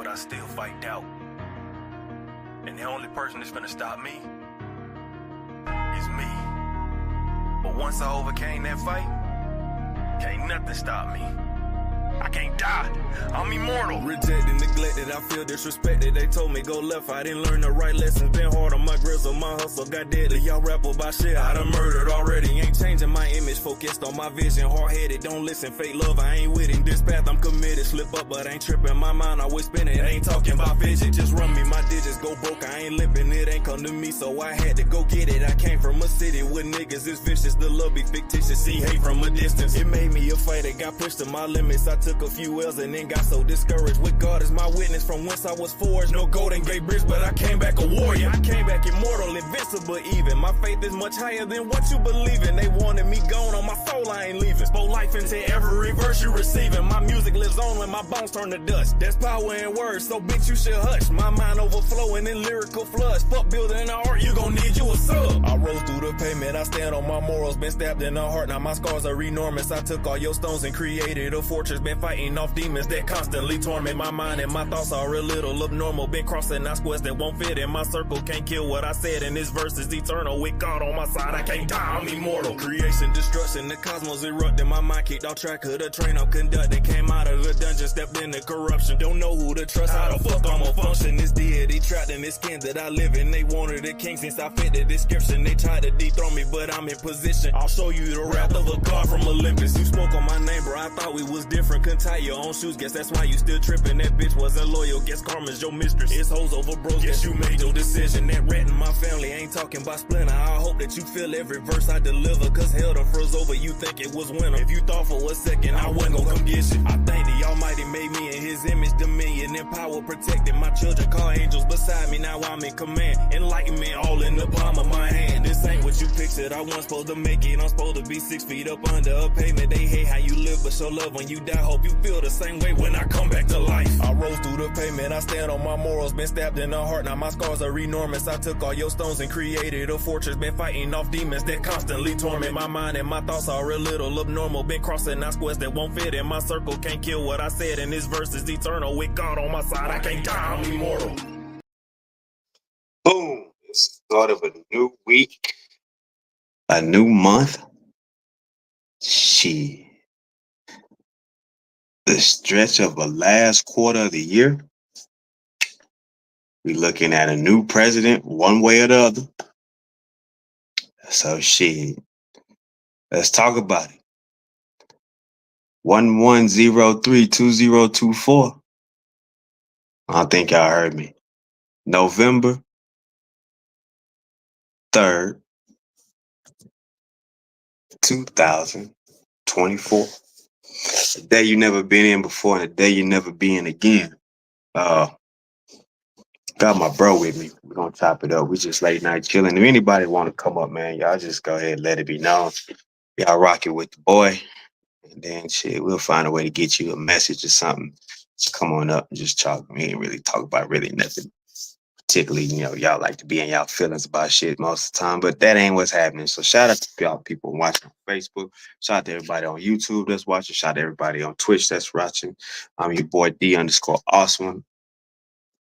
I still fight doubt. And the only person that's gonna stop me is me. But once I overcame that fight, can't nothing stop me. I can't die. I'm immortal. Rejected, neglected, I feel disrespected. They told me go left, I didn't learn the right lessons. Been hard on my grizzle, my hustle got deadly. Y'all rap about shit I done murdered already. Ain't changing my image, focused on my vision. Hard-headed, don't listen, fake love, I ain't with it. This path I'm committed, slip up but ain't tripping. My mind always spinning, ain't talking about fidget. Just run me, my digits go broke, I ain't limping. It ain't come to me, so I had to go get it. I came from a city with niggas, it's vicious. The love be fictitious, see hate from a distance. It made me a fighter, got pushed to my limits. I took a few L's and then got so discouraged. With God as my witness, from whence I was forged. No golden gate bridge, but I came back a warrior. I came back immortal, invincible even. My faith is much higher than what you believe in. They wanted me gone on my soul, I ain't leaving. Spoke life into every verse you receiving. My music lives on when my bones turn to dust. There's power in words, so bitch you should hush. My mind overflowing in lyrical floods. Fuck building an art, you gon' need you a sub. I rose through the pavement, I stand on my morals. Been stabbed in the heart, now my scars are enormous. I took all your stones and created a fortress. Been fighting off demons that constantly torment my mind, and my thoughts are a little abnormal. Been crossing out squares that won't fit in my circle. Can't kill what I said, and this verse is eternal. With God on my side, I can't die, I'm immortal. Creation, destruction, the cosmos erupting. My mind kicked off track of the train I'm conducting. Came out of the dungeon, stepped into corruption. Don't know who to trust, how the fuck I'ma function. This deity trapped in this skin that I live in. They wanted a king since I fit the description. They tried to dethrone me, but I'm in position. I'll show you the wrath of a god from Olympus. You spoke on my name, bro, I thought we was different. Couldn't tie your own shoes, guess that's why you still tripping. That bitch wasn't loyal, guess karma's your mistress. It's hoes over bros, guess you made your decision. That rat in my family ain't talking about splinter. I hope that you feel every verse I deliver, cause hell done froze over, you think it was winter. If you thought for a second I wasn't gon' come get you, I think the Almighty made me in his image, dominion and power, protecting my children, call angels beside me, now I'm in command. Enlightenment all in the palm of my hand. This ain't what you pictured, I wasn't supposed to make it. I'm supposed to be 6 feet up under a pavement. They hate how you live, but show love when you die. Hope you feel the same way when I come back to life. I rose through the pavement, I stand on my morals. Been stabbed in the heart, now my scars are enormous. I took all your stones and created a fortress. Been fighting off demons that constantly torment my mind, and my thoughts are a little abnormal. Been crossing out squares that won't fit in my circle. Can't kill what I said, and this verse is eternal. With God on my side, I can't die, I'm immortal. Boom. It's the start of a new week, a new month. Shit. The stretch of the last quarter of the year. We looking at a new president one way or the other. So shit. Let's talk about it. 11032024. I don't think y'all heard me. November 3rd, 2024. A day you never been in before and a day you never be in again. Got my bro with me. We're gonna chop it up. We just late night chilling. If anybody want to come up, man, y'all just go ahead and let it be known. Y'all rock it with the boy. And then shit, we'll find a way to get you a message or something. Just come on up and just talk. We ain't really talk about really nothing. Particularly, y'all like to be in y'all feelings about shit most of the time, but that ain't what's happening. So shout out to y'all people watching on Facebook. Shout out to everybody on YouTube that's watching. Shout out to everybody on Twitch that's watching. I'm your boy D_awesome.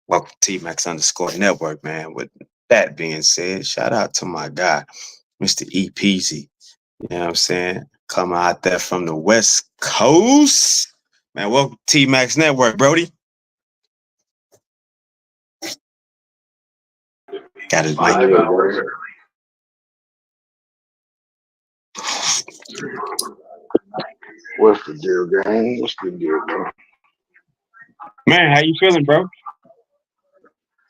Welcome to T-Max_network, man. With that being said, shout out to my guy, Mr. E Peasy. You know what I'm saying? Coming out there from the West Coast. Man, welcome to T-Max Network, Brody. Got his mic. What's the deal, gang? What's the deal, bro? Man, how you feeling, bro?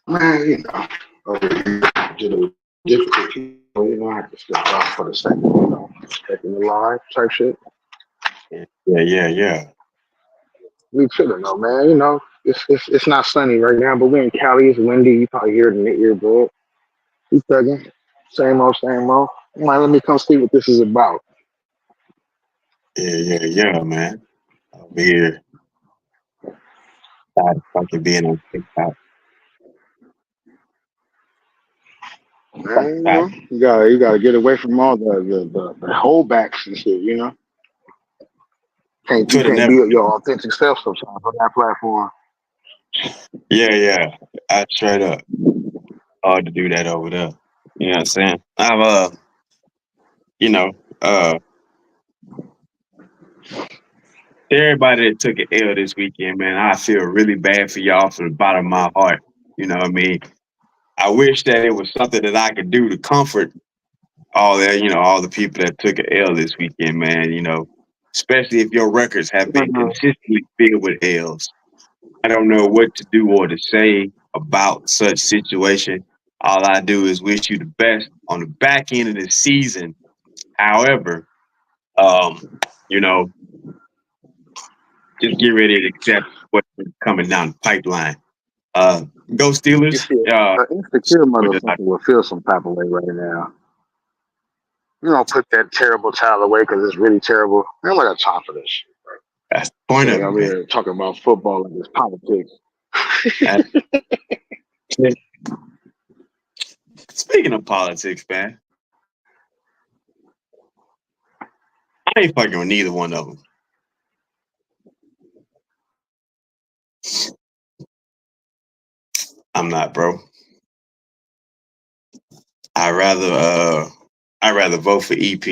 Man, difficulty. I have to step out for the second, second alive type shit. Yeah. We chilling though, man. It's not sunny right now, but we're in Cali. It's windy. You probably hear it in the earbud. We thugging. Same old. I'm like, let me come see what this is about. Yeah, man. Over here. Tired of fucking being on TikTok. Man, you gotta get away from all the holdbacks and shit, You can't be your authentic self sometimes on that platform. Yeah. I straight up hard to do that over there. You know what I'm saying? I've you know, uh everybody that took an L this weekend, man, I feel really bad for y'all from the bottom of my heart. You know what I mean? I wish that it was something that I could do to comfort all the people that took an L this weekend, man, especially if your records have been consistently filled with L's. I don't know what to do or to say about such situation. All I do is wish you the best on the back end of the season. However, you know, just get ready to accept what's coming down the pipeline. Go You Steelers. see, an insecure motherfucker will feel some type of way right now. You don't put that terrible child away because it's really terrible. I don't got time for this shit. That's the point of it, I'm man. here talking about football and this politics. Speaking of politics, man, I ain't fucking with neither one of them. I'm not, bro. I'd rather vote for EP.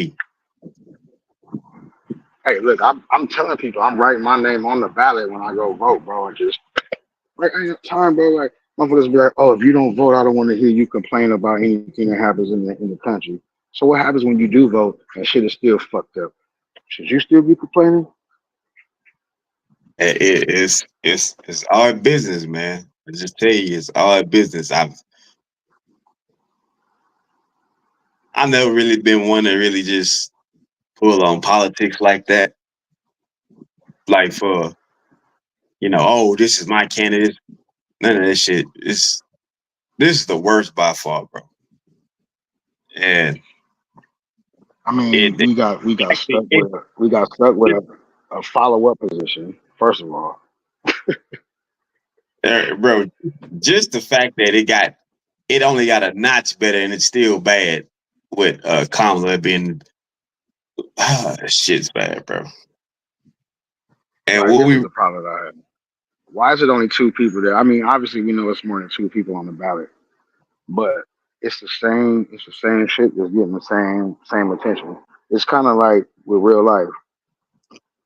Hey, look, I'm telling people I'm writing my name on the ballot when I go vote, bro. And just like I ain't got time, bro. Like motherfuckers be like, oh, if you don't vote, I don't want to hear you complain about anything that happens in the country. So what happens when you do vote and shit is still fucked up? Should you still be complaining? It's our business, man. I just tell you, it's our business. I've never really been one to really just pull on politics like that. Like for oh, this is my candidate. None of that shit. This is the worst by far, bro. And I mean, we got stuck with a follow up position. First of all, bro, just the fact that it only got a notch better and it's still bad with Kamala being shit's bad, bro. And right, this is the problem that I had. Why is it only two people there? I mean, obviously we know it's more than two people on the ballot, but it's the same shit that's getting the same attention. It's kind of like with real life.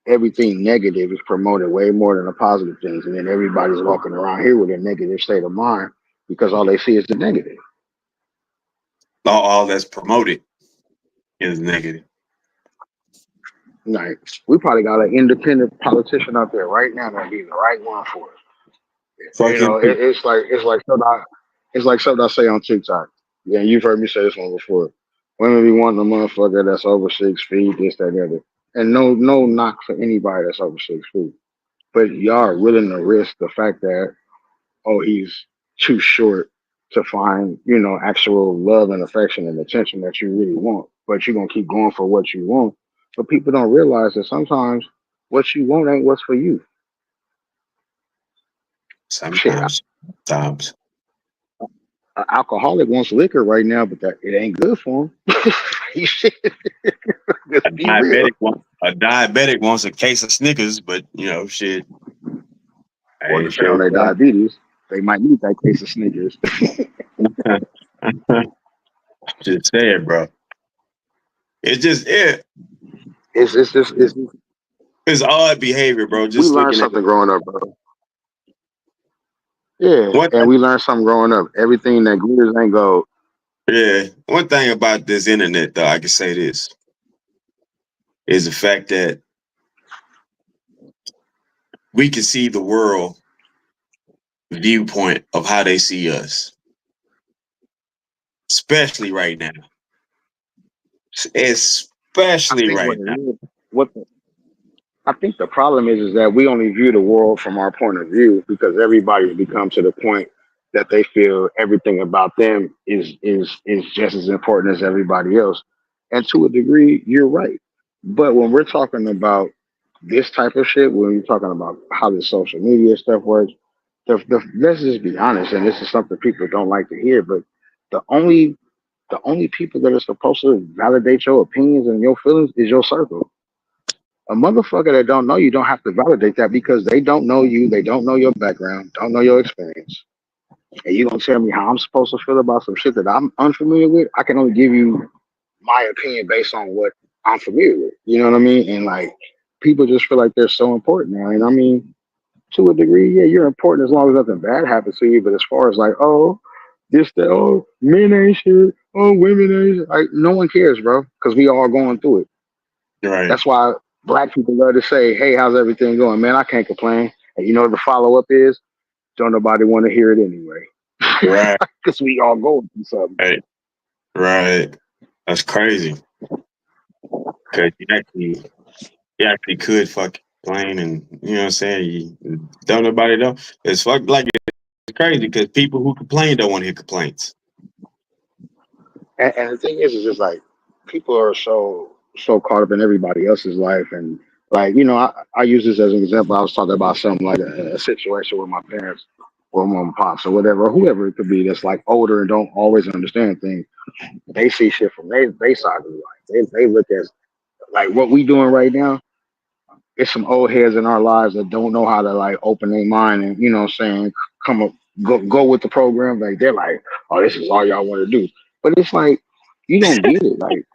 Everything negative is promoted way more than the positive things, and then everybody's walking around here with a negative state of mind because all they see is the negative. All that's promoted is negative. Like we probably got an independent politician out there right now that'd be the right one for us. It's like something I say on TikTok. Yeah, you've heard me say this one before. Women be wanting a motherfucker that's over 6 feet, this, that, and the other. And no knock for anybody that's over 6 feet. But y'all are willing to risk the fact that, oh, he's too short to find, actual love and affection and attention that you really want. But you're gonna keep going for what you want. But people don't realize that sometimes what you want ain't what's for you. Sometimes. An alcoholic wants liquor right now, but that it ain't good for him. A diabetic wants a case of Snickers, but shit. Or depending on their diabetes, they might need that case of Snickers. Just saying, bro. It's just It's odd behavior, bro. Just we learned something growing up, bro. Yeah, and we learned something growing up. Everything that glitters ain't gold. Yeah, one thing about this internet, though, I can say this is the fact that we can see the world viewpoint of how they see us, especially right now. Especially right now. I think the problem is that we only view the world from our point of view because everybody's become to the point that they feel everything about them is just as important as everybody else. And to a degree, you're right. But when we're talking about this type of shit, when you're talking about how the social media stuff works, let's just be honest, and this is something people don't like to hear, but the only people that are supposed to validate your opinions and your feelings is your circle. A motherfucker that don't know you don't have to validate that because they don't know you, they don't know your background, don't know your experience. And you gonna tell me how I'm supposed to feel about some shit that I'm unfamiliar with? I can only give you my opinion based on what I'm familiar with. You know what I mean? And like people just feel like they're so important now. And I mean, to a degree, yeah, you're important as long as nothing bad happens to you. But as far as like, oh, this, that, oh, men ain't shit, oh, women ain't shit, like no one cares, bro, because we all going through it. Right. That's why black people love to say, "Hey, how's everything going, man? I can't complain." And you know what the follow up is? Don't nobody want to hear it anyway, Right. because we all going through something. Right. Right. That's crazy. Cause you actually could fucking complain, and you know what I'm saying. You don't nobody know. It's fuck like it's crazy because people who complain don't want to hear complaints. And the thing is just like people are so caught up in everybody else's life, and like I use this as an example. I was talking about something like a situation with my parents or mom and pops or whatever, or whoever it could be that's like older and don't always understand things. They see shit from they side of the life. They look at like what we doing right now. It's some old heads in our lives that don't know how to like open their mind and what I'm saying, come up, go with the program. Like they're like, oh, this is all y'all want to do. But it's like you don't get it. Like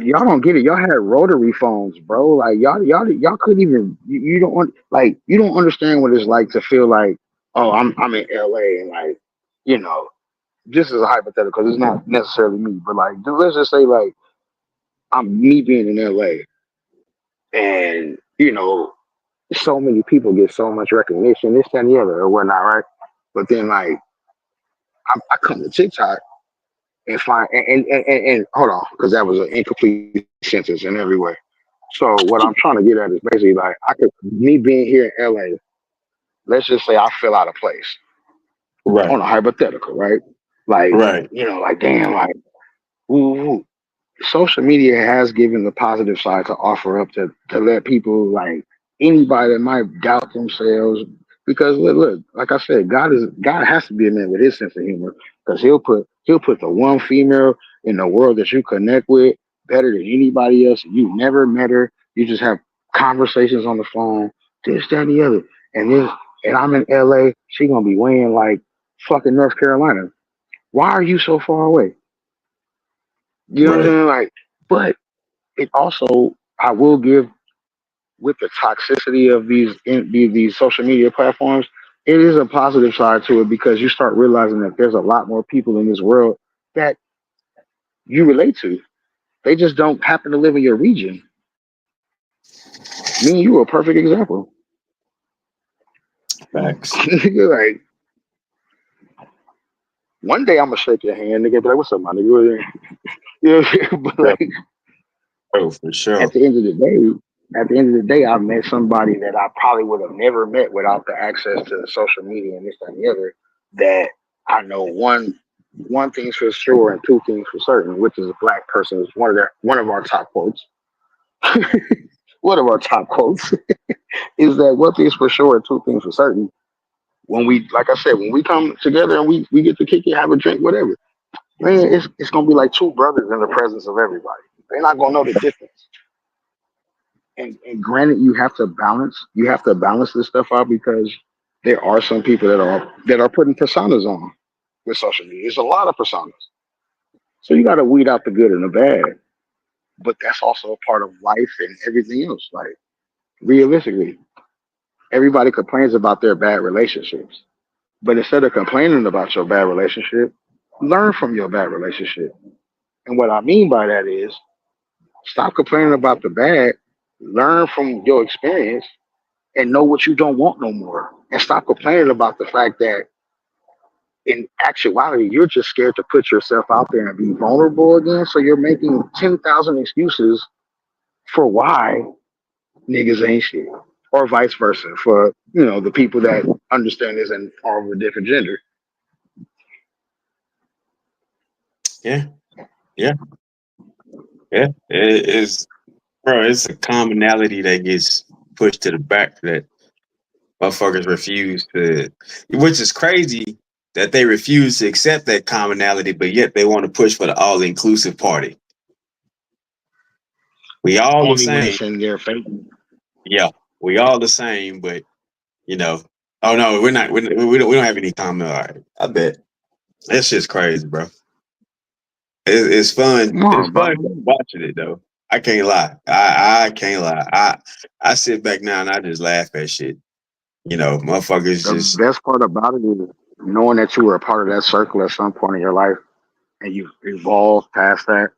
y'all don't get it. Y'all had rotary phones, bro. Like y'all couldn't even you don't want like you don't understand what it's like to feel like, oh, I'm in LA and like, you know, this is a hypothetical. It's not necessarily me, but like let's just say like I'm me being in LA and so many people get so much recognition, this, that, and the other, or whatnot, right? But then, like, I come to TikTok and find, and hold on, because that was an incomplete sentence in every way. So, what I'm trying to get at is basically like, me being here in LA, let's just say I feel out of place Right. on a hypothetical, right? Like, Right. like, damn, like, ooh, social media has given the positive side to offer up to let people like anybody that might doubt themselves because look like I said, God has to be a man with his sense of humor because he'll put the one female in the world that you connect with better than anybody else. You never met her, you just have conversations on the phone, this, that, and the other, and I'm in LA, she gonna be weighing like fucking North Carolina. Why are you so far away? You know what I'm Right. saying? Like, but it also I will give with the toxicity of these social media platforms, it is a positive side to it because you start realizing that there's a lot more people in this world that you relate to. They just don't happen to live in your region. Me and you are a perfect example. Facts. You're like, one day I'm gonna shake your hand, nigga, be like, what's up, my nigga? You know what I'm saying? But Yeah. like Oh, for at sure. the end of the day, I met somebody that I probably would have never met without the access to social media and this that, and the other. That I know one thing's for sure and two things for certain, which is a black person is one of our top quotes. One of our top quotes is that one thing's for sure and two things for certain. When we, like I said, when we come together and we get to kick it, have a drink, whatever, man, it's gonna be like two brothers in the presence of everybody. They're not gonna know the difference. And granted, you have to balance this stuff out because there are some people that are putting personas on with social media. There's a lot of personas, so you got to weed out the good and the bad. But that's also a part of life and everything else. Like realistically, everybody complains about their bad relationships, but instead of complaining about your bad relationship, learn from your bad relationship. And what I mean by that is stop complaining about the bad, learn from your experience, and know what you don't want no more. And stop complaining about the fact that in actuality, you're just scared to put yourself out there and be vulnerable again. So you're making 10,000 excuses for why niggas ain't shit. Or vice versa for, the people that understand this and are of a different gender. Yeah. Yeah. Yeah. It is, bro. It's a commonality that gets pushed to the back that motherfuckers refuse to, which is crazy that they refuse to accept that commonality, but yet they want to push for the all inclusive party. We all the Only when same. it's in their face. Yeah, we all the same, but you know. Oh no, we're not. We don't have any comment. All right, I bet that shit's crazy, bro. It's fun. No, It's bro. fun watching it though. I can't lie. I can't lie. I sit back now and I just laugh at shit. Motherfuckers The just best part about it is knowing that you were a part of that circle at some point in your life and you evolved past that.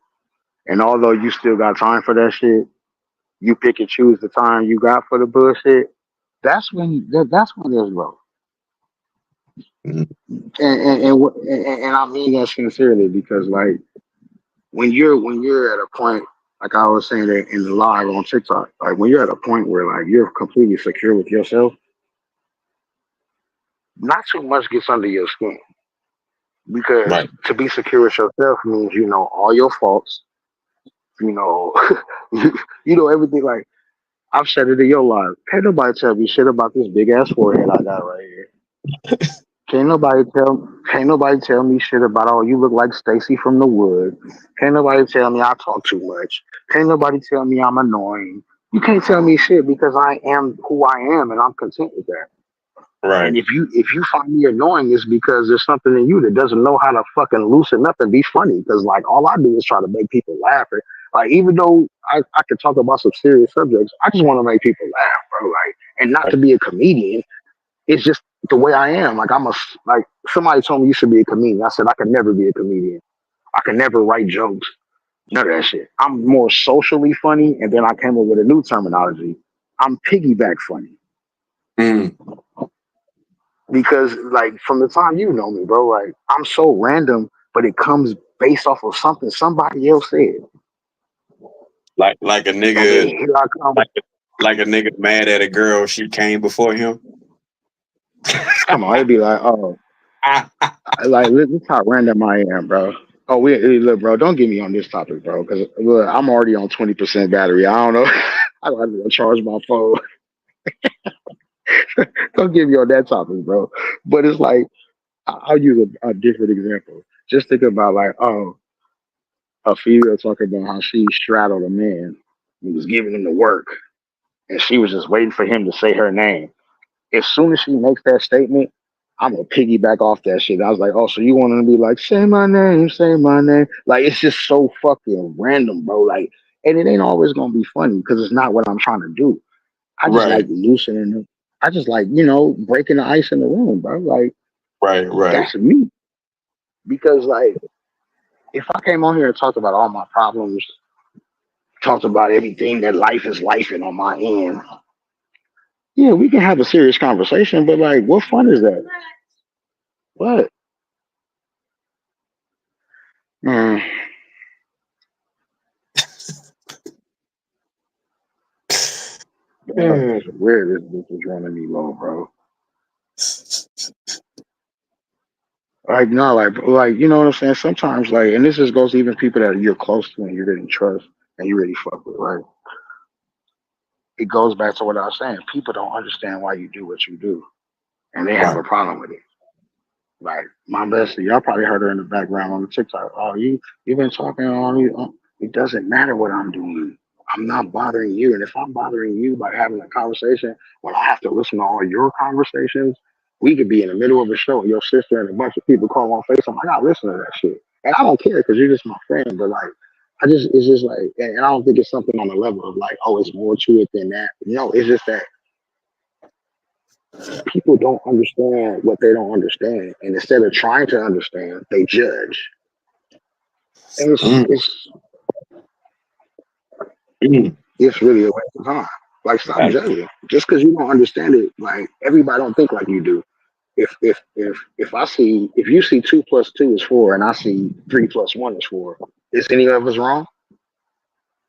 And although you still got time for that shit, you pick and choose the time you got for the bullshit. That's when there's growth. mm, And I mean that sincerely because like when you're at a point like I was saying that in the live on TikTok, like when you're at a point where like you're completely secure with yourself, not too much gets under your skin. Because right, to be secure with yourself means you know all your faults, you know you know everything like I've said it in your life. Can't nobody tell me shit about this big ass forehead I got right here. Can't nobody tell me shit about oh you look like Stacy from the Wood. Can't nobody tell me I talk too much. Can't nobody tell me I'm annoying. You can't tell me shit because I am who I am and I'm content with that. And right, if you find me annoying, it's because there's something in you that doesn't know how to fucking loosen up and be funny. Because like all I do is try to make people laugh. And, like even though I could talk about some serious subjects, I just want to make people laugh, bro. Like and not to be a comedian. It's just the way I am. Like like somebody told me you should be a comedian. I said I could never be a comedian. I could never write jokes. None of that shit. I'm more socially funny, and then I came up with a new terminology. I'm piggyback funny mm, because, like, from the time you know me, bro, like I'm so random, but it comes based off of something somebody else said, like a and then nigga, here I come. like like a nigga mad at a girl she came before him. Come on, it'd be like, oh, like look how random I am, bro. Oh, look, bro. Don't get me on this topic, bro, because I'm already on 20% battery. I don't know. I don't have to charge my phone. Don't get me on that topic, bro. But it's like I'll use a different example. Just think about like, oh, a female talking about how she straddled a man. He was giving him the work, and she was just waiting for him to say her name. As soon as she makes that statement, I'm gonna piggyback off that shit. I was like, oh, so you want to be like, say my name, say my name. Like it's just so fucking random, bro. Like, and it ain't always gonna be funny because it's not what I'm trying to do. I just like Right, loosening it. I just like, breaking the ice in the room, bro. Like, right. that's me. Because like if I came on here and talked about all my problems, talked about everything that life is life and on my end, yeah, we can have a serious conversation, but like what fun is that? What? Man, Yeah. it's weird this bitch is running me low, bro. Like no, like you know what I'm saying? Sometimes like and this just goes to even people that you're close to and you really trust and you really fuck with, right? It goes back to what I was saying. People don't understand why you do what you do. And they have Right, a problem with it. Like my bestie, y'all probably heard her in the background on the TikTok. Oh, you've been talking all you. It doesn't matter what I'm doing. I'm not bothering you, and if I'm bothering you by having a conversation, when I have to listen to all your conversations, we could be in the middle of a show, and your sister and a bunch of people call on FaceTime. I gotta listen to that shit, and I don't care because you're just my friend. But like, it's just like, and I don't think it's something on the level of like, oh, it's more to it than that. No, it's just that people don't understand what they don't understand, and instead of trying to understand, they judge, and it's mm, it's mm. it's really a waste of time. Like, stop That's judging just because you don't understand it. Like, everybody don't think like you do. If you see 2 plus 2 is 4, and I see 3 plus 1 is 4, is any of us wrong?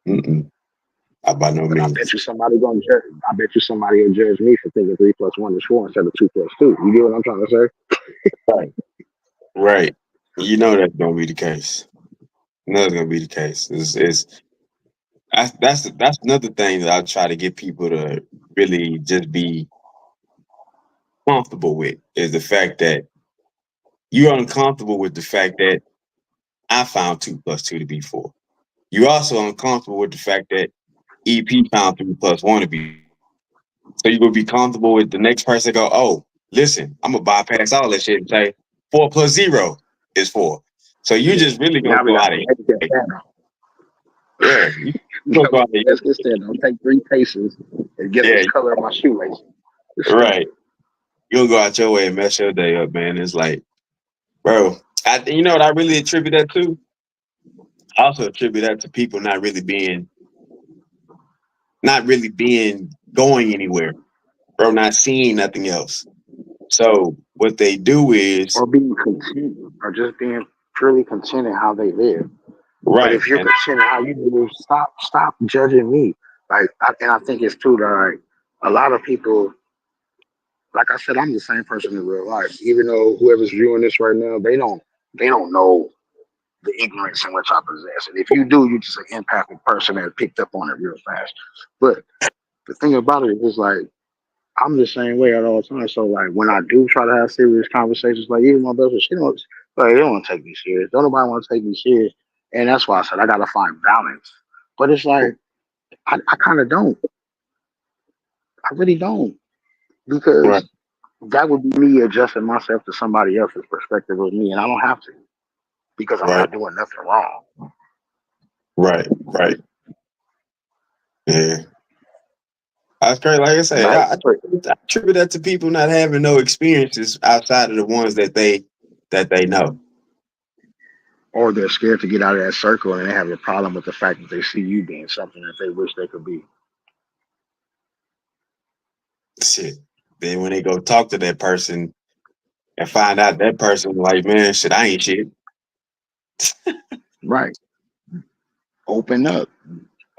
mm-mm. By no But means. I bet you somebody will judge me for thinking 3 plus 1 is 4 instead of 2 plus 2. You get what I'm trying to say? Right, right. You know that's gonna be the case. That's gonna be the case. That's another thing that I try to get people to really just be comfortable with is the fact that you're uncomfortable with the fact that I found 2 plus 2 to be 4. You're also uncomfortable with the fact that EP found 3 plus 1 to be. So you would be comfortable with the next person go, oh, listen, I'm gonna bypass all that shit and say 4 plus 0 is 4. So you Yeah. just really gonna Now we go got out to of make it your way. stand. Yeah, you gonna go out of your Let's get stand. Don't take 3 paces and guess yeah, what's color of my shoelace. It's right. stupid. You gonna go out your way and mess your day up, man. It's like, bro, you know what I really attribute that to? I also attribute that to people not really being going anywhere, bro, not seeing nothing else. So what they do is Or being content, or just being purely content in how they live. But right, if you're and content in how you live, stop judging me. And I think it's true that a lot of people, like I said, I'm the same person in real life. Even though whoever's viewing this right now, they don't know the ignorance in which I possess. And if you do, you're just an empathic person that picked up on it real fast. But the thing about it is like I'm the same way at all times. So like when I do try to have serious conversations, like even my brother, she don't like they don't want to take me serious. Don't nobody want to take me serious. And that's why I said I gotta find balance. But it's like I kinda don't. I really don't. right, Because that would be me adjusting myself to somebody else's perspective of me, and I don't have to because I'm right, not doing nothing wrong. right. Yeah. That's crazy. Like I said, Like, I attribute that to people not having no experiences outside of the ones that they know. or they're scared to get out of that circle and they have a problem with the fact that they see you being something that they wish they could be. Shit. Then when they go talk to that person and find out that person like, man, shit, I ain't shit. Right. Open up.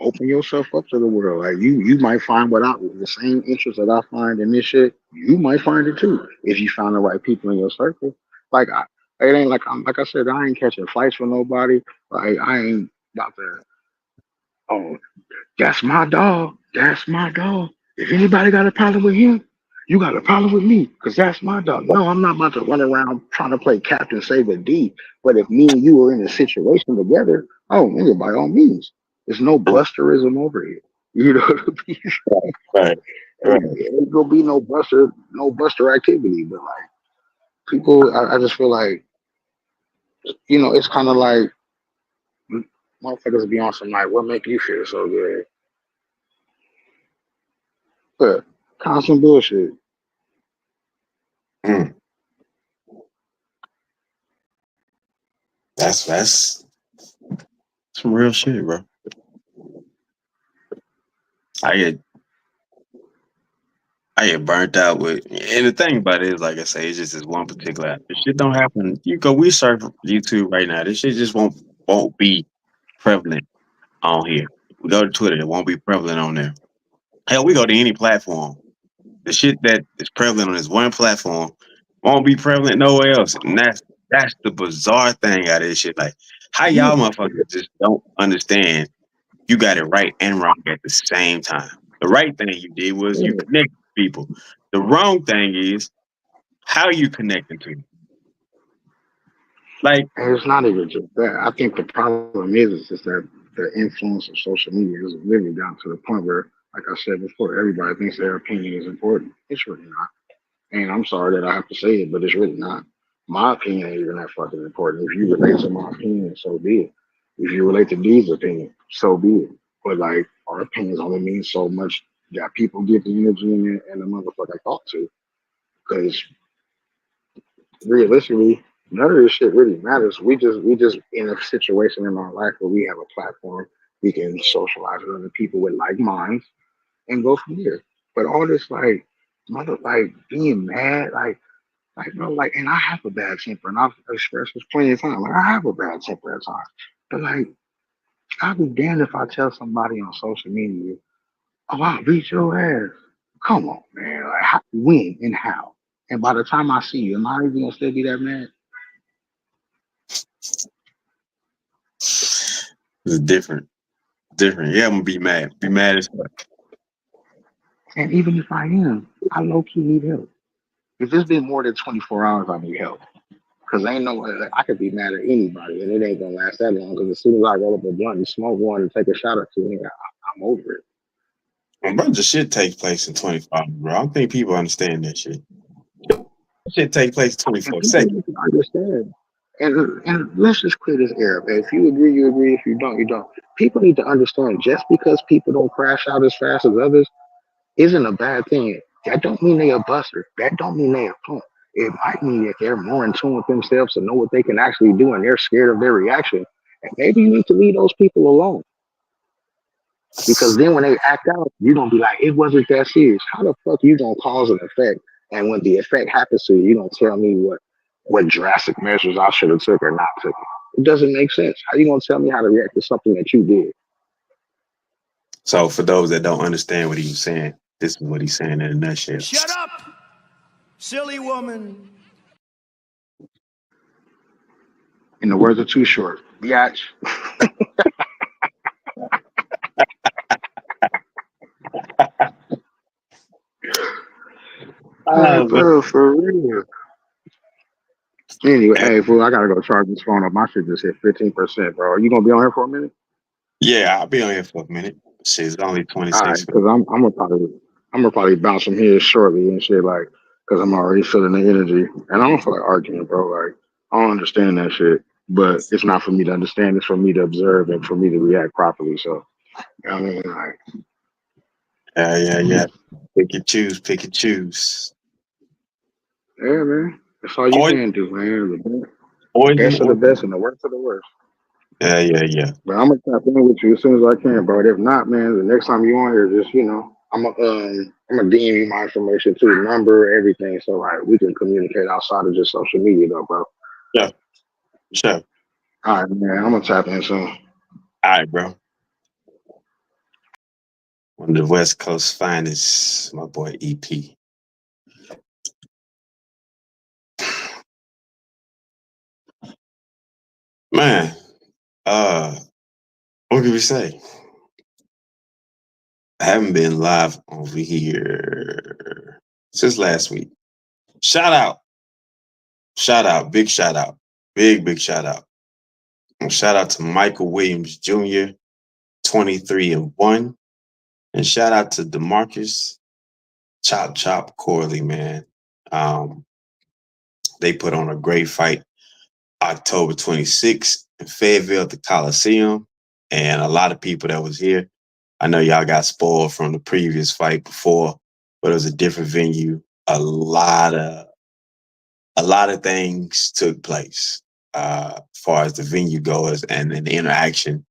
Open yourself up to the world. Like you might find the same interest that I find in this shit. You might find it too if you find the right people in your circle. Like it ain't like like I said, I ain't catching fights with nobody. Like I ain't about to. Oh, that's my dog. That's my dog. If anybody got a problem with him, you got a problem with me because that's my dog. No, I'm not about to run around trying to play Captain Save a D. But if me and you are in a situation together, oh, nigga, by all means, there's no busterism over here. You know what I mean? Right, right. Ain't gonna be no buster activity. But like people, I just feel like it's kind of like motherfuckers be on some like, what make you feel so good? But constant bullshit. Mm. That's some real shit, bro. I get I get burnt out with, and the thing about it is, like I say, it's just this one particular app. This shit don't happen. You go, we search YouTube right now. This shit just won't be prevalent on here. We go to Twitter, it won't be prevalent on there. Hell, we go to any platform. The shit that is prevalent on this one platform won't be prevalent nowhere else. And that's the bizarre thing out of this shit. Like, how y'all motherfuckers just don't understand you got it right and wrong at the same time. The right thing you did was you Yeah. connected people. The wrong thing is how you connecting to them. Like, And it's not even just that. I think the problem is just that the influence of social media is literally down to the point where, like I said before, everybody thinks their opinion is important. It's really not. And I'm sorry that I have to say it, but it's really not. My opinion ain't even that fucking important. If you relate to my opinion, so be it. If you relate to D's opinion, so be it. But like our opinions only mean so much that people give the energy and the motherfucker thought to. Because realistically, none of this shit really matters. We just in a situation in our life where we have a platform, we can socialize with other people with like minds and go from there. But all this like being mad, like bro, like and I have a bad temper and I've expressed this plenty of times. Like I have a bad temper at times. But like I'll be damned if I tell somebody on social media, oh I'll beat your ass. Come on, man. Like when and how? And by the time I see you, am I even gonna still be that mad? it's different. Different. Yeah, I'm gonna be mad. Be mad as fuck. And even if I am, I low key need help. If it's been more than 24 hours, I need help. Because ain't no way like, I could be mad at anybody and it ain't gonna last that long. Because as soon as I roll up a blunt and smoke one and take a shot or two, nigga, I'm over it. A bunch of shit takes place in 25, bro. I don't think people understand that shit. Shit take place And 24 people seconds. need to understand. And let's just clear this air, man. If you agree, you agree. If you don't, you don't. People need to understand. Just because people don't crash out as fast as others isn't a bad thing. That don't mean they a buster. That don't mean they a punk. It might mean that they're more in tune with themselves to know what they can actually do, and they're scared of their reaction. And maybe you need to leave those people alone. Because then when they act out, you're gonna be like, it wasn't that serious. How the fuck you gonna cause an effect? And when the effect happens to you, you don't tell me what drastic measures I should have took or not took. It doesn't make sense. How you gonna tell me how to react to something that you did? So for those that don't understand what he was saying, this is what he's saying in a nutshell. Shut up, silly woman. In the words of Too Short, biatch. Bro, for real. Anyway, hey, fool, I gotta go charge this phone up. My shit just hit 15%, bro. Are you gonna be on here for a minute? Yeah, I'll be on here for a minute. Shit, it's only All right, 26. because I'm gonna probably bounce from here shortly and shit, like, because I'm already feeling the energy, and I don't feel like arguing, bro. Like, I don't understand that shit, but it's not for me to understand. It's for me to observe and for me to react properly. So, you know what I mean, like, Yeah. Pick and choose, pick and choose. yeah, man, that's all you can do, man. The best of the best and the worst of the worst. Yeah. But I'm gonna tap in with you as soon as I can, bro. If not, man, the next time you on here, just I'm gonna DM you my information too, number, everything, so like we can communicate outside of just social media, though, bro. Yeah, sure. All right, man. I'm gonna tap in soon. All right, bro. One of the West Coast finest, my boy EP. Man, what can we say? I haven't been live over here since last week. Shout out, big shout out, big shout out. And shout out to Michael Williams Jr., 23-1. And shout out to DeMarcus Chop Corley, man. They put on a great fight October 26th in Fayetteville at the Coliseum. And a lot of people that was here, I know y'all got spoiled from the previous fight before, but it was a different venue. A lot of things took place as far as the venue goes and the interaction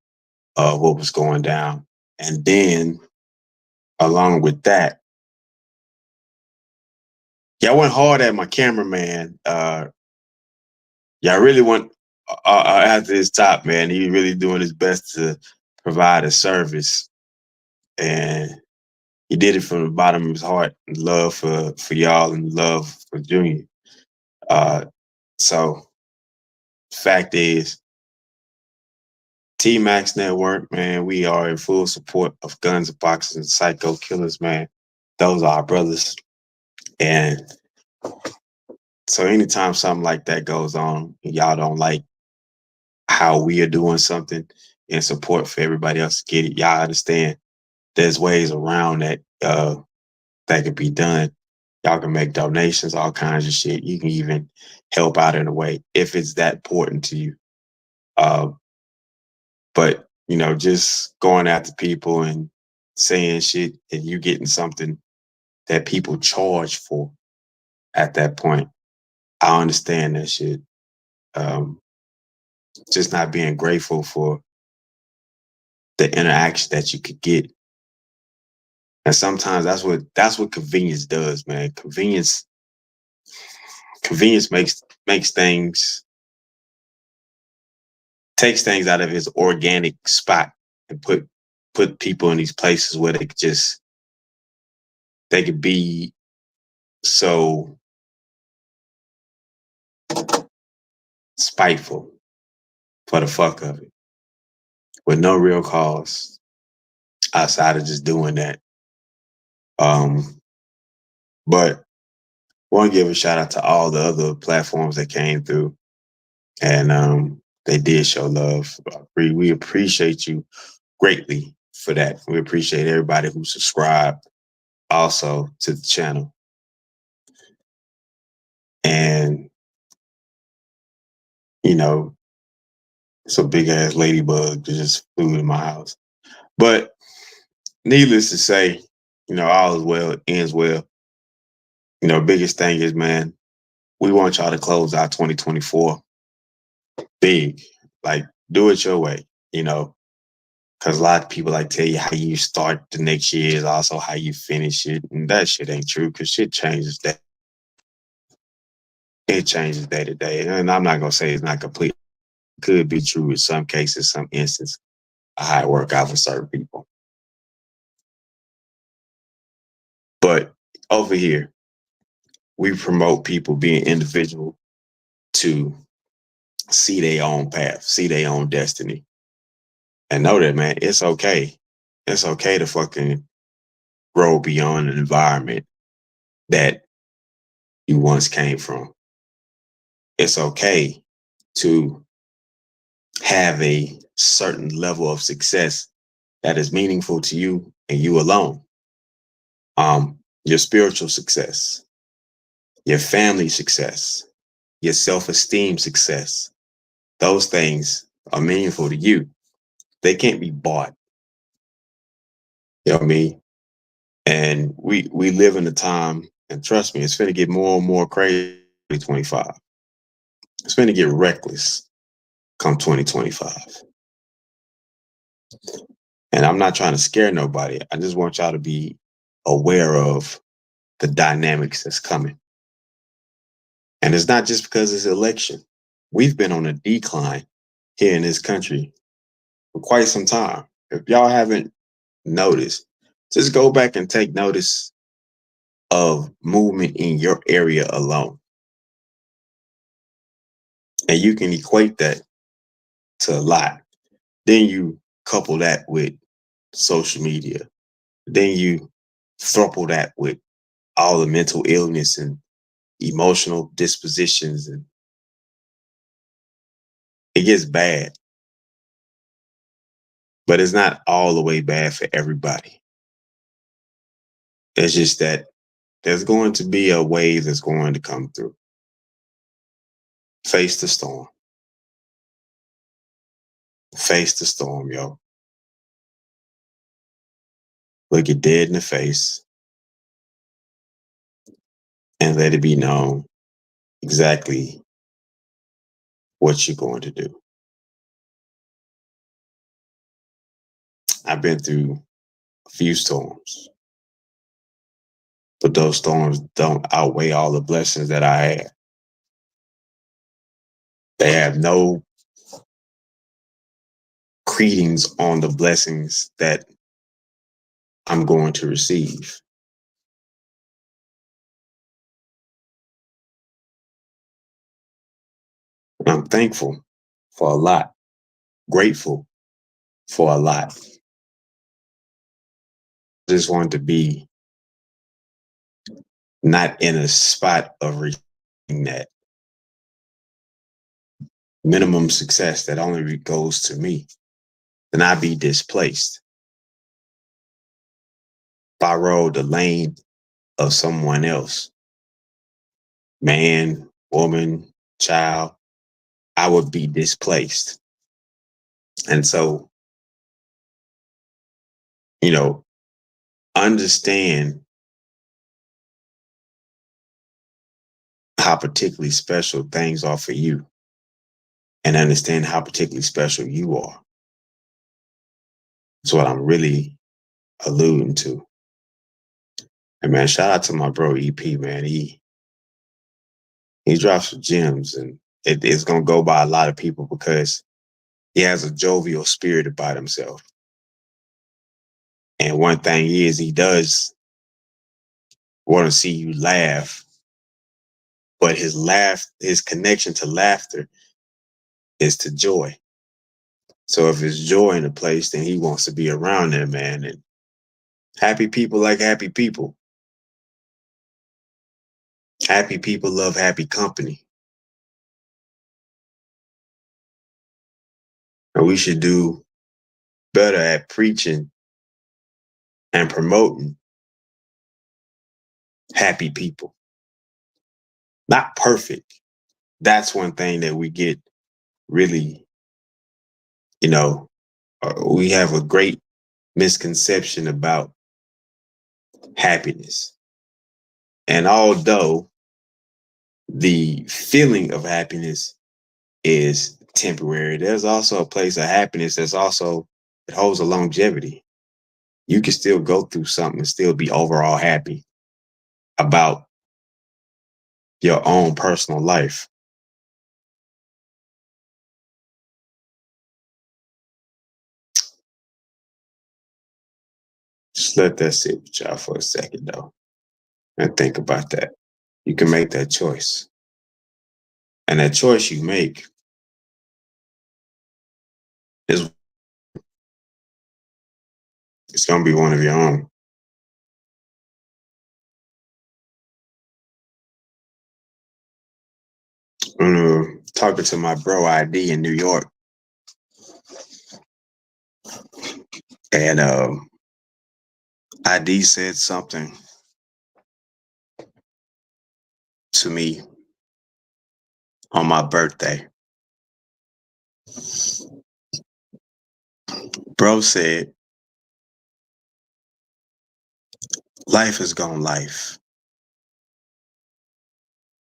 of what was going down. And then along with that, y'all went hard at my cameraman. Y'all really went after his top, man. He really doing his best to provide a service. And he did it from the bottom of his heart, love for y'all and love for Junior. So fact is, T-Max Network, man, we are in full support of Guns and Boxes and Psycho Killers, man. Those are our brothers. And so anytime something like that goes on, and y'all don't like how we are doing something in support for everybody else to get it, y'all understand there's ways around that that could be done. Y'all can make donations, all kinds of shit. You can even help out in a way if it's that important to you. But just going after people and saying shit and you getting something that people charge for at that point, I understand that shit. Just not being grateful for the interaction that you could get. And sometimes that's what convenience does, man. Convenience makes things, takes things out of its organic spot and put people in these places where they could be so spiteful for the fuck of it with no real cause outside of just doing that. But want to give a shout out to all the other platforms that came through and they did show love. We appreciate you greatly. for that. We appreciate everybody who subscribed also to the channel. And, you know, it's a big ass ladybug that just flew in my house. But needless to say, you know, all is well, ends well. You know, biggest thing is, man, we want y'all to close out 2024 big. Like, do it your way, you know, because a lot of people like tell you how you start the next year is also how you finish it. And that shit ain't true because shit changes day. It changes day to day. And I'm not going to say it's not complete. It could be true in some cases, some instances, how it work out for certain people. But over here, we promote people being individual to see their own path, see their own destiny. And know that, man, it's okay. It's okay to fucking grow beyond an environment that you once came from. It's okay to have a certain level of success that is meaningful to you and you alone. Your spiritual success, your family success, your self-esteem success. Those things are meaningful to you. They can't be bought. You know what I mean? And we live in a time, and trust me, it's going to get more and more crazy 2025. It's going to get reckless come 2025. And I'm not trying to scare nobody. I just want y'all to be aware of the dynamics that's coming. And it's not just because it's election. We've been on a decline here in this country for quite some time. If y'all haven't noticed, just go back and take notice of movement in your area alone. And you can equate that to a lot. Then you couple that with social media. Then you throuple that with all the mental illness and emotional dispositions, and it gets bad. But it's not all the way bad for everybody. It's just that there's going to be a wave that's going to come through. Face the storm. Face the storm, yo. Look it dead in the face and let it be known exactly what you're going to do. I've been through a few storms, but those storms don't outweigh all the blessings that I had. They have no credence on the blessings that I'm going to receive. And I'm thankful for a lot, grateful for a lot. Just wanted to be not in a spot of reaching that minimum success that only goes to me. Then I'd be displaced. If I rode the lane of someone else, man, woman, child, I would be displaced. And so, you know, understand how particularly special things are for you and understand how particularly special you are. That's what I'm really alluding to. And man, shout out to my bro EP, man. He drops some gems, and it's gonna go by a lot of people because he has a jovial spirit about himself. And one thing is, he does want to see you laugh, but his connection to laughter is to joy. So if it's joy in a place, then he wants to be around there, man. And happy people like happy people. Happy people love happy company. And we should do better at preaching and promoting happy people. Not perfect. That's one thing that we get really, we have a great misconception about happiness. And although the feeling of happiness is temporary, there's also a place of happiness it holds a longevity. You can still go through something and still be overall happy about your own personal life. Just let that sit with y'all for a second, though, and think about that. You can make that choice. And that choice you make is it's going to be one of your own. I'm talking to my bro ID in New York, and ID said something to me on my birthday. Bro said, life is gonna life.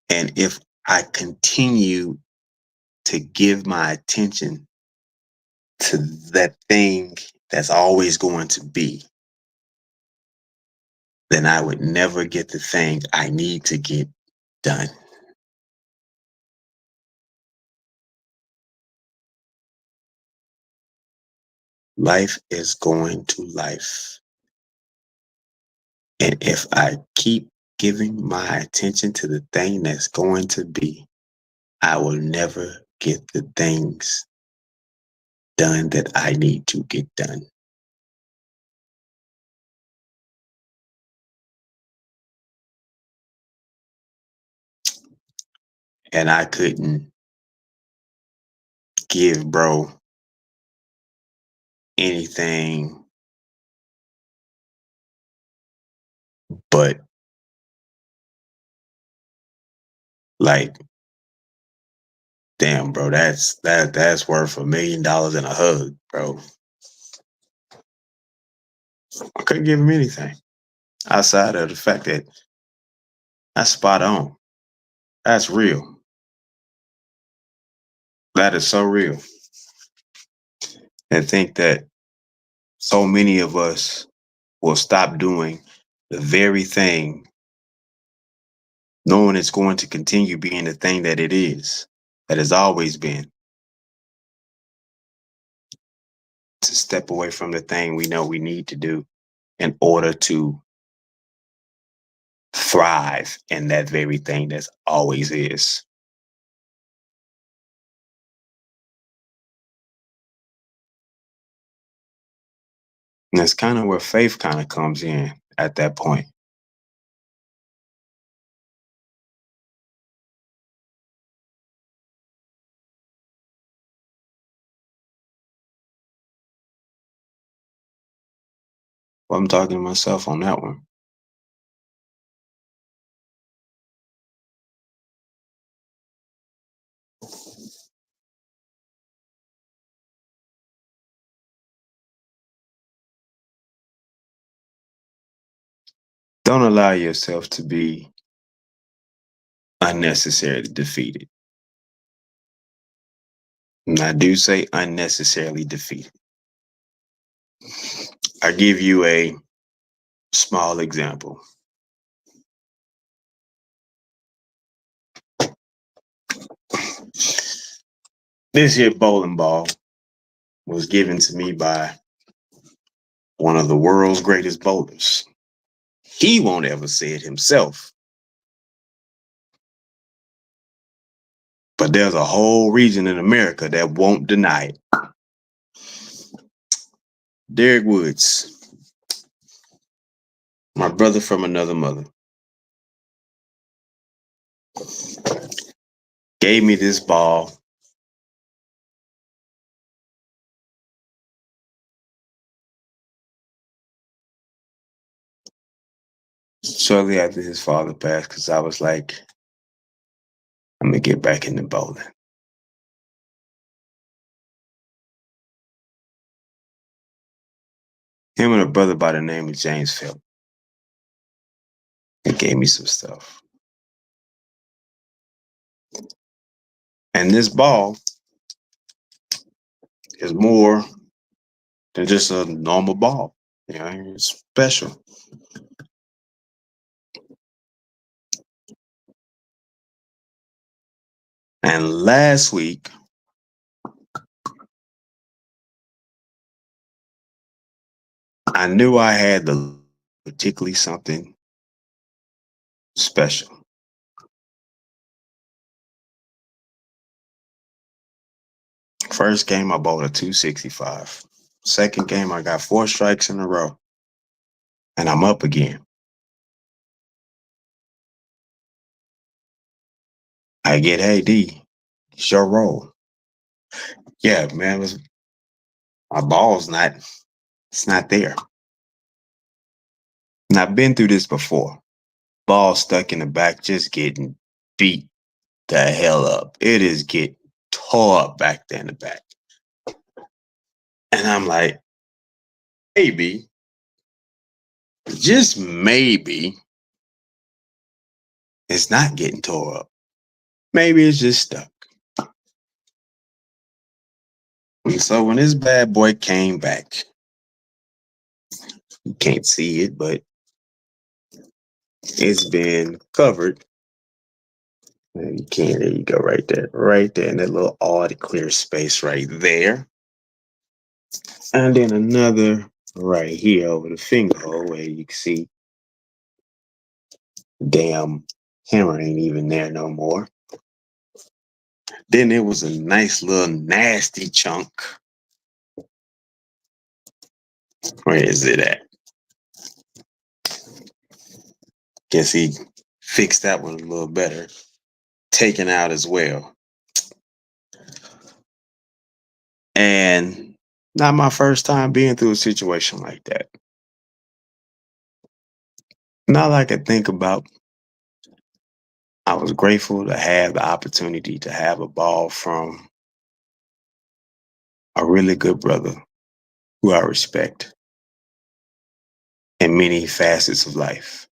And if I continue to give my attention to that thing that's always going to be, then I would never get the thing I need to get done. Life is going to life. And if I keep giving my attention to the thing that's going to be, I will never get the things done that I need to get done. And I couldn't give bro anything but like, damn, bro, that's worth $1 million and a hug, bro. I couldn't give him anything outside of the fact that that's spot on. That's real. That is so real. And think that so many of us will stop doing the very thing, knowing it's going to continue being the thing that it is, that has always been, to step away from the thing we know we need to do in order to thrive in that very thing that's always is. And that's kind of where faith kind of comes in at that point. Well, I'm talking to myself on that one. Don't allow yourself to be unnecessarily defeated. And I do say unnecessarily defeated. I give you a small example. This here bowling ball was given to me by one of the world's greatest bowlers. He won't ever say it himself. But there's a whole region in America that won't deny it. Derek Woods, my brother from another mother, gave me this ball. shortly after his father passed, because I was like, I'm gonna get back into bowling. Him and a brother by the name of James Phillips. He gave me some stuff. And this ball is more than just a normal ball. You know, it's special. And last week, I knew I had particularly something special. First game, I bowled a 265. Second game, I got 4 strikes in a row. And I'm up again. I get, hey, D, it's your roll. Yeah, man, my ball's it's not there. And I've been through this before. Ball stuck in the back, just getting beat the hell up. It is getting tore up back there in the back. And I'm like, maybe, just maybe, it's not getting tore up. Maybe it's just stuck. And so when this bad boy came back, you can't see it, but it's been covered. And you can, there you go, right there in that little odd clear space right there. And then another right here over the finger hole where you can see damn hammer ain't even there no more. Then there was a nice little nasty chunk. Where is it at? Guess he fixed that one a little better. Taken out as well. And not my first time being through a situation like that. Not I could think about. I was grateful to have the opportunity to have a ball from a really good brother who I respect in many facets of life.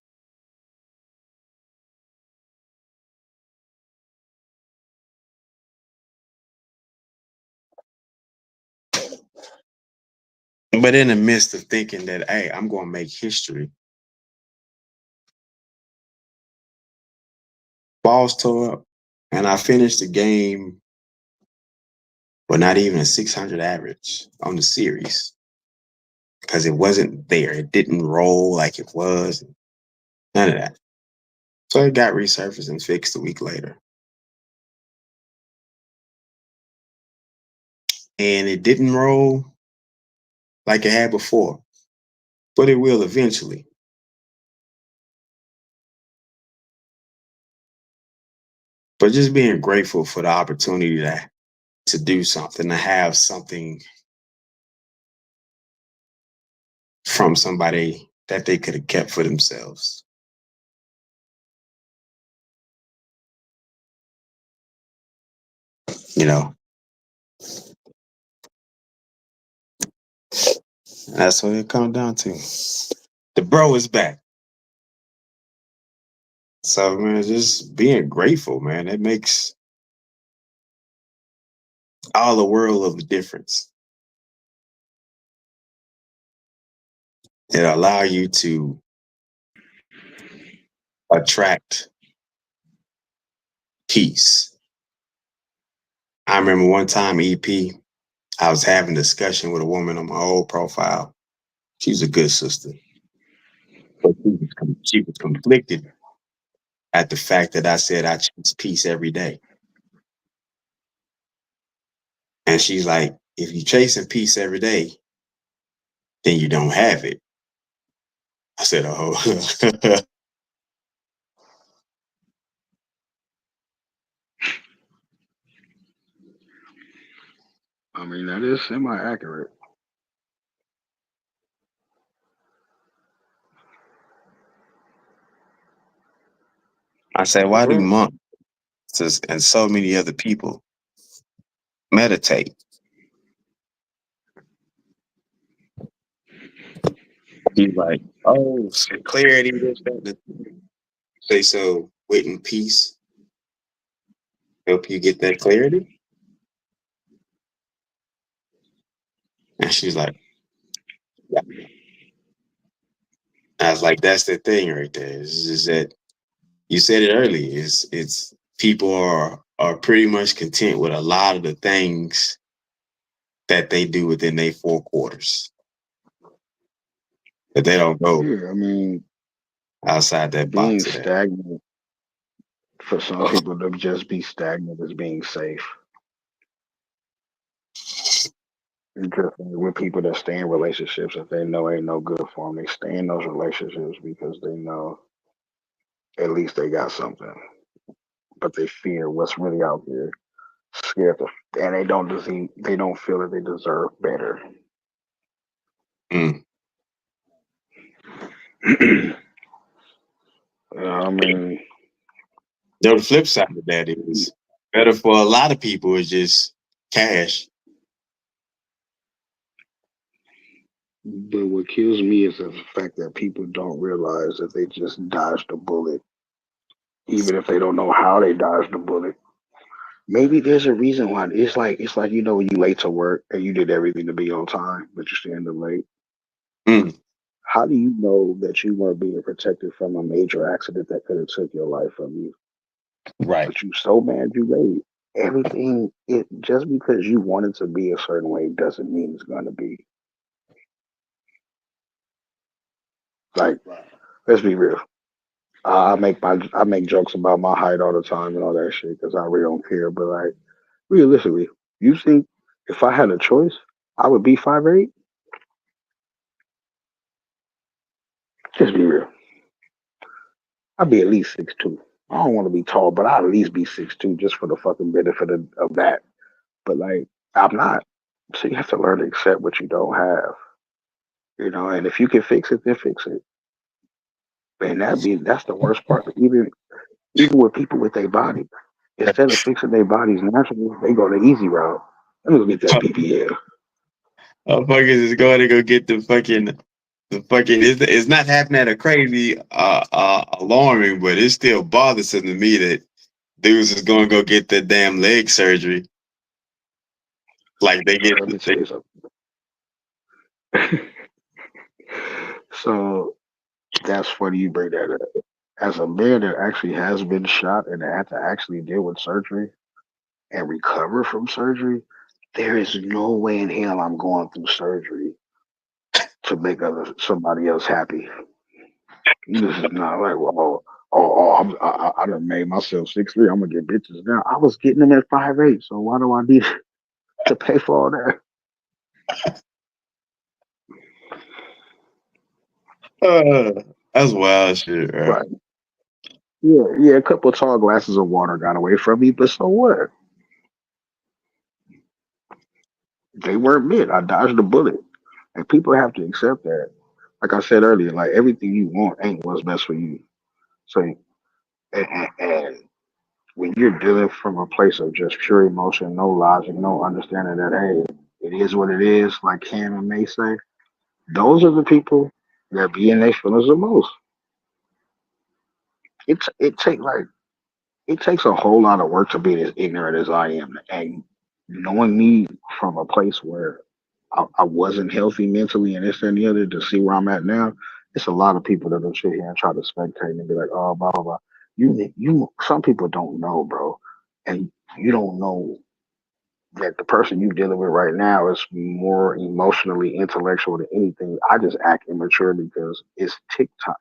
But in the midst of thinking that, hey, I'm going to make history, balls tore up. And I finished the game with not even a 600 average on the series because it wasn't there. It didn't roll like it was. None of that. So it got resurfaced and fixed a week later. And it didn't roll like it had before, but it will eventually. But just being grateful for the opportunity to do something, to have something from somebody that they could have kept for themselves. You know, that's what it comes down to. The bro is back. So, man, just being grateful, man, it makes all the world of a difference. It allow you to attract peace. I remember one time, EP, I was having a discussion with a woman on my old profile. She's a good sister. But she was conflicted at the fact that I said I choose peace every day. And she's like, if you're chasing peace every day, then you don't have it. I said, oh. I mean, that is semi-accurate. said, why do monks and so many other people meditate? He's like, oh, so clarity, this, that. Say so, wit and peace help you get that clarity. And she's like, yeah. I was like, that's the thing right there. It's just that you said it earlier. It's people are pretty much content with a lot of the things that they do within their four quarters. That they don't go Yeah, I mean, outside that being box of that. stagnant for some people to just be stagnant is being safe. Because with people that stay in relationships that they know ain't no good for them, they stay in those relationships because they know at least they got something, but they fear what's really out there, scared to, and they don't feel that they deserve better. Mm. I mean, The flip side of that is better for a lot of people is just cash. but what kills me is the fact that people don't realize that they just dodged a bullet, even if they don't know how they dodged the bullet. Maybe there's a reason why. It's like when you late to work and you did everything to be on time, but you're standing late. Mm. How do you know that you weren't being protected from a major accident that could have took your life from you? Right. But you so mad you late. Everything it just because you wanted to be a certain way doesn't mean it's gonna be. Like, let's be real. I make jokes about my height all the time and all that shit because I really don't care. But like realistically, you think if I had a choice, I would be 5'8"? Just be real. I'd be at least 6'2". I don't want to be tall, but I'd at least be 6'2" just for the fucking benefit of that. But like, I'm not. So you have to learn to accept what you don't have. And if you can fix it, then fix it. And that's the worst part. Even with people with their body, instead of fixing their bodies naturally, they go the easy route. Let me go get that BBL. Motherfuckers is going to go get the fucking it's not happening at a crazy alarming, but it's still bothersome to me that dudes is going to go get the damn leg surgery. Like they get. Let me tell you something. So that's funny you bring that up. As a man that actually has been shot and had to actually deal with surgery and recover from surgery, there is no way in hell I'm going through surgery to make somebody else happy. This is not like, well, I done made myself 6'3". I'm gonna get bitches now. I was getting them at 5'8", so why do I need to pay for all that? That's wild shit, right? Right. Yeah. A couple of tall glasses of water got away from me, but so what? They weren't meant. I dodged a bullet, and people have to accept that. Like I said earlier, like everything you want ain't what's best for you. So, and when you're dealing from a place of just pure emotion, no logic, no understanding that hey, it is what it is, like Cam and May say, those are the people that be in their feelings the most. It take like it takes a whole lot of work to be as ignorant as I am, and knowing me from a place where I wasn't healthy mentally and this and the other to see where I'm at now. It's a lot of people that will sit here and try to spectate and be like, oh, blah blah blah. Some people don't know, bro, and you don't know that the person you dealing with right now is more emotionally intellectual than anything. I just act immature because it's TikTok.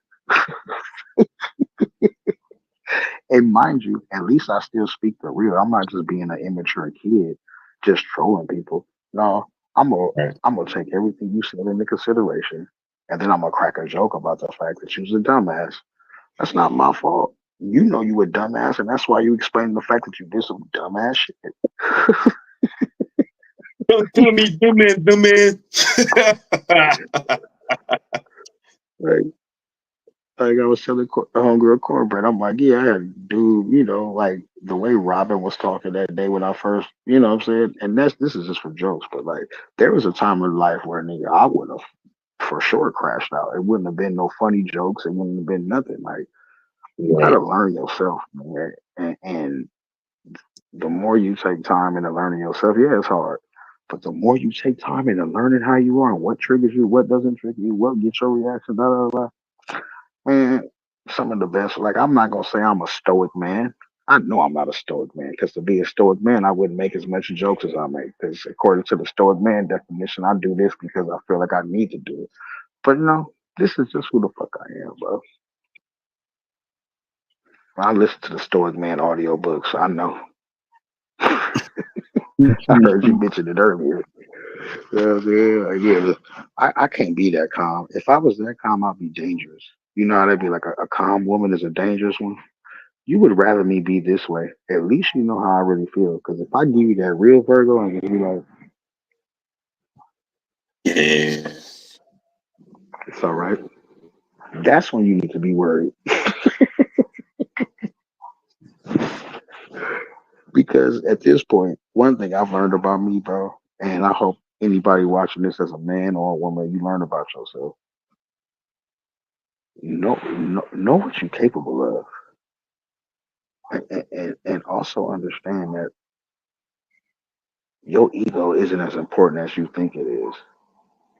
And mind you, at least I still speak the real. I'm not just being an immature kid, just trolling people. No, Right. I'm gonna take everything you said into consideration, and then I'm gonna crack a joke about the fact that you was a dumbass. That's not my fault. You know you a dumbass, and that's why you explain the fact that you did some dumbass shit. Dumbass. Right. Like I was telling the homegirl cornbread, I'm like, yeah, I had a dude, like the way Robin was talking that day when I first, what I'm saying? And this is just for jokes, but like there was a time in life where nigga, I would have for sure crashed out. It wouldn't have been no funny jokes. It wouldn't have been nothing. Like you Right. gotta learn yourself, man. And the more you take time into learning yourself, yeah, it's hard. But the more you take time into learning how you are and what triggers you, what doesn't trigger you, what gets your reaction, blah, blah, blah. Man, some of the best. Like, I'm not going to say I'm a stoic man. I know I'm not a stoic man because to be a stoic man, I wouldn't make as much jokes as I make. Because according to the stoic man definition, I do this because I feel like I need to do it. But no, this is just who the fuck I am, bro. I listen to the stoic man audiobooks. I know. I heard you mention it earlier. Yeah. Look, I can't be that calm. If I was that calm, I'd be dangerous. You know how they'd be like a calm woman is a dangerous one? You would rather me be this way. At least you know how I really feel. Because if I give you that real Virgo and you like, Yeah. it's all right, that's when you need to be worried. Because at this point, one thing I've learned about me, bro, and I hope anybody watching this as a man or a woman, you learn about yourself. Know what you're capable of. And also understand that your ego isn't as important as you think it is.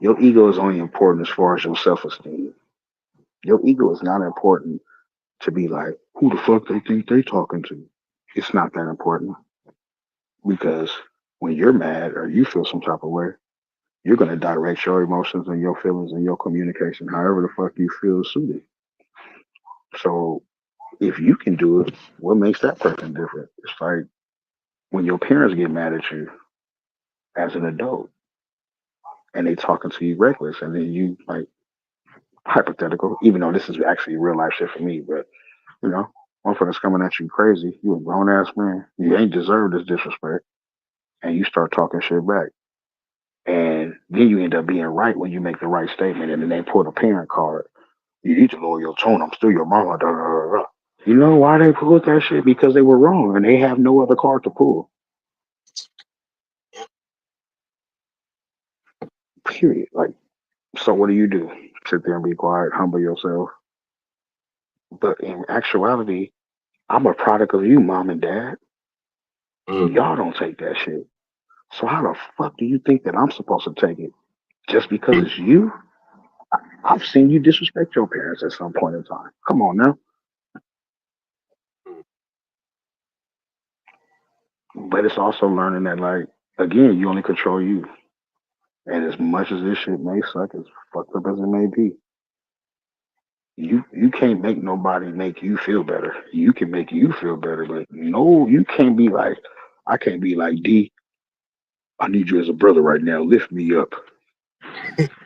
Your ego is only important as far as your self esteem. Your ego is not important to be like, who the fuck they think they talking to? It's not that important because when you're mad or you feel some type of way, you're gonna direct your emotions and your feelings and your communication however the fuck you feel suited. So if you can do it, what makes that person different? It's like when your parents get mad at you as an adult and they talking to you reckless and then you like hypothetical, even though this is actually real life shit for me, but you know, motherfuckers coming at you crazy. You a grown ass man. You ain't deserve this disrespect. And you start talking shit back. And then you end up being right when you make the right statement and then they pull the parent card. You need to lower your tone. I'm still your mama. Da, da, da, da. You know why they pulled that shit? Because they were wrong and they have no other card to pull. Period. Like, so what do? Sit there and be quiet, humble yourself. But in actuality, I'm a product of you, mom and dad. Mm. Y'all don't take that shit. So how the fuck do you think that I'm supposed to take it? Just because it's you? I've seen you disrespect your parents at some point in time. Come on now. But it's also learning that, like, again, you only control you. And as much as this shit may suck, as fucked up as it may be, you can't make nobody make you feel better. You can make you feel better, but no, you can't be like, I can't be like D. I need you as a brother right now. Lift me up.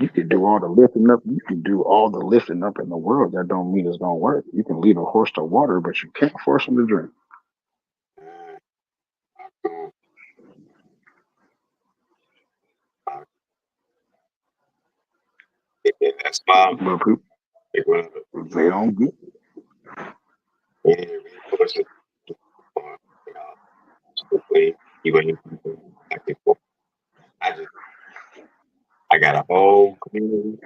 You can do all the lifting up. You can do all the lifting up in the world. That don't mean it's gonna work. You can lead a horse to water, but you can't force him to drink. And that's my But people, big one. they don't get it. And reinforcement, you know, hopefully you ain't back and forth. I just I got a whole community.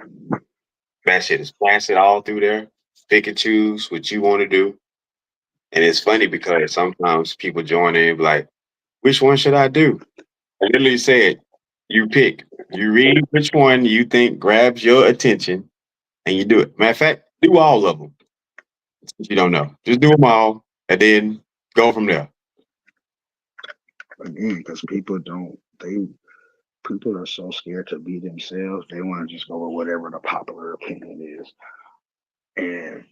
That shit is planted all through there. Pick and choose what you want to do. And it's funny because sometimes people join in and be like, which one should I do? I literally said, you pick. You read which one you think grabs your attention and you do it. Matter of fact, do all of them. If you don't know, just do them all and then go from there. Again, because people are so scared to be themselves. They want to just go with whatever the popular opinion is, and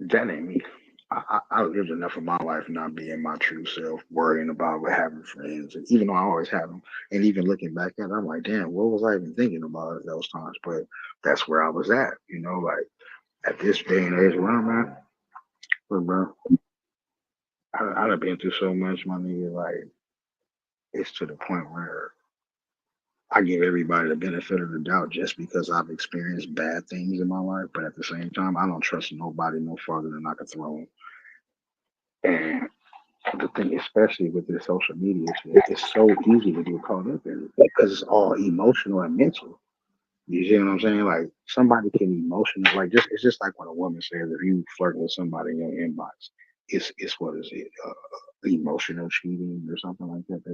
that ain't me. I lived enough of my life not being my true self, worrying about having friends, and even though I always had them, and even looking back at it, I'm like, damn, what was I even thinking about at those times? But that's where I was at, like at this day and age where I'm at. But bro, I done been through so much, my nigga. Like it's to the point where I give everybody the benefit of the doubt just because I've experienced bad things in my life, but at the same time, I don't trust nobody no farther than I can throw 'em. And the thing, especially with this social media shit, it's so easy to get caught up in it because it's all emotional and mental. You see what I'm saying? Like somebody can emotional, like just it's just like when a woman says if you flirt with somebody in your inbox, it's what is it? Emotional cheating or something like that.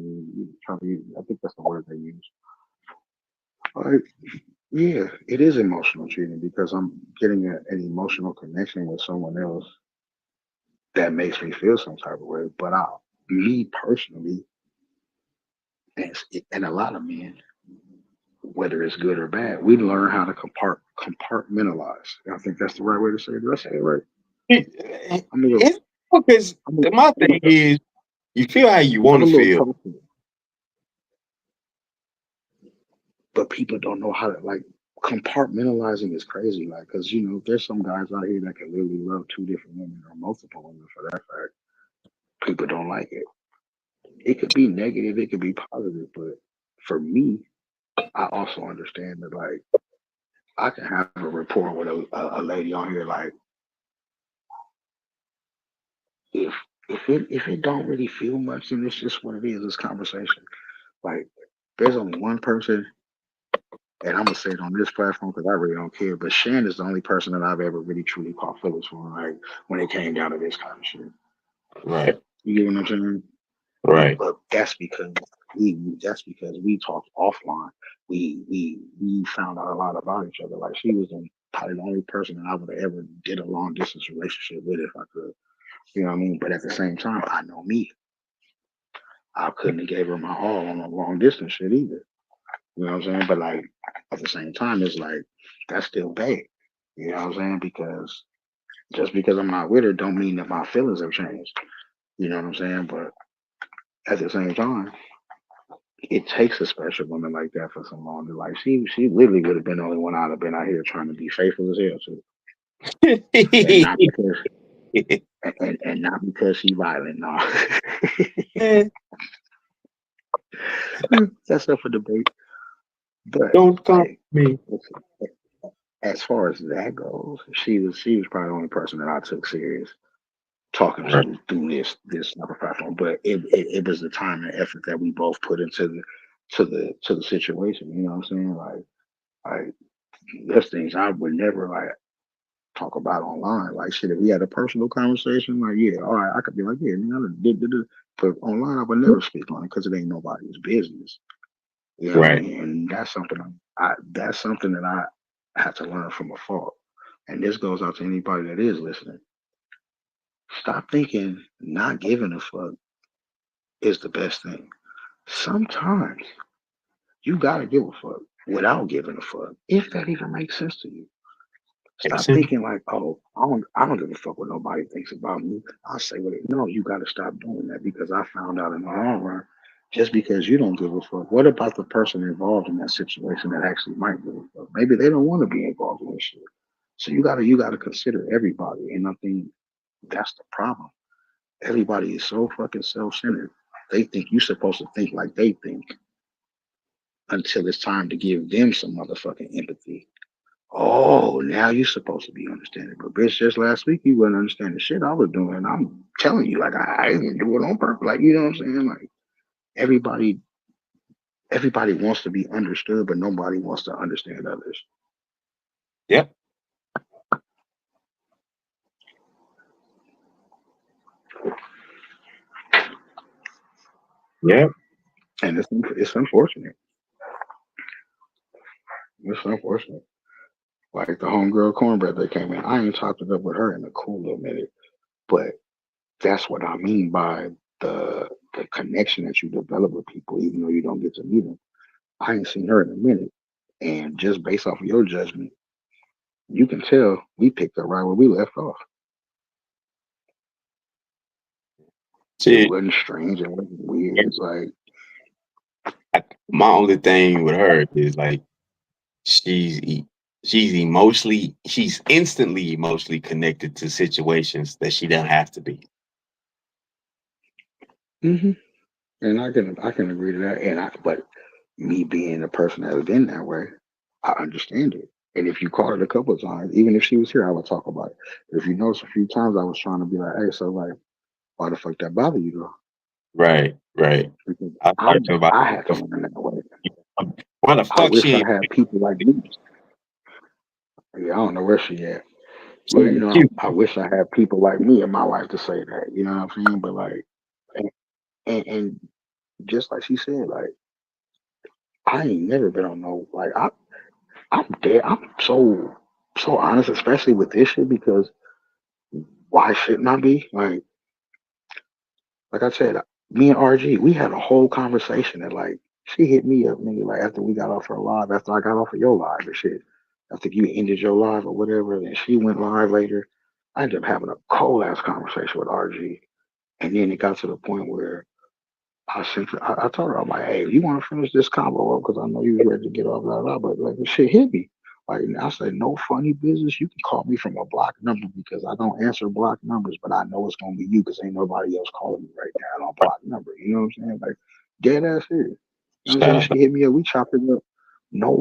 Try to use. I think that's the word they use. Like, yeah, it is emotional cheating because I'm getting an emotional connection with someone else that makes me feel some type of way. But me personally, and a lot of men, whether it's good or bad, we learn how to compartmentalize. I think that's the right way to say it. Did I say it right? I'm a little, It's because I'm a, my thing is, you feel how you want I'm a to little feel. talkative, but people don't know how to like compartmentalizing is crazy. Like, cause there's some guys out here that can literally love two different women or multiple women for that fact. People don't like it. It could be negative, it could be positive, but for me, I also understand that like I can have a rapport with a lady on here. Like if if it don't really feel much, then it's just what it is. It's conversation. Like there's only one person, and I'm gonna say it on this platform because I really don't care. But Shan is the only person that I've ever really truly caught feelings for. Like when it came down to this kind of shit. Right, You get what I'm saying? right, But that's because we talked offline. We found out a lot about each other. Like she was probably the only person that I would have ever did a long distance relationship with if I could. You know what I mean? But at the same time, I know me. I couldn't have gave her my all on a long distance shit either. You know what I'm saying? But like at the same time, it's like that's still bad. You know what I'm saying? Because just because I'm not with her, don't mean that my feelings have changed. You know what I'm saying? But at the same time, it takes a special woman like that for some longer. Like she literally would have been the only one I'd have been out here trying to be faithful as hell to, and not because and not because she violent. No, that's up for debate. But Don't come like, to me. as far as that goes, she was probably the only person that I took serious talking Right. to through this type of platform. But it was the time and effort that we both put into the situation. You know what I'm saying? Like there's things I would never like talk about online. Like shit, if we had a personal conversation, like yeah, all right, I could be like, yeah, man, I done did it. But online, I would never speak on it because it ain't nobody's business. You know what I Right. mean? And that's something that I had to learn from a fault. And this goes out to anybody that is listening. Stop thinking not giving a fuck is the best thing. Sometimes you gotta give a fuck without giving a fuck, if that even makes sense to you. Makes Stop sense. thinking like, oh, I don't give a fuck what nobody thinks about me. I'll say what it. No, you got to stop doing that because I found out in the long run, just because you don't give a fuck, what about the person involved in that situation that actually might give a fuck? Maybe they don't want to be involved in this shit. So you gotta consider everybody, and I think that's the problem. Everybody is so fucking self-centered. They think you're supposed to think like they think until it's time to give them some motherfucking empathy. Oh, now you're supposed to be understanding. But bitch, just last week you wouldn't understand the shit I was doing. I'm telling you, like I didn't do it on purpose. Like you know what I'm saying? Like everybody, everybody wants to be understood, but nobody wants to understand others. Yep. Yep. And it's unfortunate. It's unfortunate. Like the homegirl cornbread that came in, I ain't talked it up with her in a cool little minute. But that's what I mean by the connection that you develop with people, even though you don't get to meet them. I ain't seen her in a minute. And just based off of your judgment, you can tell we picked up right where we left off. It Shit. wasn't strange. It wasn't weird. It's like, My only thing with her is like she's she's instantly emotionally connected to situations that she don't have to be. and I can agree to that. But me being the person that has been that way, I understand it. And if you called it a couple of times, even if she was here, I would talk about it. But if you notice a few times, I was trying to be like, hey, so like, why the fuck that bother you though? Right, right. Because I talked to her about I had to it learn that way. before. Why the I fuck wish she I ain't had people like me. Yeah, I don't know where she at. But she cute? I wish I had people like me in my life to say that. You know what I'm saying? But like, and, and just like she said, like I ain't never been on no like I'm dead. I'm so honest, especially with this shit because why shouldn't I be like I said, me and RG, we had a whole conversation that like she hit me up, nigga, like after we got off her live, after I got off of your live and shit. After you ended your live or whatever, and she went live later. I ended up having a cold ass conversation with RG. And then it got to the point where I told her, I'm like, hey, you want to finish this combo up? Because I know you was ready to get off, blah, blah, but like, this shit hit me. Like, I said, no funny business. You can call me from a block number because I don't answer block numbers, but I know it's going to be you because ain't nobody else calling me right now on block number. You know what I'm saying? Like, dead ass here. You know what I'm saying? Uh, She hit me up. We chopped it up. No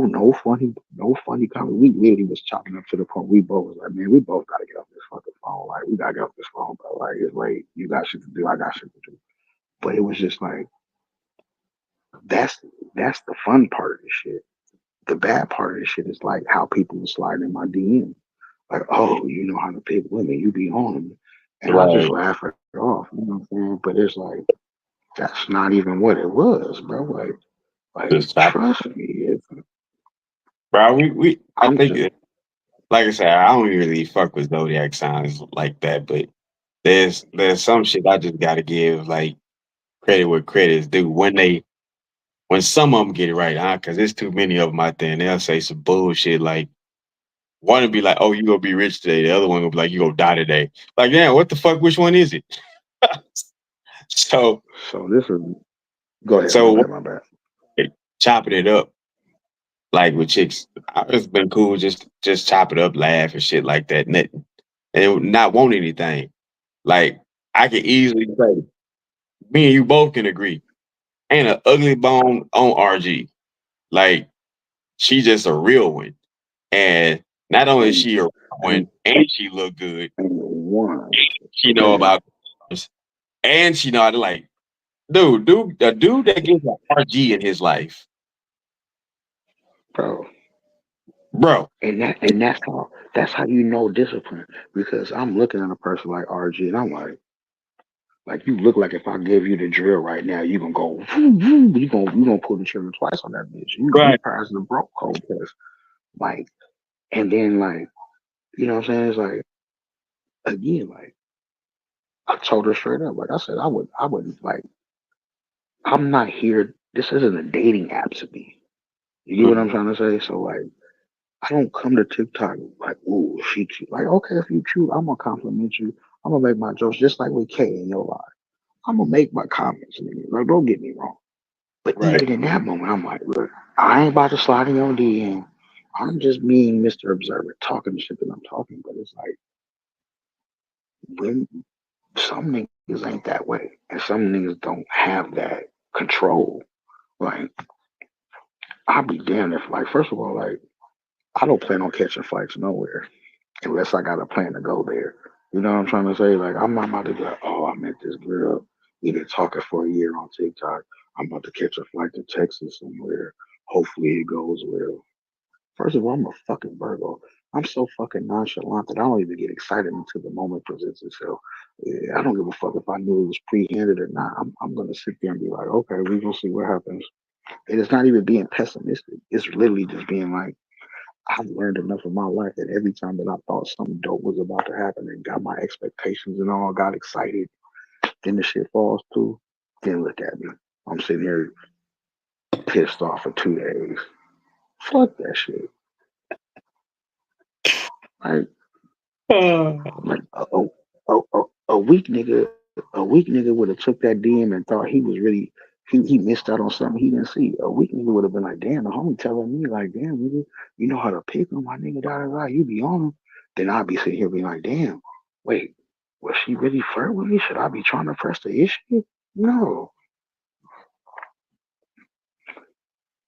funny comment. We literally was chopping up to the point we both was like, man, we both got to get off this fucking phone. Like, we got to get off this phone, bro. Like, it's late. You got shit to do. I got shit to do. But it was just like, that's that's the fun part of this shit. The bad part of this shit is like how people will slide in my DM. Like, oh, you know how to pick women, you be on them. And I just right. laugh it off, you know what I'm saying? But it's like that's not even what it was, bro. Like Just stop. trust me, Bro, we I I'm think just like I said, I don't really fuck with zodiac signs like that, but there's some shit I just gotta give like credit where credit is due. When some of them get it right, huh? Because there's too many of them out there, and they'll say some bullshit like one will be like, "Oh, you gonna be rich today," the other one will be like, "You gonna die today." Like, yeah, what the fuck? Which one is it? so so this is go ahead, so my bad. chopping it up like with chicks, it's been cool. Just chop it up, laugh and shit like that. And not want anything. Like I can easily say, me and you both can agree. Ain't an ugly bone on RG. Like she just a real one. And not only is Ain't she a real ain't one, and she look good, ain't one. she know Okay. about us, and she know how to like, dude, a dude that gets an RG in his life, Bro. bro. And that's how you know discipline. Because I'm looking at a person like RG and I'm like you look like if I gave you the drill right now, you gonna go you gonna pull the trigger twice on that bitch. You Right. pass the broke code test. Like and then like, you know what I'm saying? It's like again, like I told her straight up, like I said, I wouldn't like I'm not here. This isn't a dating app to me. You get what I'm Mhm. trying to say? So like I don't come to TikTok like, ooh, she cute. Like, okay, if you cute, I'm gonna compliment you. I'm gonna make my jokes just like with Kay in your life. I'm gonna make my comments, nigga. Like, don't get me wrong. But Right. even in that moment, I'm like, look, I ain't about to slide in your DM. I'm just being Mr. Observer, talking the shit that I'm talking. But it's like when some niggas ain't that way, and some niggas don't have that control. Like, I'll be damned if, like, first of all, like, I don't plan on catching flights nowhere unless I got a plan to go there. You know what I'm trying to say? Like, I'm not about to be like, oh, I met this girl. We've been talking for a year on TikTok. I'm about to catch a flight to Texas somewhere. Hopefully it goes well. First of all, I'm a fucking Virgo. I'm so fucking nonchalant that I don't even get excited until the moment presents itself. Yeah, I don't give a fuck if I knew it was pre-handed or not. I'm gonna sit there and be like, okay, we gonna see what happens. And it's not even being pessimistic. It's literally just being like, I've learned enough of my life that every time that I thought something dope was about to happen and got my expectations and all, got excited, then the shit falls through. Then look at me. I'm sitting here pissed off for 2 days. Fuck that shit. Like, like a weak nigga, would have took that DM and thought he was really he missed out on something he didn't see. A weak nigga would have been like, damn, the homie telling me like, damn, nigga, you know how to pick him, my nigga, da da da. You be on him. Then I'd be sitting here being like, damn, wait, was she really flirt with me? Should I be trying to press the issue? No,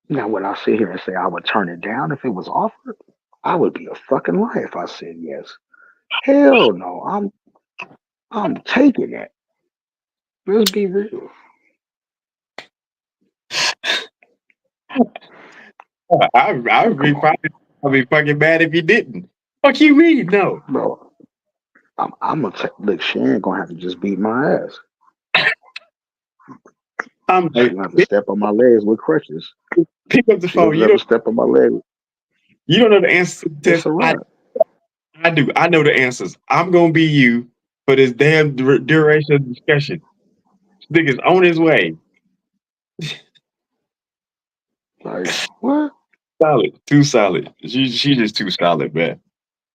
Now, when I sit here and say I would turn it down if it was offered, I would be a fucking liar if I said yes. Hell no, I'm taking that. Let's be real, I'd come be on, fine. I'd be fucking mad if you didn't. Fuck you mean no? bro. I'm gonna take. Look, she ain't gonna have to just beat my ass. I'm She like, gonna have to step on my legs with crutches. pick up the She'll phone. never step on my leg. You don't know the answer to the It's test. a wrap. I do. I know the answers. I'm gonna be you for this damn duration of discussion. This nigga's on his way. Like what? Solid, too solid. She just too solid, man.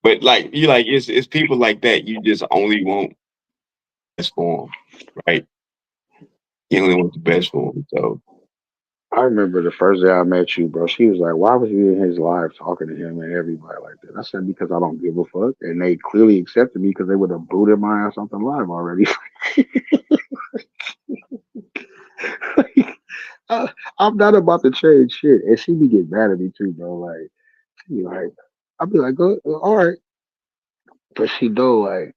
But like you, like it's people like that. You just only want the best for 'em, right? You only want the best for them. So I remember the first day I met you, bro. She was like, "Why was you in his live talking to him and everybody like that?" I said, "Because I don't give a fuck," and they clearly accepted me because they would have booted my ass off the live already. Like, I'm not about to change shit, and she be getting mad at me too, bro. Like, she be like, I'll be like, "Go, all right," but she know like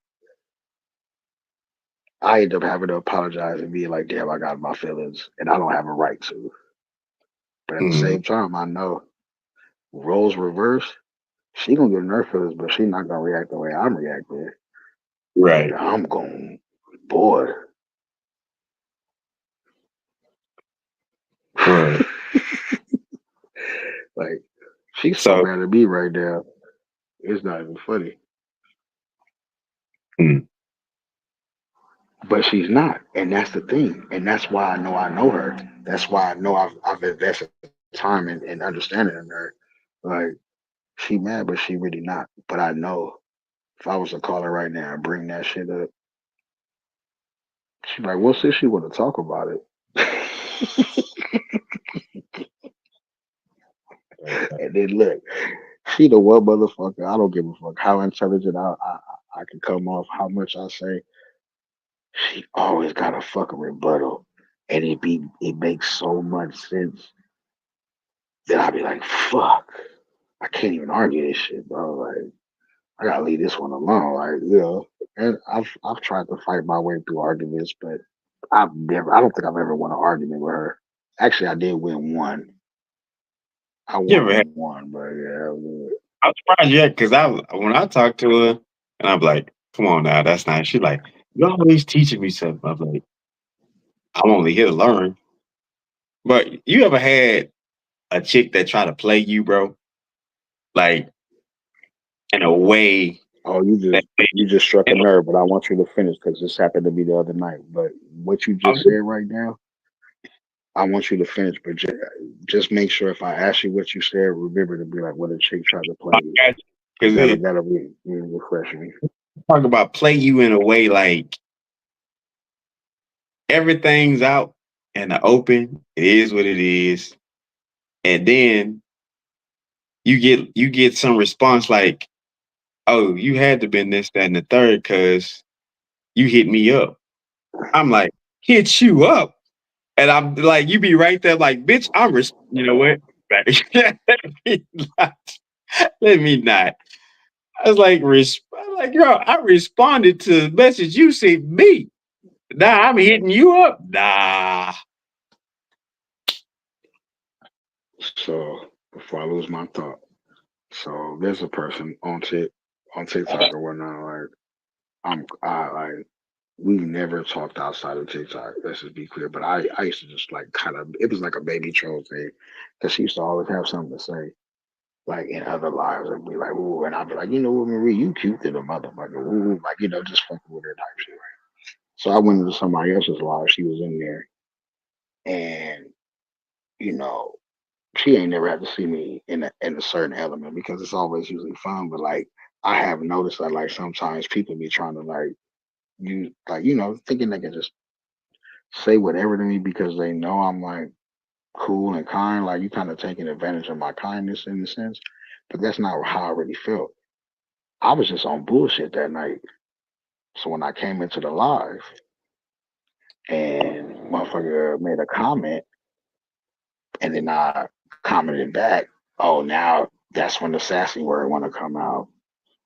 I end up having to apologize and be like, "Damn, I got my feelings, and I don't have a right to." But at the mm, same time, I know roles reverse. She gonna get in her feelings, but she not gonna react the way I'm reacting. And right, I'm going, boy. right. Like she's so So mad at me right now. It's not even funny. mm, But she's not, and that's the thing, and that's why I know her. That's why I know I've invested time and understanding in her. Like she mad, but she really not. But I know if I was to call her right now and bring that shit up, she's like, "What's this? She want to talk about it." And then look, she the one motherfucker. I don't give a fuck how intelligent I can come off, how much I say. She always got a fucking rebuttal, and it makes so much sense that I be like, fuck, I can't even argue this shit, bro. Like I gotta leave this one alone. Like and I've tried to fight my way through arguments, but I don't think I've ever won an argument with her. Actually, I did win one. I you ever had, won one, but yeah, that was it. I'm surprised yet because I when I talk to her and I'm like, come on now, that's nice. She's like, you're always teaching me something. I'm like, I'm only here to learn. But you ever had a chick that try to play you, bro? Like in a way Oh, that you just struck a nerve, but I want you to finish because this happened to me the other night. But what you just said right now, I want you to finish. But just make sure if I ask you what you said, remember to be like, "What a chick tried to play you," because because it that'll be refreshing. talk about play you in a way like everything's out in the open. It is what it is. And then you get some response like, oh, you had to been this, that, and the third because you hit me up. I'm like, hit you up. And I'm like, you be right there, like, bitch, you know what? let me not. Let me not. I was like, I'm like, yo, I responded to the message you sent me. Nah, I'm hitting you up. Nah. So before I lose my thought, so there's a person on TikTok or whatnot. Like I like we've never talked outside of TikTok. Let's just be clear. But I used to just like kind of it was like a baby troll thing because she used to always have something to say. Like in other lives, and be like, ooh, and I'd be like, you know what, Marie, you cute to the motherfucker, ooh, like just fucking with her type shit, right? So I went into somebody else's live. She was in there, and you know, she ain't never had to see me in a certain element because it's always usually fun. But like, I have noticed that like sometimes people be trying to like you like thinking they can just say whatever to me because they know I'm like cool and kind. Like you kind of taking advantage of my kindness in a sense, but that's not how I really felt. I was just on bullshit that night. So when I came into the live and motherfucker made a comment, and then I commented back, "Oh, now that's when the sassy word want to come out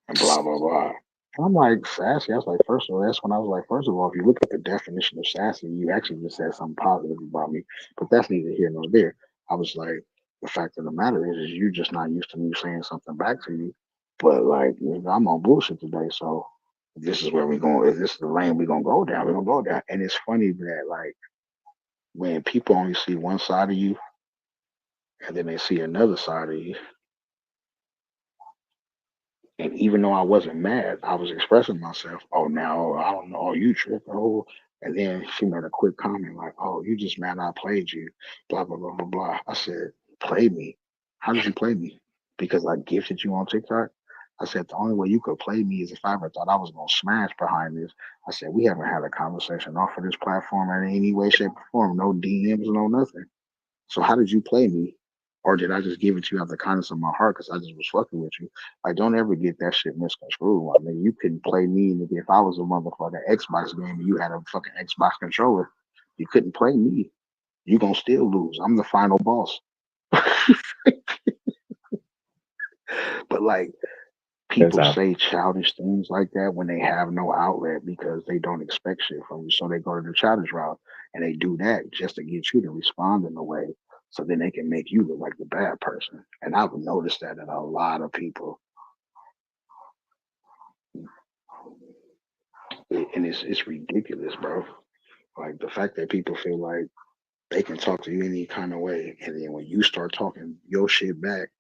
and blah blah blah." And I'm like, sassy. I was like, first of all, that's when I was like, first of all, if you look at the definition of sassy, you actually just said something positive about me, but that's neither here nor there. I was like, the fact of the matter is you're just not used to me saying something back to you. But like, I'm on bullshit today, so if this is where we going. If this is the lane we're gonna go down, we're gonna go down. And it's funny that like when people only see one side of you and then they see another side of you. And even though I wasn't mad, I was expressing myself. Oh, now I don't know. Oh, you tripping? Oh, and then she made a quick comment like, "Oh, you just mad I played you." Blah blah blah blah blah. I said, "Play me? How did you play me? Because I gifted you on TikTok." I said the only way you could play me is if I ever thought I was gonna smash behind this. I said we haven't had a conversation off of this platform in any way, shape, or form. No DMs, no nothing. So how did you play me? Or did I just give it to you out of the kindness of my heart because I just was fucking with you? Like, don't ever get that shit misconstrued. Like, nigga, you couldn't play me, nigga. If I was a motherfucking Xbox game and you had a fucking Xbox controller, you couldn't play me. You gonna still lose. I'm the final boss. But like, That's people how. say childish things like that when they have no outlet because they don't expect shit from you. So they go to the childish route and they do that just to get you to respond in a way so then they can make you look like the bad person. And I've noticed that in a lot of people. And it's ridiculous, bro. Like the fact that people feel like they can talk to you any kind of way, and then when you start talking your shit back,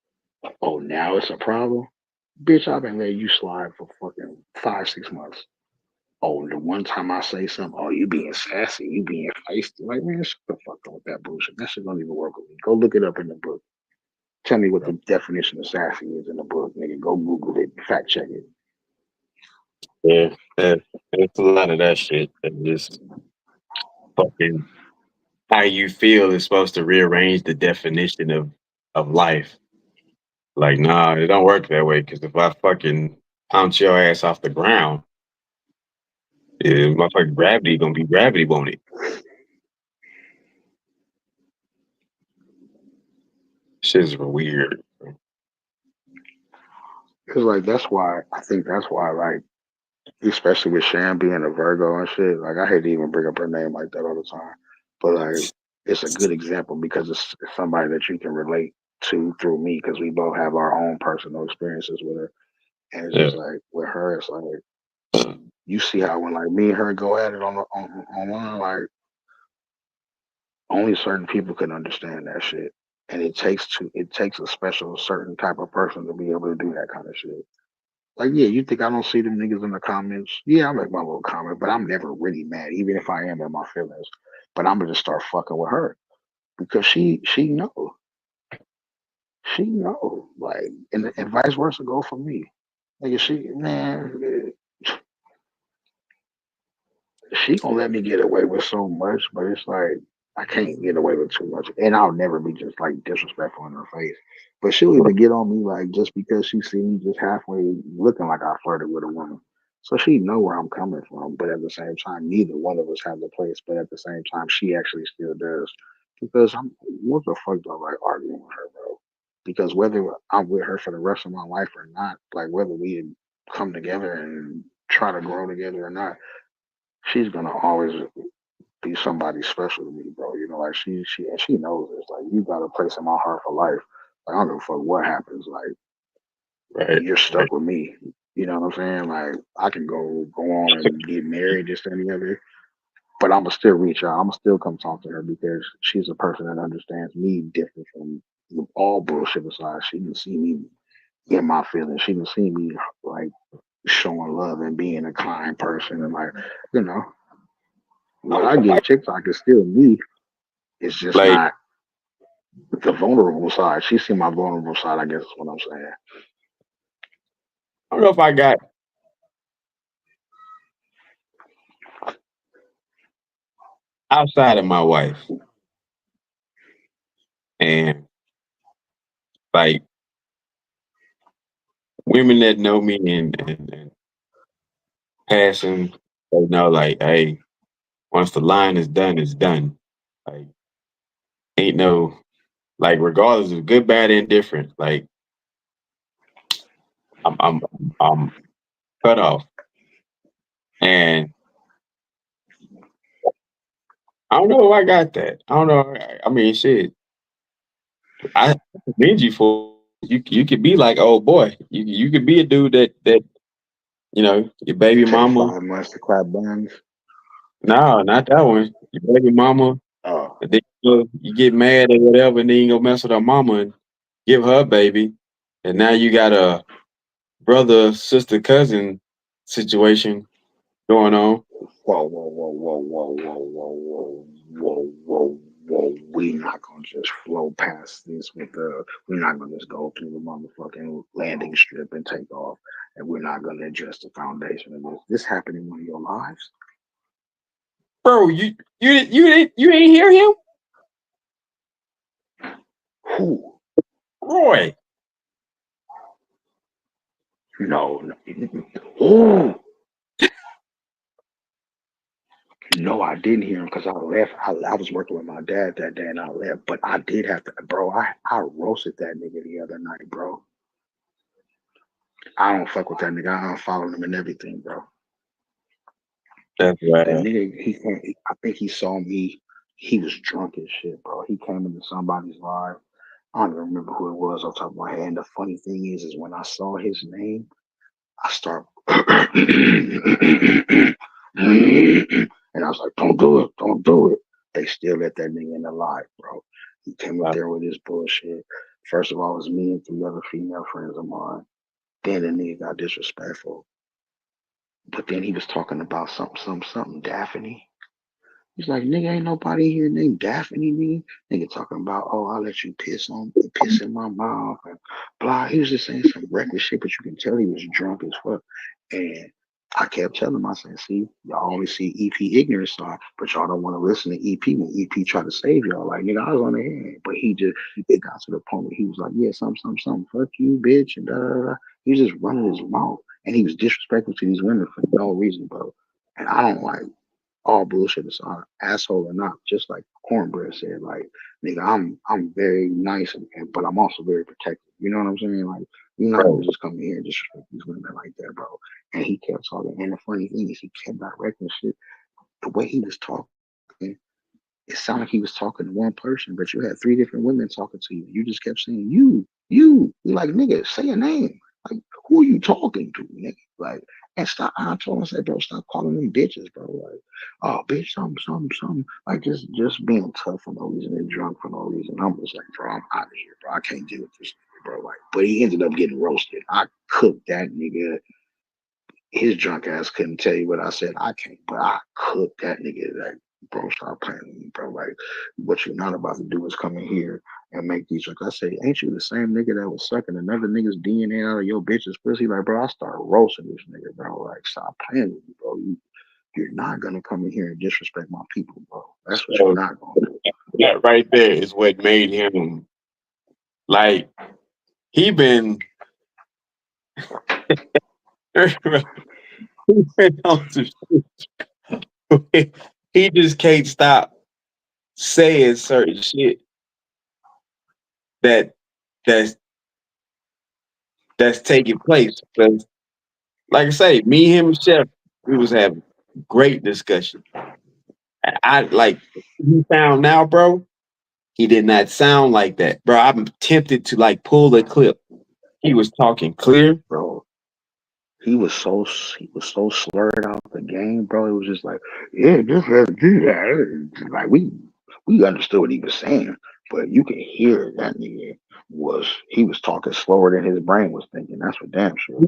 oh now it's a problem. Bitch, I've been letting you slide for fucking 5, 6 months. Oh, the one time I say something, oh, you being sassy, you being feisty. Like, man, shut the fuck up with that bullshit. That shit don't even work with me. Go look it up in the book. Tell me what the definition of sassy is in the book, nigga. Go Google it, fact check it. Yeah, it's a lot of that shit. That just fucking how you feel is supposed to rearrange the definition of life. Like, nah, it don't work that way. Because if I fucking pounce your ass off the ground, my fucking gravity gonna be gravity, won't it? Shit's weird. Cause like that's why I think that's why like especially with Shan being a Virgo and shit. Like I hate to even bring up her name like that all the time, but like it's a good example because it's somebody that you can relate to through me because we both have our own personal experiences with her. And it's Yeah, just like with her, it's like you see how when like me and her go at it on online, like only certain people can understand that shit. And it takes a special certain type of person to be able to do that kind of shit. Like, yeah, you think I don't see them niggas in the comments? Yeah, I make my little comment, but I'm never really mad, even if I am in my feelings. But I'm gonna just start fucking with her because she know, like, and vice versa go for me. Like, she gonna let me get away with so much, but it's like I can't get away with too much, and I'll never be just like disrespectful in her face. But she'll even get on me like just because she see me just halfway looking like I flirted with a woman. So she know where I'm coming from, but at the same time, neither one of us have the place. But at the same time, she actually still does because I'm what the fuck do I like arguing with her, bro? Because whether I'm with her for the rest of my life or not, like whether we come together and try to grow together or not, she's gonna always be somebody special to me, bro. You know, like she knows this. Like you got a place in my heart for life. Like I don't give a fuck what happens. Like right, you're right. stuck with me. You know what I'm saying? Like I can go on and get married, this and the other, but I'm gonna still reach out. I'm gonna still come talk to her because she's a person that understands me different from all bullshit aside. She can see me in my feelings. She can see me like showing love and being a kind person and like you know what I give TikTok is still me. It's just Like, not the vulnerable side. She see my vulnerable side, I guess is what I'm saying. I don't know if I got outside of my wife and like women that know me and passing, they know like, hey, once the line is done, it's done. Like, ain't no Like regardless of good, bad, indifferent, like I'm cut off. And I don't know if I got that. I don't know. I mean, shit. I commend you for you could be like, oh boy, you could be a dude that your baby Take mama. 5 months to clap buns. No, not that one. Your baby mama. Oh, And then you get mad or whatever, and then you go mess with her mama and give her a baby, and now you got a brother, sister, cousin situation going on. whoa, whoa, whoa, whoa, whoa, whoa, whoa, whoa, whoa, whoa. We not gonna just flow past this with the. We're not gonna just go through the motherfucking landing strip and take off, and we're not gonna address the foundation of this. This happened in one of your lives. Bro, you ain't hear him? Who? Roy. No, no. Who? No, I didn't hear him because I left. I was working with my dad that day and I left. But I did have to, bro. I roasted that nigga the other night, bro. I don't fuck with that nigga. I unfollowed him and everything, bro. That's The right. nigga, I think he saw me. He was drunk as shit, bro. He came into somebody's live. I don't even remember who it was off the top of my head. And the funny thing is when I saw his name, I start and I was like, don't do it, don't do it. They still let that nigga in the live, bro. He came up there with his bullshit. First of all, it was me and 3 other female friends of mine. Then the nigga got disrespectful. But then he was talking about something, Daphne. He's like, nigga, ain't nobody here named Daphne, nigga. Nigga talking about, oh, I'll let you piss in my mouth and blah. He was just saying some reckless shit, but you can tell he was drunk as fuck. And I kept telling him, I said, see, y'all only see EP ignorant side, but y'all don't want to listen to EP when EP try to save y'all. Like, nigga, I was on the hand. But it got to the point where he was like, yeah, something, fuck you, bitch, and da da da. He was just running his mouth. And he was disrespectful to these women for no reason, bro. And I don't like all bullshit aside, asshole or not, just like Cornbread said, like, nigga, I'm very nice, but I'm also very protective. You know what I'm saying? Like, you're not gonna Bro, just come in here and disrespect these women like that, bro. And he kept talking. And the funny thing is, he kept directing shit. The way he was talking, it sounded like he was talking to one person, but you had 3 different women talking to you. You just kept saying, you. You like, nigga, say a name. Like, who are you talking to, nigga? Like, and stop. I told him, I said, bro, stop calling them bitches, bro. Like, oh, bitch, some. Like, just being tough for no reason and drunk for no reason. I'm just like, bro, I'm out of here, bro. I can't deal with this nigga, bro. Like, but he ended up getting roasted. I cooked that nigga. His drunk ass couldn't tell you what I said. I can't, but I cooked that nigga. Like, bro, stop playing with me, bro. Like, what you're not about to do is come in here and make these drinks. I say, ain't you the same nigga that was sucking another nigga's DNA out of your bitch's pussy? Like, bro, I start roasting this nigga, bro. Like, stop playing with me, bro. You're not gonna come in here and disrespect my people, bro. That's what you're so not gonna do. that right there is what made him like he been he been on some shit. He just can't stop saying certain shit that that's that's taking place. Because, like I say, me, him, and Chef, we was having great discussion. And I like he sound now, bro. He did not sound like that, bro. I'm tempted to like pull the clip. He was talking clear. Bro, he was so slurred out the game, bro. It was just like, yeah, just have to do that. Like we understood what he was saying, but you could hear that nigga he was talking slower than his brain was thinking. That's for damn sure.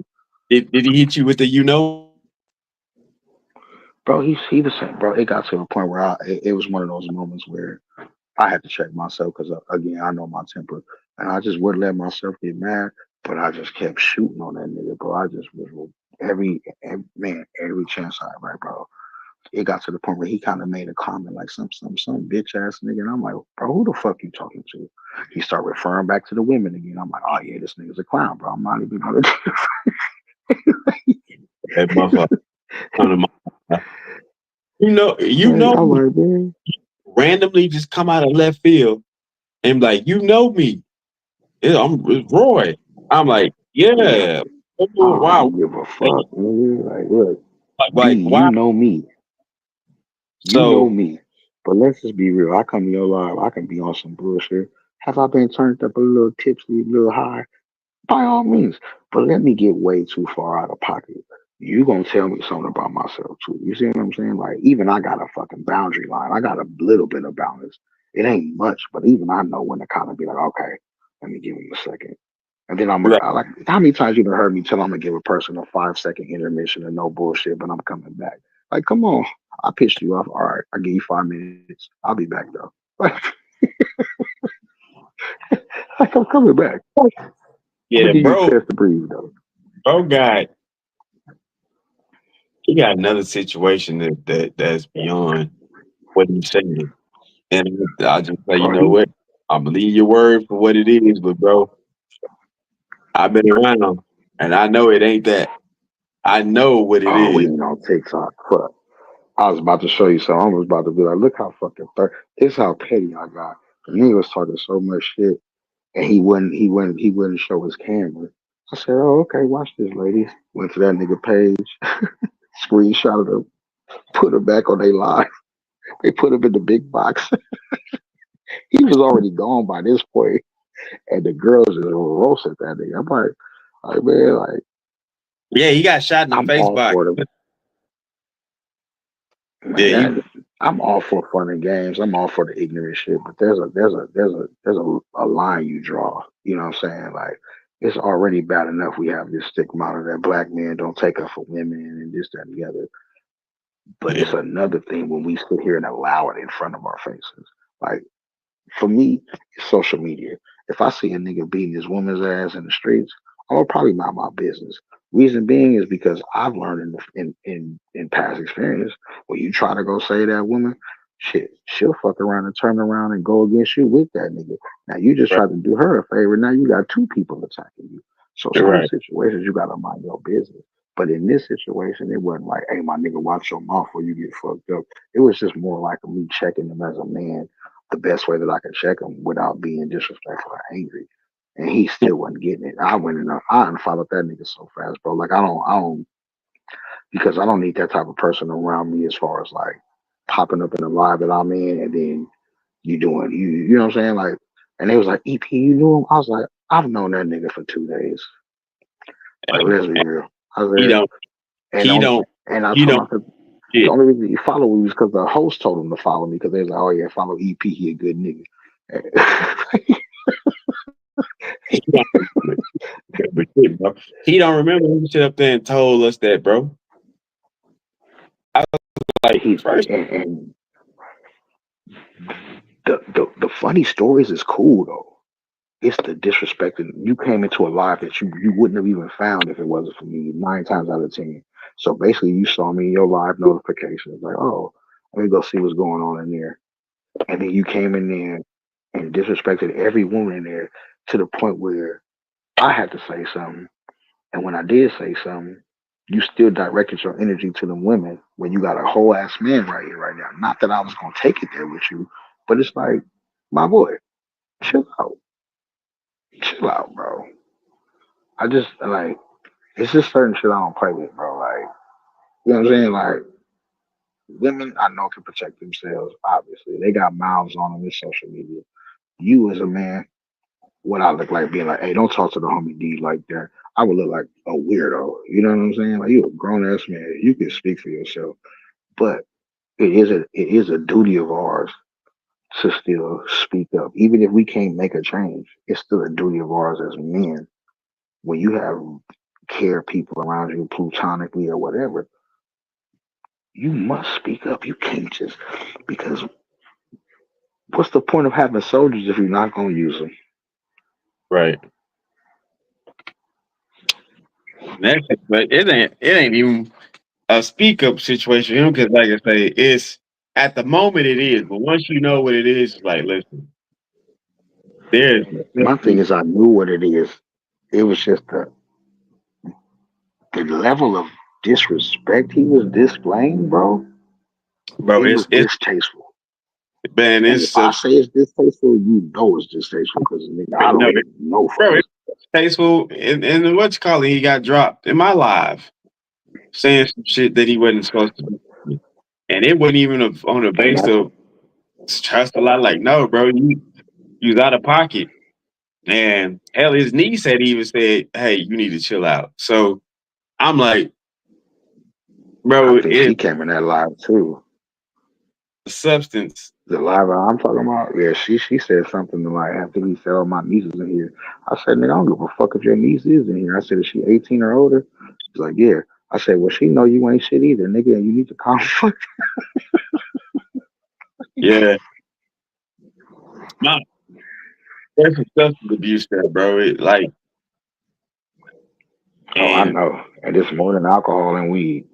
Did he hit you with the Bro, he was saying, bro, it got to a point where it was one of those moments where I had to check myself because again, I know my temper, and I just wouldn't let myself get mad. But I just kept shooting on that nigga, bro. I just was every chance I had, right, bro. It got to the point where he kind of made a comment like some bitch ass nigga, and I'm like, bro, who the fuck you talking to? He started referring back to the women again. I'm like, oh yeah, this nigga's a clown, bro. I'm not even gonna. that motherfucker? You I'm know, like, man. randomly just come out of left field And like, you know me. It's Roy. I'm like, Yeah. yeah. I Wow. don't give a fuck, nigga. Like, look, B, Like, you why? know me. You know So, me. But let's just be real. I come to your live, I can be on some bullshit. Have I been turned up a little tipsy, a little high? By all means. But let me get way too far out of pocket. You gonna tell me something about myself too. You see what I'm saying? Like even I got a fucking boundary line. I got a little bit of balance. It ain't much, but even I know when to kind of be like, okay, let me give him a second. And then right, I like how many times you done heard me tell I'm gonna give a person a 5 second intermission and no bullshit, but I'm coming back. Like, come on, I pissed you off. All right, I give you 5 minutes. I'll be back though. Like I'm coming back. I'm gonna yeah, give you a bro. chance to breathe though. Bro got he got another situation that's beyond what he's saying. And I just say, you Bro, know he what? I believe your word for what it is, but bro, I've been around him and I know it ain't that. I know what it oh we is. ain't on TikTok. Fuck. I was about to show you something. I was about to be like, look how fucking this how petty I got. The nigga was talking so much shit and he wouldn't show his camera. I said, oh, okay, watch this, lady. Went to that nigga page, screenshotted him, put him back on their live. They put him in the big box. He was already gone by this point, and the girls just roasted that nigga. I'm like man, like Yeah, he got shot in the I'm face all by for the yeah, man. I'm all for fun and games. I'm all for the ignorant shit, but there's a line you draw. You know what I'm saying? Like it's already bad enough we have this stigma that black men don't take up for women and this, that, and the other. But yeah, it's another thing when we sit here and allow it in front of our faces. Like for me, it's social media. If I see a nigga beating his woman's ass in the streets, I'll probably mind my business. Reason being is because I've learned in past experience when you try to go say that woman, shit, she'll fuck around and turn around and go against you with that nigga. Now you just right, tried to do her a favor. Now you got two people attacking you. So certain right. situations you gotta mind your business. But in this situation, it wasn't like, hey, my nigga, watch your mouth or you get fucked up. It was just more like me checking him as a man the best way that I can check him without being disrespectful or angry. And he still wasn't getting it. I went and I unfollowed that nigga so fast, bro. Like I don't because I don't need that type of person around me as far as like popping up in the live that I'm in and then you know what I'm saying? Like and they was like, EP, you knew him? I was like, I've known that nigga for 2 days. Like And let's be real. I he said don't and he on don't and I he told don't him the shit. only reason he followed me was because the host told him to follow me because they was like, oh yeah, follow EP, he a good nigga. He don't remember shit, bro. He don't remember who sit up there and told us that, bro. I was like, He's first, and the funny stories is cool though. It's the disrespect and you came into a life that you wouldn't have even found if it wasn't for me 9 times out of 10. So basically you saw me in your live notifications like, oh, let me go see what's going on in there. And then you came in there and disrespected every woman in there to the point where I had to say something. And when I did say something, you still directed your energy to them women when you got a whole ass man right here, right now. Not that I was gonna take it there with you, but it's like, my boy, chill out. Chill out, bro. I just like it's just certain shit I don't play with, bro. Like, you know what I'm saying? Like women I know can protect themselves, obviously. They got mouths on them in social media. You as a man, what I look like being like, hey, don't talk to the homie D like that. I would look like a weirdo. You know what I'm saying? Like you a grown ass man. You can speak for yourself. But it is a duty of ours to still speak up. Even if we can't make a change, it's still a duty of ours as men. When you have care people around you platonically or whatever, you must speak up. You can't just because what's the point of having soldiers if you're not gonna use them? right. Next, but it ain't even a speak up situation, you know, because like I say, it's at the moment it is, but once you know what it is, it's like listen, there's My thing is, I knew what it is. It was just the level of disrespect he was displaying, bro. bro, It was it's distasteful. Man, And it's if I say it's distasteful, you know it's distasteful because nigga, I no, don't know bro, fuckers. it's tasteful. And what you call it? He got dropped in my live saying some shit that he wasn't supposed to be, and it wasn't even on the And base that's of trust a lot. Like, no, bro, you was out of pocket, and hell, his niece had even said, "Hey, you need to chill out." So I'm like, I bro, think it's she came in that live too. a substance. The live I'm talking about, yeah, she said something like after he said, "Oh, my niece is in here." I said, "Nigga, I don't give a fuck if your niece is in here." I said, "Is she 18 or older?" She's like, "Yeah." I said, "Well, she know you ain't shit either, nigga, and you need to calm fuck." Yeah, no, there's some substance abuse there, bro. It, like, Oh, I and know. And it's more than alcohol and weed.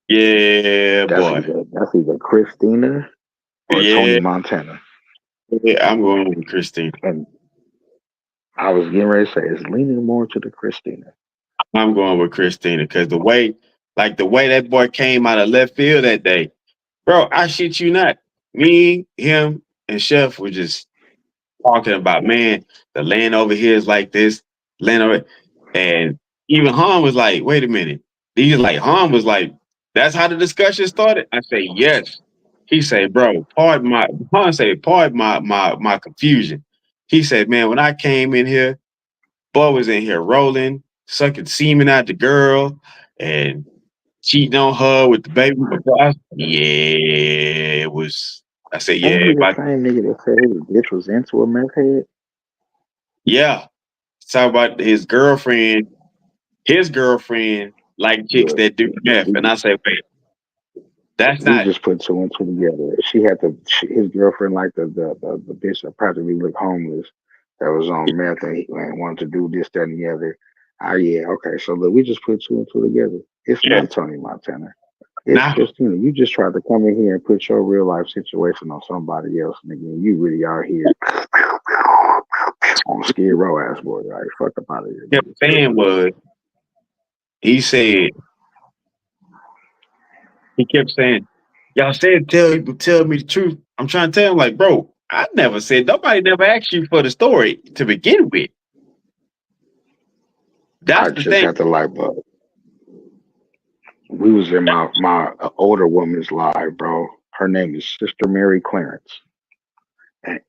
yeah, boy, That's either Christina or Tony yeah, Montana. yeah, I'm going with Christine. And I was getting ready to say it's leaning more to the Christina. I'm going with Christina because the way that boy came out of left field that day, bro. I shit you not. Me, him, and Chef were just talking about, man, the land over here is like this, land over, and even Han was like, wait a minute. He's like, Han was like, that's how the discussion started. I say, yes. He said, bro, pardon my Han said, pardon my confusion. He said, man, when I came in here, boy was in here rolling, sucking semen out the girl, and cheating on her with the baby. Yeah, it was. I said, Ain't yeah, he the same nigga that said his bitch was into a meth head? yeah. Talk about his girlfriend like chicks Look, that do meth. And I say, wait, that's we not, just put two and two together. She had his girlfriend like the bitch that practically looked homeless that was on meth and he wanted to do this, that, and the other. Ah, yeah, okay. So look, we just put two and two together. It's yeah. not Tony Montana. It's Now, Christina. You just tried to come in here and put your real life situation on somebody else, nigga. And you really are here on Skid Row ass boy. Like, fuck up out of here, kept nigga. saying was, he said, he kept saying, y'all said tell me the truth. I'm trying to tell him, like, bro, I never said, nobody never asked you for the story to begin with. I That's the just thing. had the light bulb. We was in my older woman's live, bro. Her name is Sister Mary Clarence, and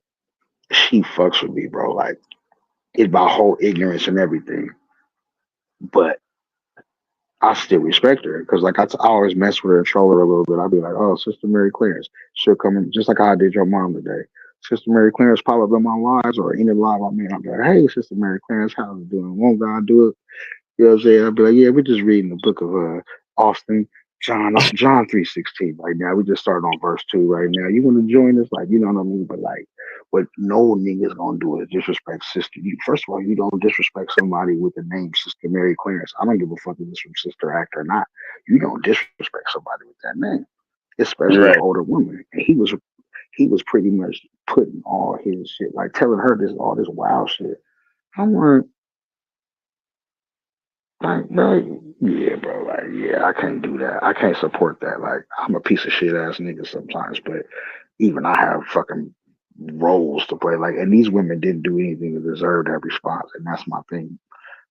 she fucks with me, bro. Like it's about whole ignorance and everything, but I still respect her because like I always mess with her and troll her a little bit. I'll be like, "Oh, Sister Mary Clarence, she'll come in just like how I did your mom today." Sister Mary Clarence pop up in my lives or any live I'm in. I'll be like, "Hey, Sister Mary Clarence, how's it doing? Won't God do it?" You know what I'm saying? I'll be like, yeah, we're just reading the book of Austin, John 3:16 right now. We just started on verse 2 right now. You want to join us? Like, you know what I mean? But like, what no nigga's gonna do is disrespect sister. First of all, you don't disrespect somebody with the name Sister Mary Clarence. I don't give a fuck if it's from Sister Act or not. You don't disrespect somebody with that name, especially an Right. older woman. And he was pretty much putting all his shit, like telling her all this wild shit. I'm like, bro, yeah, bro, like, yeah, I can't do that. I can't support that. Like, I'm a piece of shit ass nigga sometimes, but even I have fucking roles to play. Like, and these women didn't do anything to deserve that response, and that's my thing.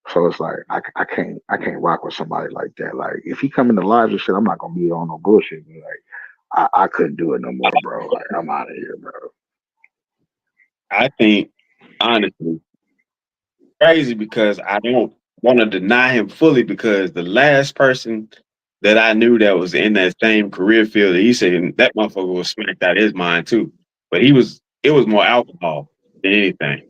So it's like I can't rock with somebody like that. Like, if he come into lives and shit, I'm not gonna be on no bullshit. But like, I couldn't do it no more, bro. Like, I'm out of here, bro. I think, honestly, crazy because I don't want to deny him fully because the last person that I knew that was in that same career field, he said that motherfucker was smacked out of his mind too. But it was more alcohol than anything.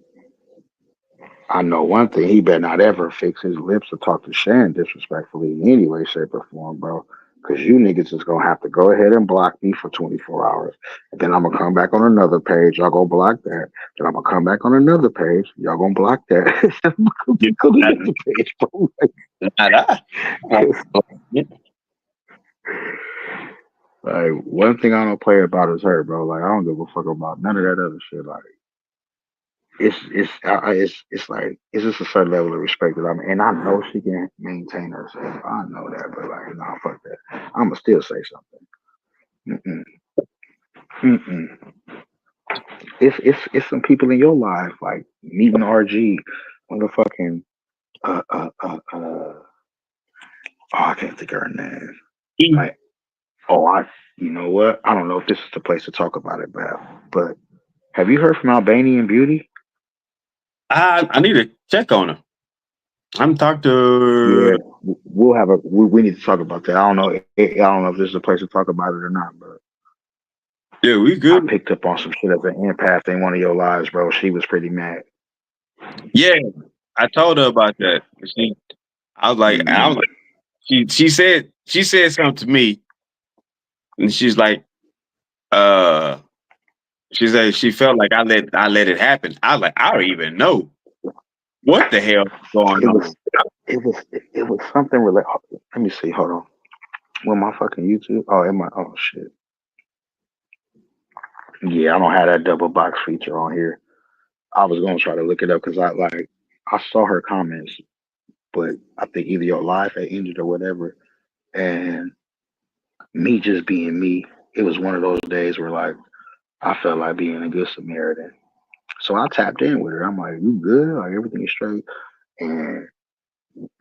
I know one thing, he better not ever fix his lips or talk to Shan disrespectfully in any way, shape, or form, bro. Because you niggas is going to have to go ahead and block me for 24 hours. And then I'm going to come back on another page. Y'all going to block that. Then I'm going to come back on another page. Y'all going to block that. I'm going to go to another page, bro. Not I. Like, one thing I don't play about is her, bro. Like, I don't give a fuck about none of that other shit. Like, it's like it's just a certain level of respect that I'm, and I know she can maintain herself. I know that, but like, nah, fuck that. I'ma still say something. Mm-mm, mm-mm. It's some people in your life like meeting RG, motherfucking oh, I can't think of her name. Like, oh, you know what? I don't know if this is the place to talk about it, but have you heard from Albanian Beauty? I need to check on her. I'm talking Yeah, to. we'll have we need to talk about that. I don't know. I don't know if this is a place to talk about it or not, but Yeah, we I good. picked up on some shit as an empath in one of your lives, bro. She was pretty mad. Yeah, I told her about that. I was Mm, like, she said something to me, and uh, she said she felt like I let it happen. I was like, I don't even know what the hell is going it on. was it was something related. Let me see. Hold on. Well, my fucking YouTube. Oh, in my oh shit. Yeah, I don't have that double box feature on here. I was gonna try to look it up because I saw her comments, but I think either your live had ended or whatever, and me just being me, it was one of those days where like I felt like being a good Samaritan. So I tapped in with her. I'm like, "You good? Like everything is straight?" And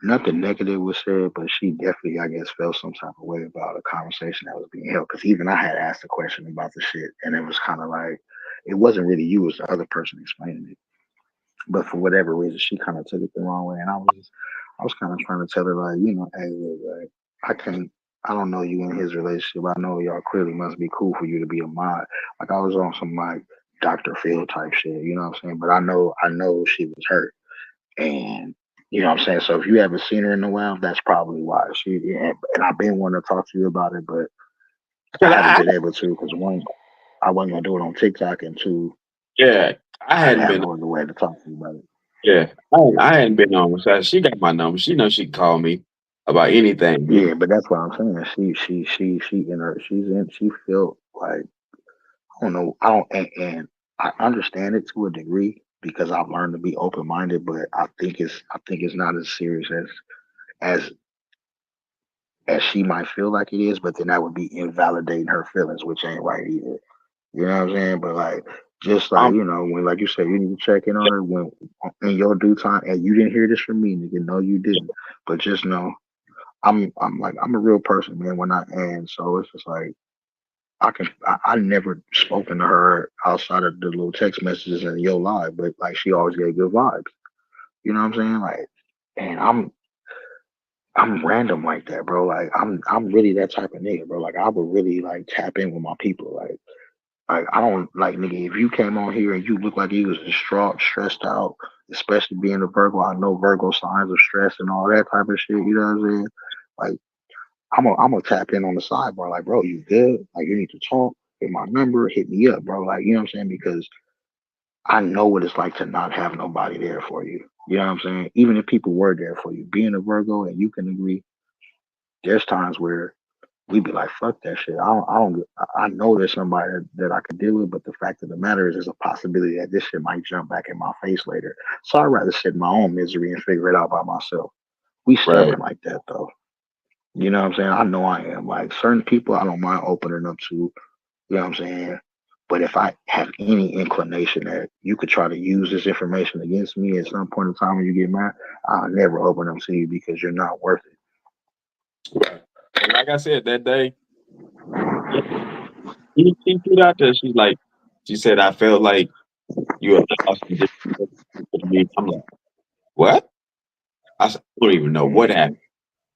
nothing negative was said, but she definitely, I guess, felt some type of way about a conversation that was being held. Because even I had asked a question about the shit, and it was kind of like it wasn't really you; it was the other person explaining it. But for whatever reason, she kind of took it the wrong way, and I was kind of trying to tell her like, you know, hey, look, like, I can't. I don't know you in his relationship. I know y'all clearly must be cool for you to be a mod. Like I was on some like Dr. Phil type shit, you know what I'm saying? But I know she was hurt, and you know what I'm saying. So if you haven't seen her in a while, that's probably why she. Yeah, and I've been wanting to talk to you about it, but I 'Cause haven't been able to because one, I wasn't gonna do it on TikTok, and two, Yeah, I I didn't hadn't have been. no other way to talk to you about it. Yeah, I hadn't been on. So she got my number. She knows she can call me about anything. Yeah, but that's what I'm saying. She in her she's in she felt like I don't know. I don't and I understand it to a degree because I've learned to be open minded, but I think it's not as serious as as she might feel like it is, but then that would be invalidating her feelings, which ain't right either. You know what I'm saying? But like just like, Um, you know, when like you said, you need to check in on her when in your due time and you didn't hear this from me, nigga. No, you didn't. But just know I'm a real person, man, when I and so it's just like I never spoken to her outside of the little text messages and your live, but like she always gave good vibes. You know what I'm saying? Like, and I'm random like that, bro. Like I'm really that type of nigga, bro. Like I would really like tap in with my people. Like I don't like nigga. If you came on here and you look like you was distraught, stressed out, especially being a Virgo, I know Virgo signs of stress and all that type of shit. You know what I'm saying? Like I'm gonna tap in on the sidebar, like, bro, you good? Like, you need to talk. Hit my number, hit me up, bro. Like, you know what I'm saying? Because I know what it's like to not have nobody there for you. You know what I'm saying? Even if people were there for you, being a Virgo, and you can agree, there's times where we be like, fuck that shit. I know there's somebody that I could deal with, but the fact of the matter is, there's a possibility that this shit might jump back in my face later. So I'd rather sit in my own misery and figure it out by myself. We right. stubborn like that, though. You know what I'm saying? I know I am. Like certain people, I don't mind opening up to. You know what I'm saying? But if I have any inclination that you could try to use this information against me at some point in time when you get mad, I'll never open up to you because you're not worth it. Right. And like I said that day, she put out there. She said, I felt like you allowed some disrespect to me. I'm like, what? I said, I don't even know what Mhm. happened.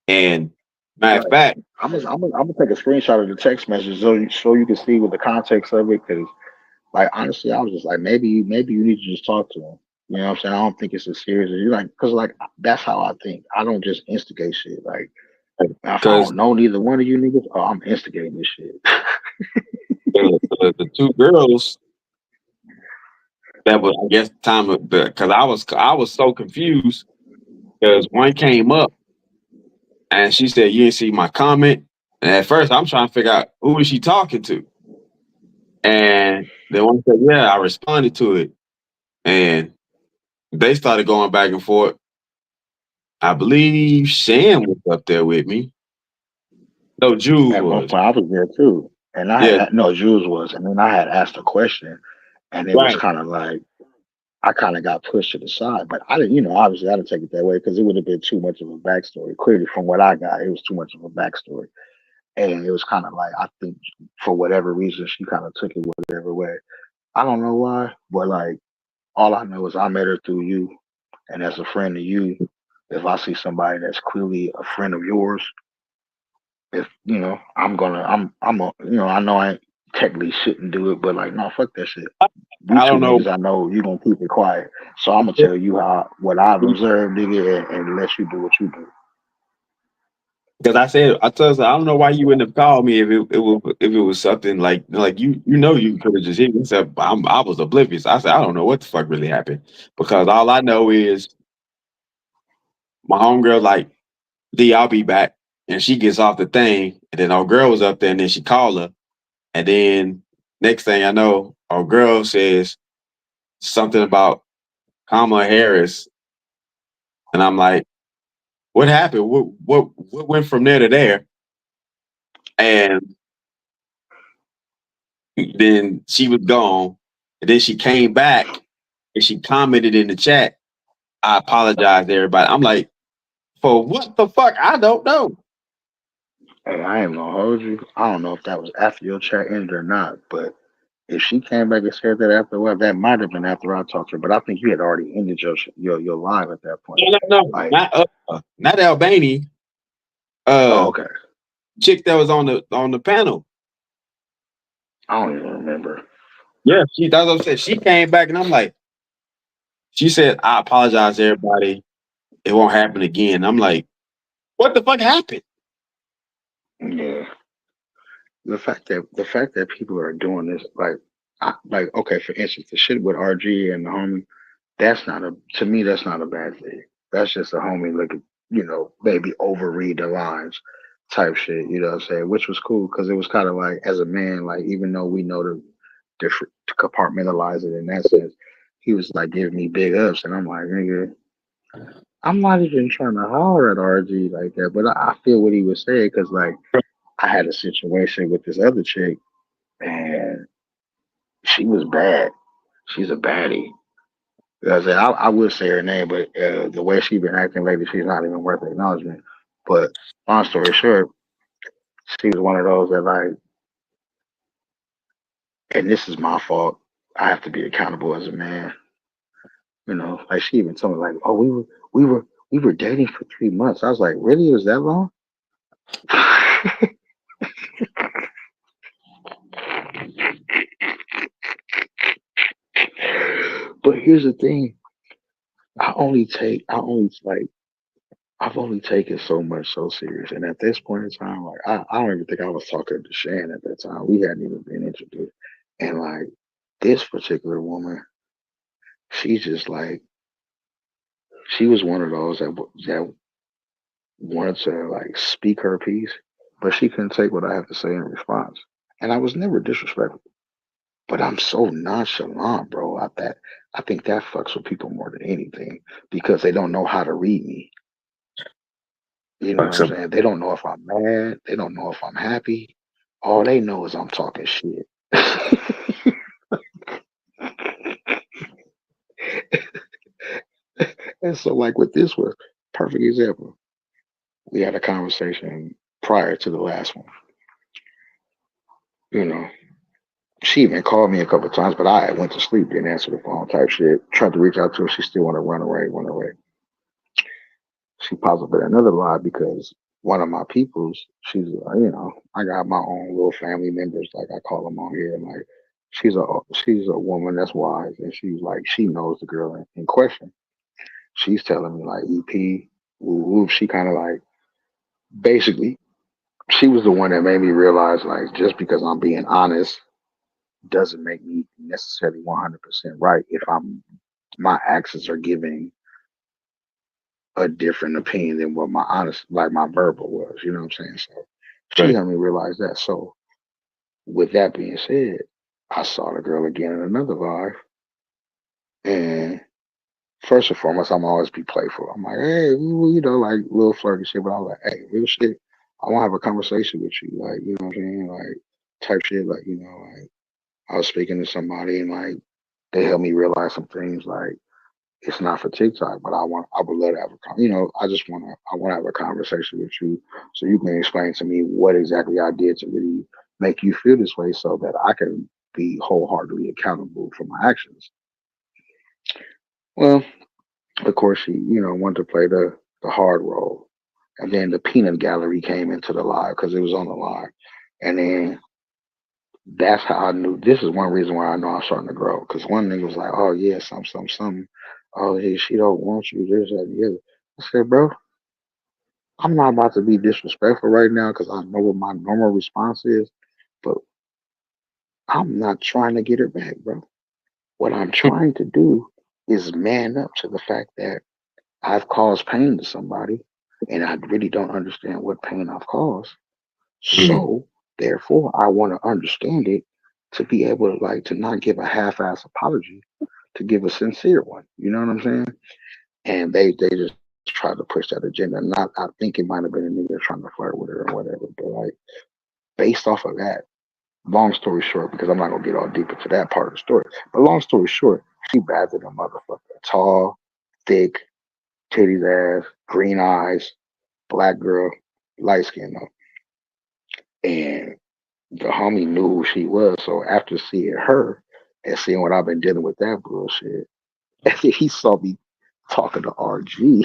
And matter of Right. fact, I'm gonna take a screenshot of the text message so you can see what the context of it. Because like honestly, I was just like maybe you need to just talk to him. You know what I'm saying? I don't think it's as serious as you like. Because like that's how I think. I don't just instigate shit. Like if I because don't know neither one of you niggas, oh, I'm instigating this shit. the two girls that was, I guess, time of the, because I was so confused because one came up and she said, you didn't see my comment. And at first, I'm trying to figure out who is she talking to. And then one said, yeah, I responded to it. And they started going back and forth. I believe Shan was up there with me. No, Jules At one was. point, I was there too, and I Yeah. had no Jules was, and then I had asked a question, and it was Right. kind of like I kind of got pushed to the side, but I didn't, obviously I didn't take it that way because it would have been too much of a backstory. Clearly, from what I got, it was too much of a backstory, and it was kind of like I think for whatever reason she kind of took it whatever way. I don't know why, but like all I know is I met her through you, and as a friend of you, if I see somebody that's clearly a friend of yours, if I'm a, I know I technically shouldn't do it, but like no, fuck that shit. We I two don't know. niggas, I know you gonna keep it quiet. So I'm gonna tell you how what I've observed, nigga, and let you do what you do. Because I told her, I don't know why you wouldn't have called me if it was something like you could have just hit me. Said I was oblivious. I said I don't know what the fuck really happened because all I know is my homegirl like D, I'll be back, and she gets off the thing, and then our girl was up there, and then she called her, and then next thing I know, our girl says something about Kamala Harris, and I'm like, what happened? What went from there to there? And then she was gone. And then she came back and she commented in the chat, I apologize to everybody. I'm like, for what the fuck? I don't know. Hey, I ain't gonna hold you. I don't know if that was after your chat ended or not, but if she came back and said that after what, that might have been after I talked to her. But I think you had already ended your live at that point. No. Like, Not Albany. oh, Uh okay. chick that was on the panel. I don't even remember. Yeah, that's what I said. She came back and I'm like, she said, I apologize to everybody. It won't happen again. I'm like, what the fuck happened? Yeah, the fact that people are doing this, like okay, for instance, the shit with RG and the homie, that's not a to me that's not a bad thing. That's just a homie looking, maybe overread the lines type shit. You know what I'm saying? Which was cool because it was kind of like as a man, like even though we know to compartmentalize it in that sense, he was like giving me big ups, and I'm like, nigga, I'm not even trying to holler at RG like that, but I feel what he was saying because like I had a situation with this other chick, and she was bad. She's a baddie. I would say her name, but the way she's been acting lately, she's not even worth acknowledgement. But long story short, she was one of those that like, and this is my fault. I have to be accountable as a man. Like she even told me like, oh, we were dating for 3 months. I was like, really? It was that long? But here's the thing. I've only taken so much so serious. And at this point in time, like I don't even think I was talking to Shan at that time. We hadn't even been introduced. And like this particular woman, she's just like she was one of those that wanted to like speak her piece, but she couldn't take what I have to say in response. And I was never disrespectful. But I'm so nonchalant, bro. I think that fucks with people more than anything because they don't know how to read me. You know what I'm So saying? They don't know if I'm mad. They don't know if I'm happy. All they know is I'm talking shit. And so, like with this was perfect example. We had a conversation prior to the last one. You know, she even called me a couple of times, but I went to sleep, didn't answer the phone type shit. Tried to reach out to her. She still want to run away. She pops up in another live because one of my peoples, I got my own little family members, like I call them on here, and like she's a woman that's wise, and she's like she knows the girl in question. She's telling me like EP, woo woo. She kind of like basically she was the one that made me realize like just because I'm being honest doesn't make me necessarily 100% right if my actions are giving a different opinion than what my honest, like my verbal was. You know what I'm saying? So she right. helped me realize that. So with that being said, I saw the girl again in another live, and first and foremost, I'm always be playful. I'm like, hey, like little flirty shit, but I'm like, hey, real shit. I want to have a conversation with you, like, you know what I'm saying, like type shit, like, like I was speaking to somebody and like they helped me realize some things like it's not for TikTok, but I would love to have I want to have a conversation with you so you can explain to me what exactly I did to really make you feel this way so that I can be wholeheartedly accountable for my actions. Well, of course, she, wanted to play the hard role. And then the peanut gallery came into the live because it was on the live. And then that's how I knew this is one reason why I know I'm starting to grow. Because one nigga was like, oh, yeah, something. Oh, yeah, she don't want you, this, that, and the other. I said, bro, I'm not about to be disrespectful right now because I know what my normal response is, but I'm not trying to get her back, bro. What I'm trying to do is man up to the fact that I've caused pain to somebody and I really don't understand what pain I've caused. Mm. So therefore I want to understand it to be able to to not give a half ass apology, to give a sincere one. You know what I'm saying? And they just tried to push that agenda. Not I think it might have been a nigga trying to flirt with her or whatever. But based off of that, long story short, because I'm not gonna get all deep into that part of the story. But long story short, she bad than a motherfucker. Tall, thick, titties ass, green eyes, black girl, light skin though. And the homie knew who she was. So after seeing her and seeing what I've been dealing with that bullshit, he saw me talking to RG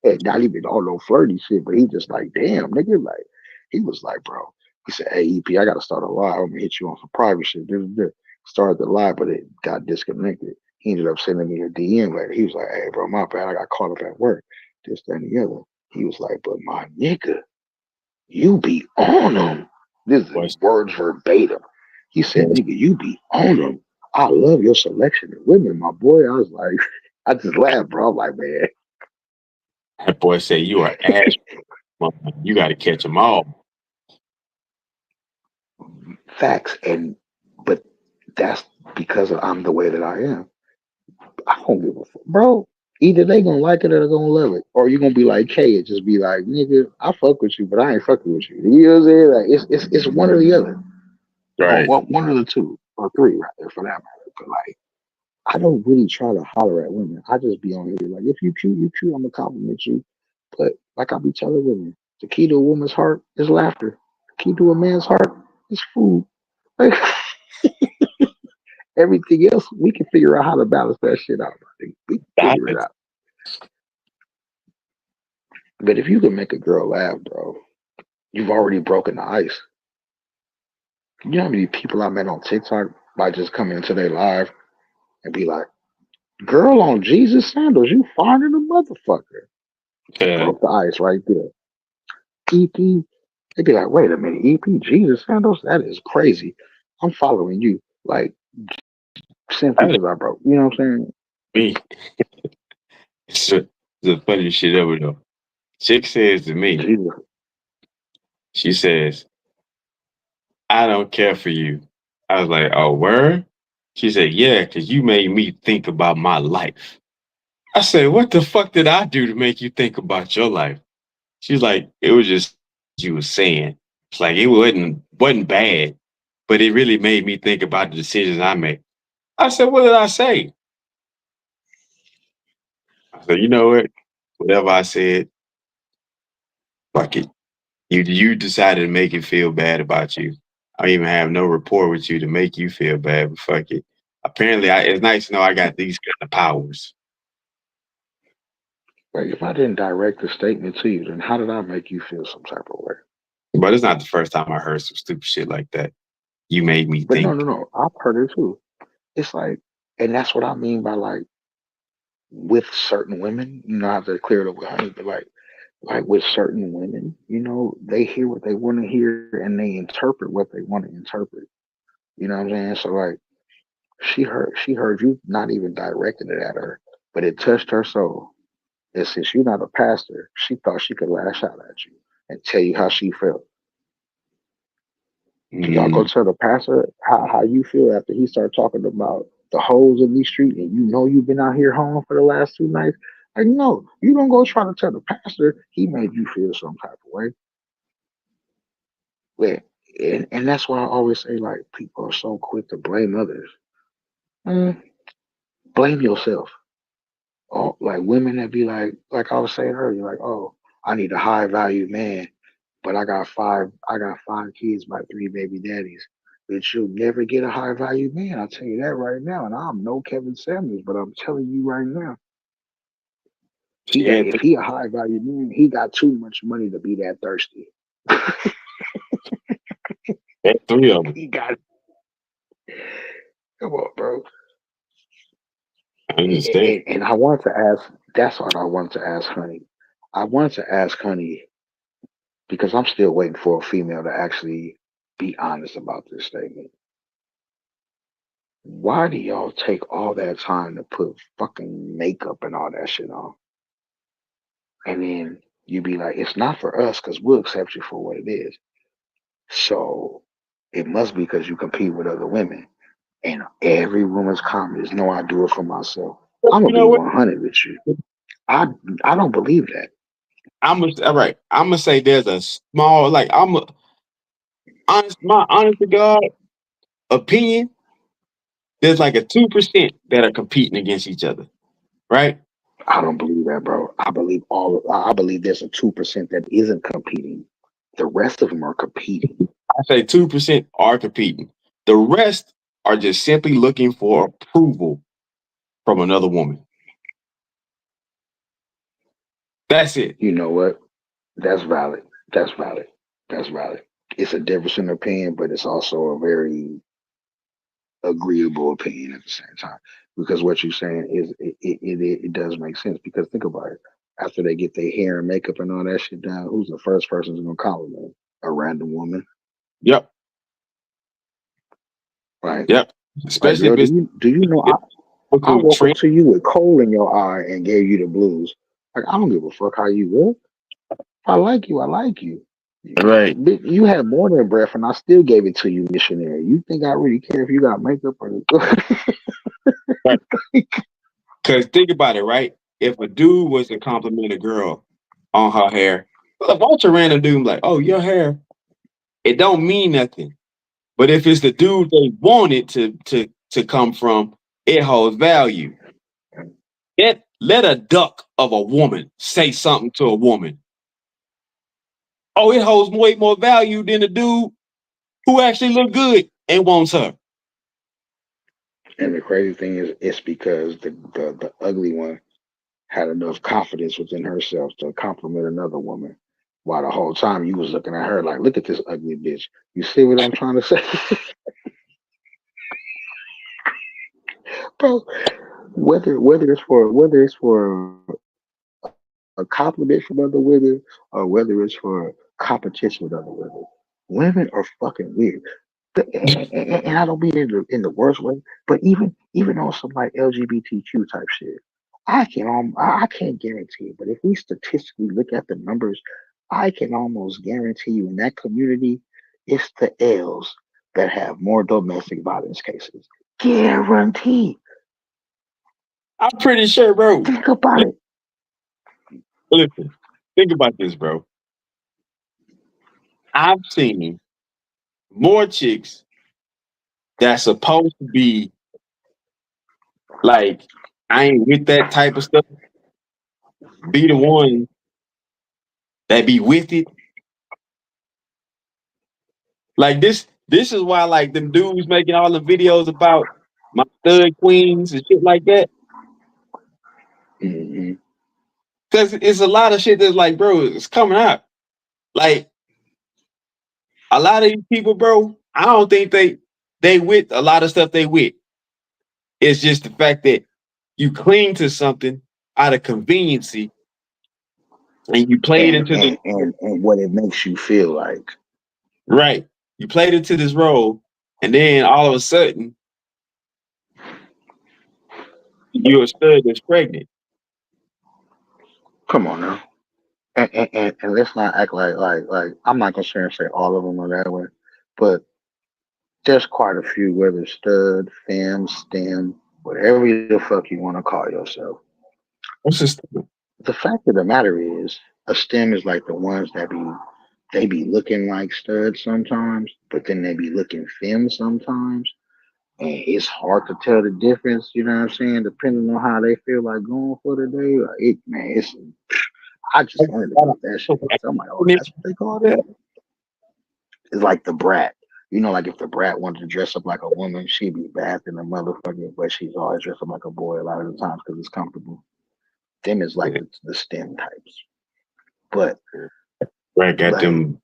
and not even all no flirty shit, but he just like, damn, nigga, he was like, bro. He said, hey, EP, I gotta start a live. I'm gonna hit you on some private shit. Started the live, but it got disconnected. He ended up sending me a DM later. He was like, hey, bro, my bad. I got caught up at work. This, that, and the other. He was like, but my nigga, you be on them. This is Was words verbatim. He said, nigga, you be on them. I love your selection of women, my boy. I was like, I just laughed, bro. I'm like, man, that boy say you are ass. Motherfucker. You got to catch them all. facts. But that's because I'm the way that I am. I don't give a fuck, bro. Either they gonna like it or they gonna love it, or you gonna be like K and just be like, nigga, I fuck with you, but I ain't fucking with you. You know what I'm saying? Like it's one or the other, or Right. one of the two, or three, right there for that matter. But I don't really try to holler at women. I just be on here like, if you cute, you cute. I'm gonna compliment you. But like I be telling women, the key to a woman's heart is laughter. The key to a man's heart is food. Like, everything else, we can figure out how to balance that shit out. I think we can figure it Balance. out. But if you can make a girl laugh, bro, you've already broken the ice. You know how many people I met on TikTok by just coming into their live and be like, girl on Jesus sandals, you fine in a motherfucker. Yeah. Broke the ice right there. EP, they'd be like, wait a minute, EP, Jesus sandals? That is crazy. I'm following you. Like, simply That is because I broke. You know what I'm saying? me. It's the funniest shit ever though. Chick says to me, Jesus. she says, I don't care for you. I was like, oh, word? She said, yeah, because you made me think about my life. I said, what the fuck did I do to make you think about your life? She's like, it was just you was saying. It's like it wasn't bad, but it really made me think about the decisions I make. I said, what did I say? I said, you know what? Whatever I said, fuck it. You decided to make it feel bad about you. I don't even have no rapport with you to make you feel bad, but fuck it. Apparently, it's nice to know I got these kind of powers. Like, if I didn't direct the statement to you, then how did I make you feel some type of way? But it's not the first time I heard some stupid shit like that. You made me But no, think. no, no. I've heard it too. It's like, and that's what I mean by with certain women, I have to clear it up with honey, but with certain women, they hear what they want to hear and they interpret what they want to interpret. You know what I'm saying? So she heard you not even directing it at her, but it touched her soul. And since you're not a pastor, she thought she could lash out at you and tell you how she felt. So y'all go Mm, tell the pastor how you feel after he started talking about the holes in these streets and you've been out here home for the last 2 nights. Like, no, you don't go try to tell the pastor he made you feel some type of way. Yeah. And that's why I always say, like, people are so quick to blame others. Mm, blame yourself. Oh, like women that be like I was saying earlier, like, oh, I need a high value man, but I got 5 kids by 3 baby daddies. But you'll never get a high value man. I'll tell you that right now. And I'm no Kevin Samuels, but I'm telling you right now, She had if he a high value man, he got too much money to be that thirsty. three of them. He got come on, bro. I understand. And I wanted to ask. That's what I wanted to ask Honey. I wanted to ask Honey because I'm still waiting for a female to actually be honest about this statement. Why do y'all take all that time to put fucking makeup and all that shit on? And then you be like, it's not for us because we'll accept you for what it is. So it must be because you compete with other women. And every woman's comment is, no, I do it for myself. I'm You gonna be know what? 100 with you. I I don't believe that. All right. I'm gonna say there's a small, like my honest to God opinion. There's like a 2% that are competing against each other, right? I don't believe that, bro. I believe there's a 2% that isn't competing. The rest of them are competing. I say 2% are competing. The rest are just simply looking for approval from another woman. That's it. You know what? That's valid. That's valid. That's valid. It's a difference in opinion, but it's also a very agreeable opinion at the same time. Because what you're saying is it does make sense. Because think about it. After they get their hair and makeup and all that shit done, who's the first person who's gonna compliment? A random woman, Yep. right? Yep. Like, Especially girl, if it's do you know I a woke up trend. to you with coal in your eye and gave you the blues. Like, I don't give a fuck how you look. If I like you, I like you. Right. You had more than breath, and I still gave it to you, missionary. You think I really care if you got makeup or? Right. Because think about it, right? If a dude was to compliment a girl on her hair, well, if Walter random dude like, "Oh, your hair," it don't mean nothing. But if it's the dude they want it to come from, it holds value. Let a duck of a woman say something to a woman. Oh, it holds way more value than a dude who actually look good and wants her. And the crazy thing is, it's because the ugly one had enough confidence within herself to compliment another woman. While the whole time you was looking at her like, look at this ugly bitch. You see what I'm trying to say, bro? Whether it's for a compliment from other women or whether it's for competition with other women, women are fucking weird. And I don't mean it in the worst way, but even on some like LGBTQ type shit, I can't guarantee it, but if we statistically look at the numbers, I can almost guarantee you in that community, it's the L's that have more domestic violence cases. Guaranteed. I'm pretty sure, bro. Think about it. Listen, think about this, bro. I've seen more chicks that's supposed to be like, I ain't with that type of stuff, be the one that be with it. Like this is why like them dudes making all the videos about my stud queens and shit like that. Hmm. Cause it's a lot of shit that's like, bro, it's coming out. Like a lot of these people, bro, I don't think they with a lot of stuff they with. It's just the fact that you cling to something out of conveniency and you played And, into the and what it makes you feel like. right. You played into this role, and then all of a sudden you're a stud that's pregnant. Come on now. And let's not act like I'm not gonna say all of them are that way, but there's quite a few, whether stud, fem, stem, whatever the fuck you want to call yourself. What's this? The fact of the matter is, a stem is like the ones that they be looking like studs sometimes, but then they be looking fem sometimes. And it's hard to tell the difference, you know what I'm saying, depending on how they feel like going for the day. Like it, man, it's I just learned about that shit. So I'm like, oh, that's what they call it. It's like the brat. You know, like if the brat wanted to dress up like a woman, she'd be bad than a motherfucker, but she's always dressed up like a boy a lot of the times because it's comfortable. Them is like the STEM types. But Right, got like them.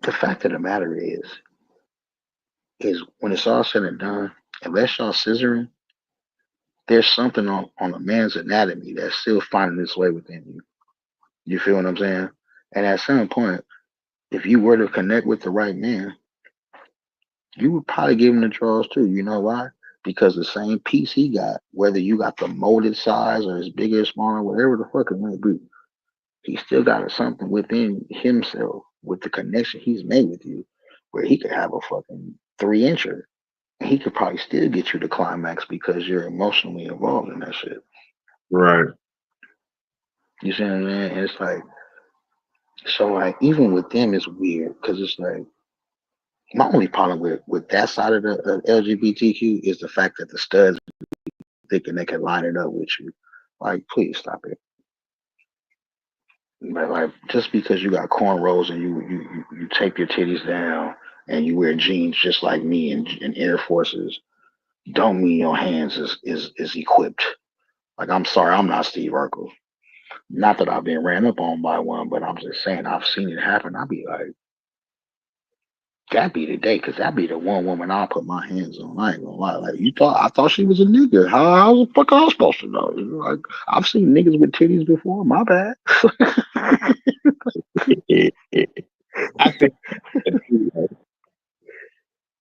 the fact of the matter is when it's all said and done, unless y'all scissoring, there's something on a man's anatomy that's still finding its way within you. You feel what I'm saying? And at some point, if you were to connect with the right man, you would probably give him the draws too. You know why? Because the same piece he got, whether you got the molded size or as big or smaller, whatever the fuck it may be, he still got something within himself with the connection he's made with you, where he could have a fucking 3 incher. And he could probably still get you to climax because you're emotionally involved in that shit. Right. You see what I mean? And it's like, so like even with them, it's weird because it's like my only problem with that side of the LGBTQ is the fact that the studs thinking they can line it up with you. Like, please stop it. Like just because you got cornrows and you tape your titties down and you wear jeans just like me and Air Forces, don't mean your hands is equipped. Like I'm sorry, I'm not Steve Urkel. Not that I've been ran up on by one, but I'm just saying I've seen it happen. I'll be like, that be the day, cause that be the one woman I'll put my hands on. I ain't gonna lie. Like I thought she was a nigga. How the fuck I was supposed to know? Like I've seen niggas with titties before. My bad. I think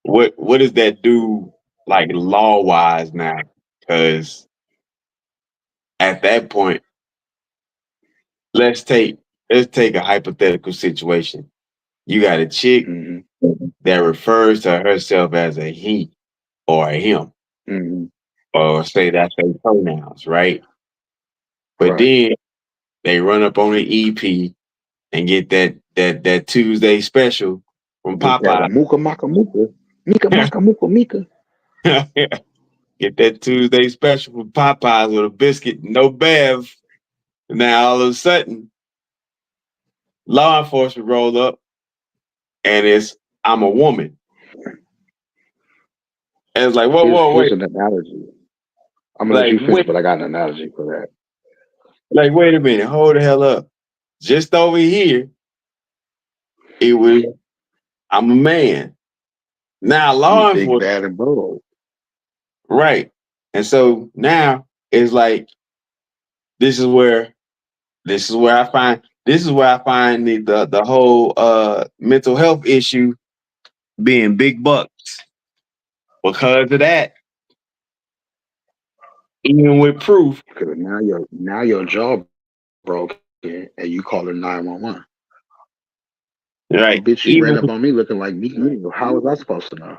what does that do like law wise now? Because at that point, let's take a hypothetical situation. You got a chick hmm that refers to herself as a he or a him, hmm or say that's their pronouns, right? But Right. then they run up on the EP and get that Tuesday special from Get that Popeye. muka maka muka. Mika maka muka mika. Get that Tuesday special from Popeyes with a biscuit, no bev. Now all of a sudden, law enforcement roll up and it's I'm a woman. And it's like, whoa, Here's wait. an analogy. I'm gonna let Like, you finish, wait, but I got an analogy for that. like, wait a minute, hold the hell up. Just over here, it was I'm a man. Now You law big enforcement, bad and bold. right. And so now it's like this is where this is where I find the whole mental health issue being big bucks. Because of that, even with proof, Because now your jaw broken and you call her 911. right? Bitch, you ran Even up on me looking like me. How was I supposed to know?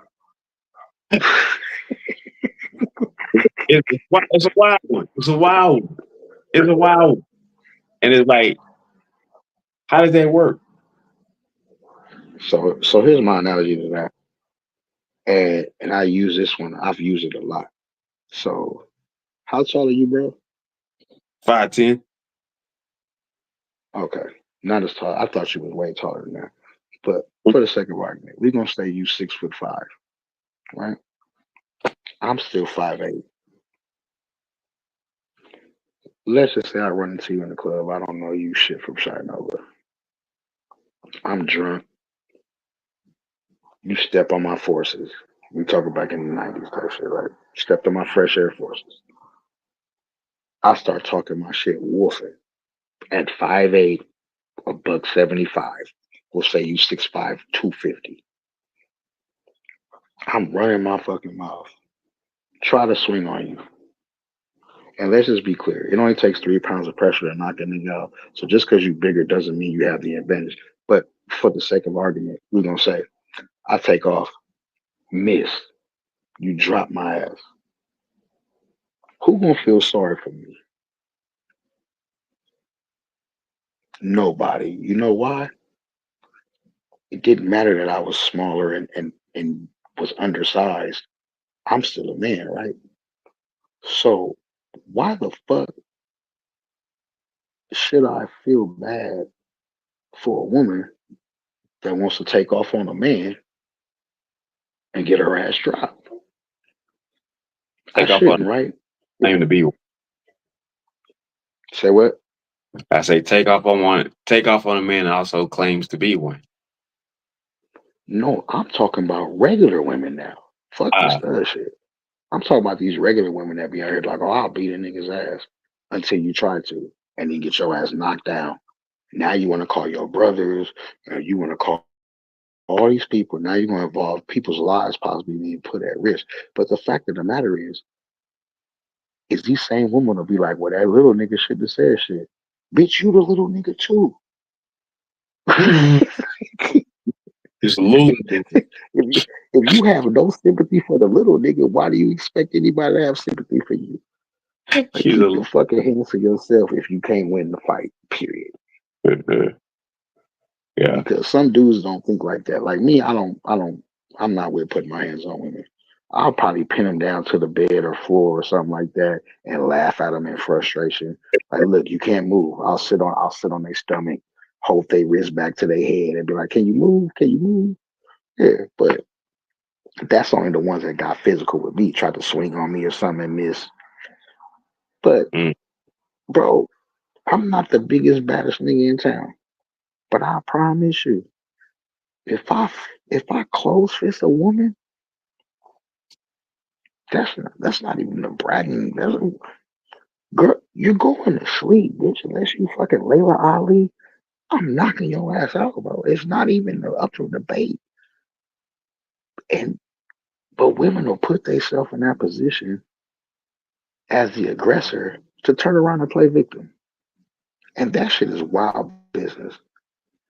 it's a wild one. It's a wild one. It's a wild one. And it's like, how does that work? So here's my analogy to that. And I use this one. I've used it a lot. So how tall are you, bro? 5'10". Okay. Not as tall. I thought you was way taller than that. But for the sake of argument, we're gonna say you 6'5", right? I'm still 5'8". Let's just say I run into you in the club. I don't know you shit from Chattanooga. I'm drunk. You step on my forces. We talking back in the 90s type shit, right? Stepped on my fresh Air Forces. I start talking my shit woofing at 5'8", a buck 75. We'll say you 6'5", 250. I'm running my fucking mouth. Try to swing on you. And let's just be clear. It only takes 3 pounds of pressure to knock a nigga out. So just because you bigger doesn't mean you have the advantage. But for the sake of argument, we're gonna say I take off, miss, you drop my ass. Who gonna feel sorry for me? Nobody. You know why? It didn't matter that I was smaller and was undersized. I'm still a man, right? So why the fuck should I feel bad for a woman that wants to take off on a man and get her ass dropped? I Take off on shouldn't, right? claim to be one. Say what? I say take off on a man that also claims to be one. No, I'm talking about regular women now. Fuck this Uh, other shit. I'm talking about these regular women that be out here like, oh, I'll beat a nigga's ass until you try to, and then get your ass knocked down. Now you want to call your brothers, you want to call all these people. Now you're going to involve people's lives possibly being put at risk. But the fact of the matter is these same women will be like, well, that little nigga should have said shit. Bitch, you the little nigga too. just a little. if you have no sympathy for the little nigga, why do you expect anybody to have sympathy for you? Like, She's keep a your fucking hands to yourself if you can't win the fight, period. yeah. Because some dudes don't think like that. Like me, I'm not with putting my hands on women. I'll probably pin them down to the bed or floor or something like that and laugh at them in frustration. Like, look, you can't move. I'll sit on their stomach, hold their wrist back to their head and be like, can you move? Can you move? Yeah, but that's only the ones that got physical with me, tried to swing on me or something and miss. But Mm. bro, I'm not the biggest, baddest nigga in town. But I promise you, if I close fist a woman, that's not even a bragging. Girl, you're going to sleep, bitch. Unless you fucking Layla Ali, I'm knocking your ass out, bro. It's not even up to debate. And but women will put themselves in that position as the aggressor to turn around and play victim. And that shit is wild business.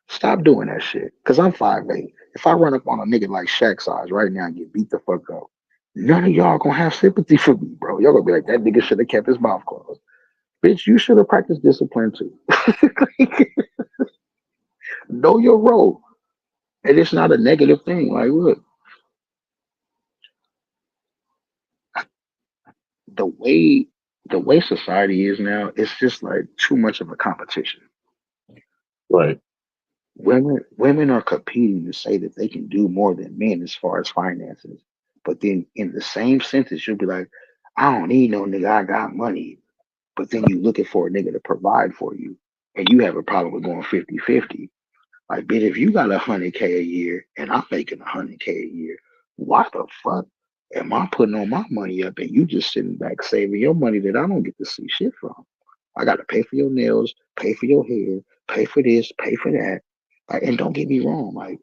Stop doing that shit. Cause I'm 5'8". If I run up on a nigga like Shaq size right now and get beat the fuck up, none of y'all gonna have sympathy for me, bro. Y'all gonna be like, that nigga should have kept his mouth closed. Bitch, you should have practiced discipline too. Know your role. And it's not a negative thing. Like, look, the way the way society is now, it's just like too much of a competition. Right. Women are competing to say that they can do more than men as far as finances. But then in the same sentence, you'll be like, I don't need no nigga, I got money. But then you looking for a nigga to provide for you. And you have a problem with going 50-50. Like, bitch, if you got 100K a year and I'm making 100K a year, why the fuck am I putting all my money up and you just sitting back saving your money that I don't get to see shit from? I got to pay for your nails, pay for your hair, pay for this, pay for that. Like, and don't get me wrong, like,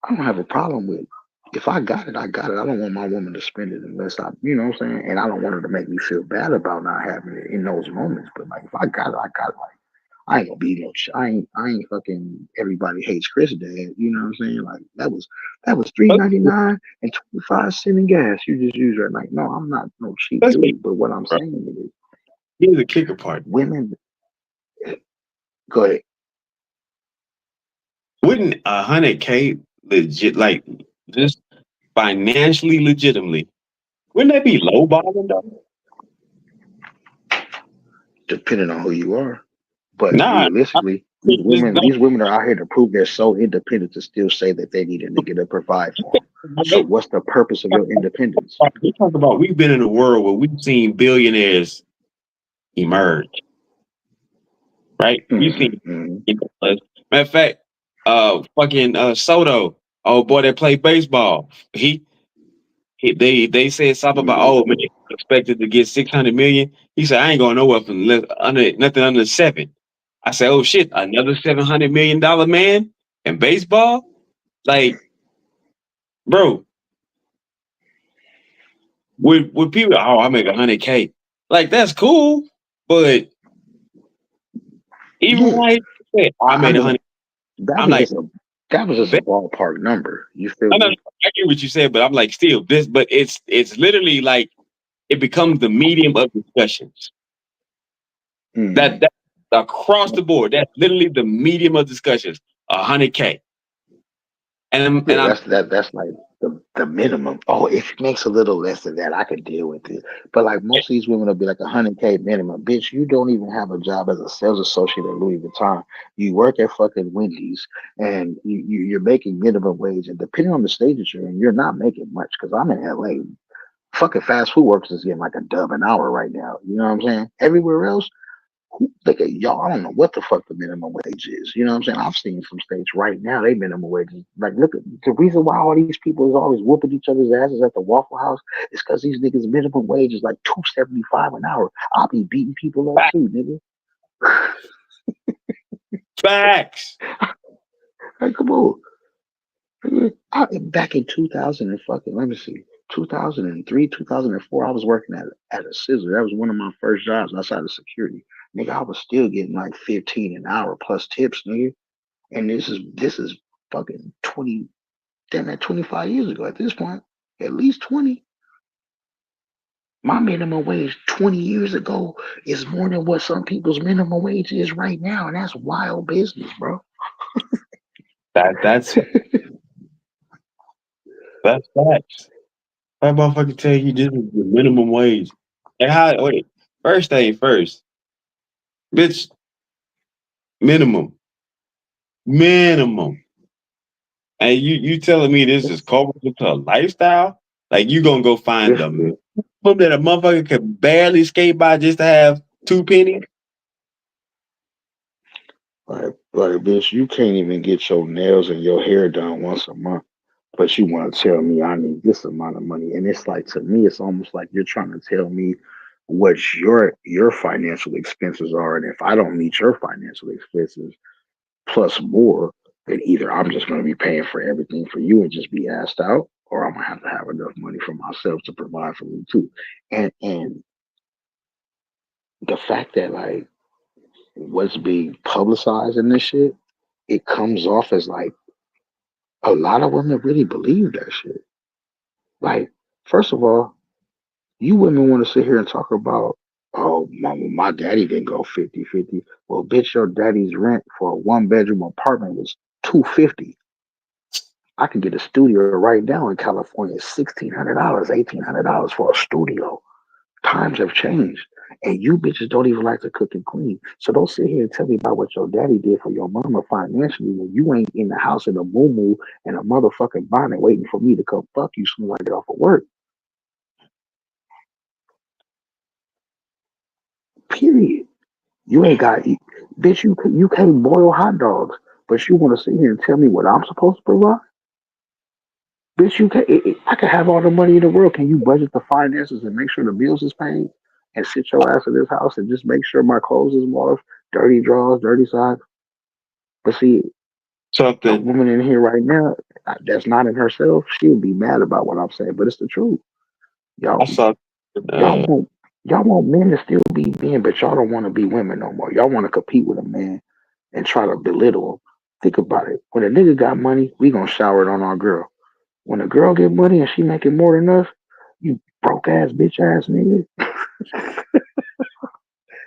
I don't have a problem with if I got it, I got it. I don't want my woman to spend it unless I, you know what I'm saying? And I don't want her to make me feel bad about not having it in those moments. But like, if I got it, I got it. Like, I ain't gonna be no. I ain't fucking. Everybody hates Chris, Dad. You know what I'm saying? Like that was $3.99 and 25 cents in gas. You just use her. Like, no, I'm not no cheap Let's make dude. But what I'm bro. saying is, Here's the kicker part. women. Go ahead. Wouldn't 100K legit, like just financially, legitimately, wouldn't that be low bottom though? Depending on who you are, but Nah, realistically, I just these women are out here to prove they're so independent to still say that they need a nigga to provide for them. So don't. what's the purpose of your independence? We talk about we've been in a world where we've seen billionaires emerge, right? We've Hmm. seen, matter of fact, fucking Soto, oh boy, that played baseball. They said something about, oh man, expected to get 600 million. He said, I ain't going nowhere for nothing under 7. I said, oh shit, another $700 million man in baseball? Like, bro, with people, oh, I make 100K. Like, that's cool, but even Yeah, when I said, oh, I I made mean 100, that I'm was like, just a ballpark number. You feel I know, me? I get what you said, but I'm like, still, but it's literally like it becomes the medium of discussions. Hmm. That across the board, that's literally the medium of discussions. 100K, and Yeah, I'm that's like the minimum. Oh, if it makes a little less than that, I could deal with it. But like most of these women will be like 100K minimum. Bitch, you don't even have a job as a sales associate at Louis Vuitton. You work at fucking Wendy's and you're making minimum wage. And depending on the stage that you're in, you're not making much. Because I'm in LA. Fucking fast food workers is getting like a dub an hour right now. You know what I'm saying? Everywhere else, like y'all, I don't know what the fuck the minimum wage is. You know what I'm saying? I've seen some states right now, they minimum wages. Like, look at the reason why all these people is always whooping each other's asses at the Waffle House is because these niggas minimum wage is like $2.75 an hour. I'll be beating people up too, nigga. Facts. Like, come on. Back in 2000 and fucking, let me see, 2003, 2004, I was working at a scissor. That was one of my first jobs outside of security. Nigga, I was still getting like 15 an hour plus tips, nigga. And this is fucking 20, damn that 25 years ago at this point. At least 20. My minimum wage 20 years ago is more than what some people's minimum wage is right now. And that's wild business, bro. That's facts. That motherfucker tell you this is the minimum wage. Like how wait, first thing first. Bitch, minimum. Minimum. And you telling me this is culpable to a lifestyle? Like you gonna go find the minimum that a motherfucker could barely skate by just to have 2 pennies? Like, bitch, you can't even get your nails and your hair done once a month, but you want to tell me I need this amount of money. And it's like, to me, it's almost like you're trying to tell me what your financial expenses are. And if I don't meet your financial expenses plus more, then either I'm just going to be paying for everything for you and just be asked out, or I'm going to have enough money for myself to provide for me too. And the fact that like what's being publicized in this shit, it comes off as like a lot of women really believe that shit. Like, first of all, you women want to sit here and talk about, oh, my daddy didn't go 50-50. Well, bitch, your daddy's rent for a 1-bedroom apartment was 250. I can get a studio right now in California, $1,600, $1,800 for a studio. Times have changed. And you bitches don't even like to cook and clean. So don't sit here and tell me about what your daddy did for your mama financially when you ain't in the house in a moo and a motherfucking bonnet waiting for me to come fuck you soon as I get off of work. Period. You ain't got, bitch, you can't boil hot dogs, but you want to sit here and tell me what I'm supposed to provide? Bitch, you can I can have all the money in the world. Can you budget the finances and make sure the bills is paid and sit your ass in this house and just make sure my clothes is washed, dirty drawers, dirty socks? But see, a Something woman in here right now that's not in herself, she would be mad about what I'm saying, but it's the truth. I Y'all, saw y'all uh want y'all want men to still be men, but y'all don't want to be women no more. Y'all want to compete with a man and try to belittle him. Think about it. When a nigga got money, we gonna shower it on our girl. When a girl get money and she making more than us, you broke ass bitch ass nigga.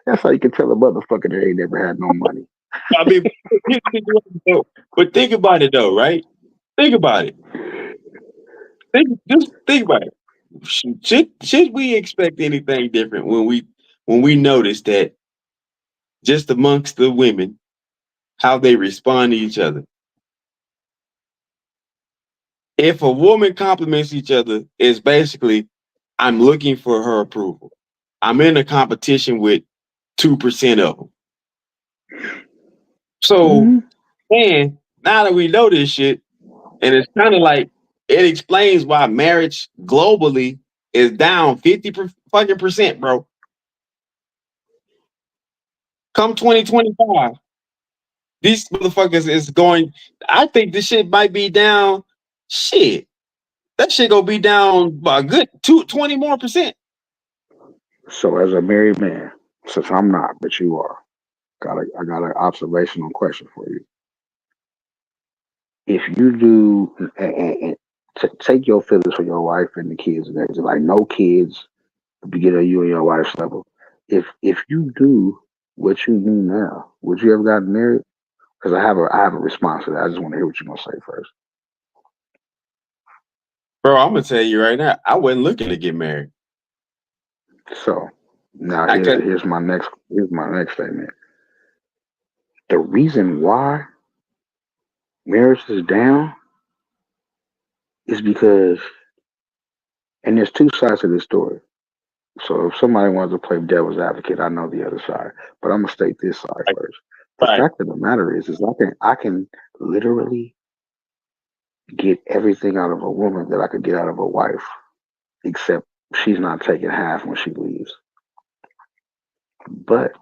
That's how you can tell a motherfucker that ain't never had no money. I mean but think about it though, right? Think about it. Just think about it. Should we expect anything different when we notice that just amongst the women how they respond to each other? If a woman compliments each other, it's basically I'm looking for her approval. I'm in a competition with 2% of them. So, Mm-hmm. and now that we know this shit, and it's kind of like it explains why marriage globally is down 50 fucking percent, bro. Come 2025, these motherfuckers is going. I think this shit might be down. Shit, that shit gonna be down by a good 20 more percent. So as a married man, since I'm not, but you are, I got an observational question for you. If you do and take your feelings for your wife and the kids and everything, like no kids, the beginning of you and your wife's level. If you do what you do now, would you ever gotten married? Because I have a response to that. I just want to hear what you're gonna say first. Bro, I'm gonna tell you right now, I wasn't looking to get married. So now I could here's my next statement. The reason why marriage is down is because, and there's two sides to this story. So if somebody wants to play devil's advocate, I know the other side, but I'm gonna state this side right, first. The right. fact of the matter is I can literally get everything out of a woman that I could get out of a wife, except she's not taking half when she leaves. But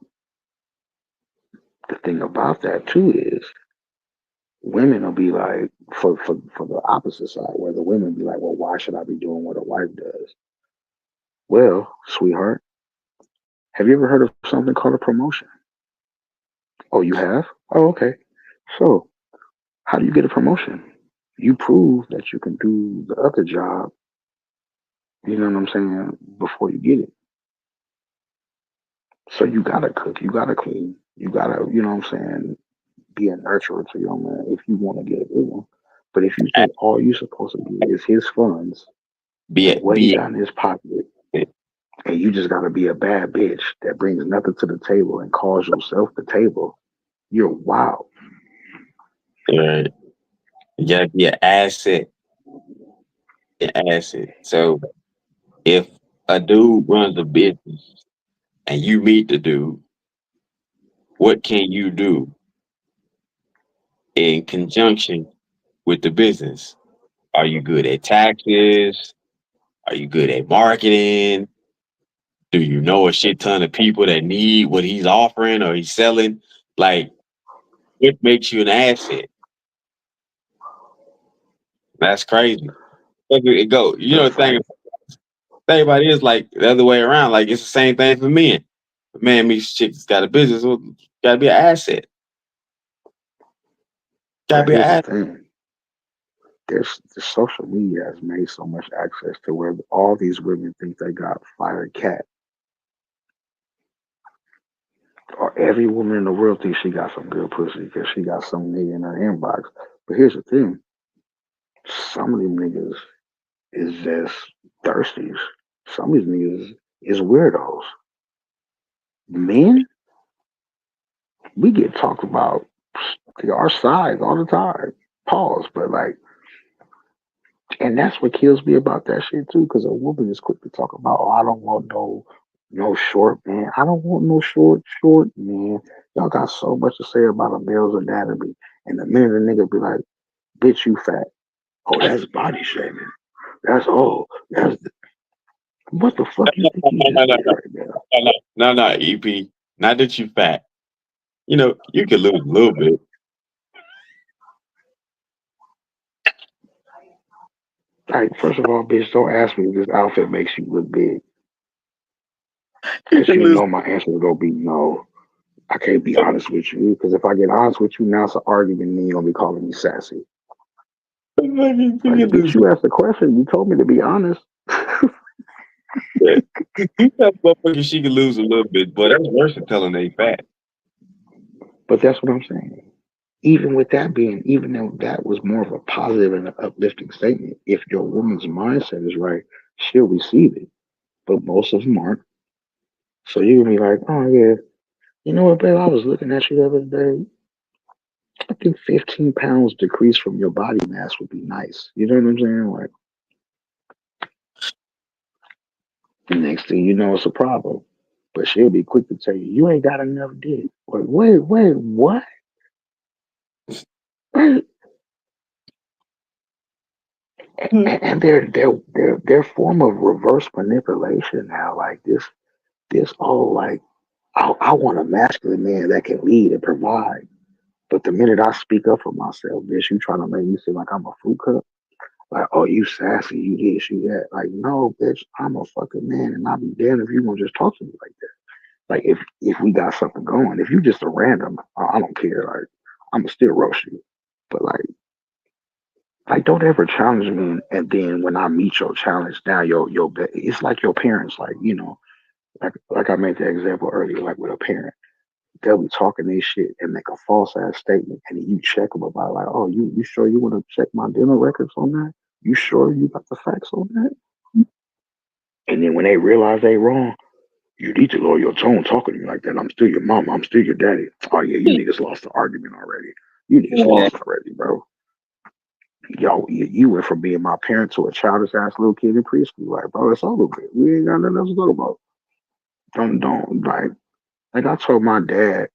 the thing about that too is women will be like for the opposite side, where the women be like, well, why should I be doing what a wife does? Well, sweetheart, have you ever heard of something called a promotion? Oh, you have? Oh, okay. So how do you get a promotion? You prove that you can do the other job, you know what I'm saying, before you get it. So you gotta cook, you gotta clean, you gotta, you know what I'm saying, be a nurturer to your man if you want to get a good one. But if you I- think all you're supposed to do is his funds Be and it, what he be got in his pocket, it. and you just gotta be a bad bitch that brings nothing to the table and calls yourself the table, you're wild. You gotta be an asset. So if a dude runs a business and you meet the dude, what can you do in conjunction with the business? Are you good at taxes? Are you good at marketing? Do you know a shit ton of people that need what he's offering or he's selling? Like, what makes you an asset? That's crazy. Look at it go. You know, That's the thing, facts. thing about it is like the other way around. Like, it's the same thing for men. A man meets a chick that's got a business, well, gotta be an asset. Gotta But be an here's the asset. thing. The social media has made so much access to where all these women think they got fire cat. Or every woman in the world thinks she got some good pussy because she got some nigga in her inbox. But here's the thing: some of them niggas is just thirsties. Some of these niggas is weirdos. Men, we get talked about our sides all the time. Pause, but like, and that's what kills me about that shit too. Because a woman is quick to talk about, oh, I don't want no short man. I don't want no short man. Y'all got so much to say about a male's anatomy, and the minute a nigga be like, bitch, you fat. Oh, that's body shaming. That's that's what the fuck you think you No, just no, did right now? no, EP. Not that you fat. You know, you can lose a little bit. Like, first of all, bitch, don't ask me if this outfit makes you look big, You because can you lose. know my answer is gonna be no. I can't be honest with you, because if I get honest with you, now it's an argument, and then you're gonna be calling me sassy. You Like, can bitch, lose. you asked the question. You told me to be honest. You tell motherfuckers she can lose a little bit, but that's worse than telling they fat. But that's what I'm saying. Even with that being, even though that was more of a positive and an uplifting statement, if your woman's mindset is right, she'll receive it. But most of them aren't. So you'll be like, oh yeah, you know what, babe? I was looking at you the other day. I think 15 pounds decrease from your body mass would be nice. You know what I'm saying? Like, the next thing you know, it's a problem. But she'll be quick to tell you, you ain't got enough dick. Like, wait, what? And their form of reverse manipulation now, like this like I want a masculine man that can lead and provide. But the minute I speak up for myself, bitch, you trying to make me seem like I'm a fruit cup? Like, oh, you sassy, you this, you that. Like, no, bitch, I'm a fucking man, and I'll be damned if you gonna just talk to me like that. Like, if we got something going, if you just a random, I don't care. Like, I'ma still roast you. But like, don't ever challenge me, and then when I meet your challenge, now it's like your parents, like like I made the example earlier, like with a parent. They'll be talking this shit and make a false ass statement, and then you check them about like, oh, you sure you want to check my dental records on that? You sure you got the facts on that? And then when they realize they wrong, you need to lower your tone talking to me like that. I'm still your mom. I'm still your daddy. Oh yeah, you niggas lost the argument already. You niggas Yeah. lost already, bro. Yo, you went from being my parent to a childish ass little kid in preschool. Like, bro, it's over with. We ain't got nothing else to talk about. Don't like I told my dad.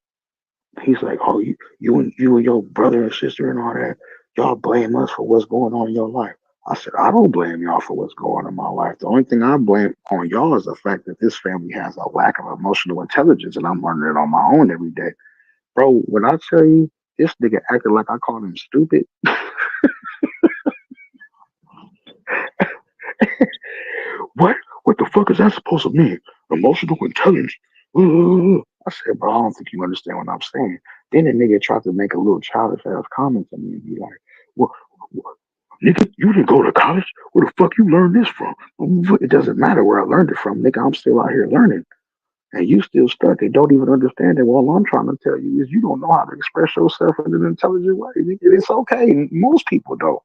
He's like, oh, you and your brother and sister and all that, y'all blame us for what's going on in your life. I said, I don't blame y'all for what's going on in my life. The only thing I blame on y'all is the fact that this family has a lack of emotional intelligence, and I'm learning it on my own every day, bro. When I tell you this nigga acted like I called him stupid, what? What the fuck is that supposed to mean? Emotional intelligence. I said, bro, I don't think you understand what I'm saying. Then the nigga tried to make a little childish ass comment to me and be like, well, nigga, you didn't go to college? Where the fuck you learned this from? It doesn't matter where I learned it from, nigga. I'm still out here learning. And you still stuck and don't even understand it. Well, all I'm trying to tell you is you don't know how to express yourself in an intelligent way. Nigga. It's okay. Most people don't.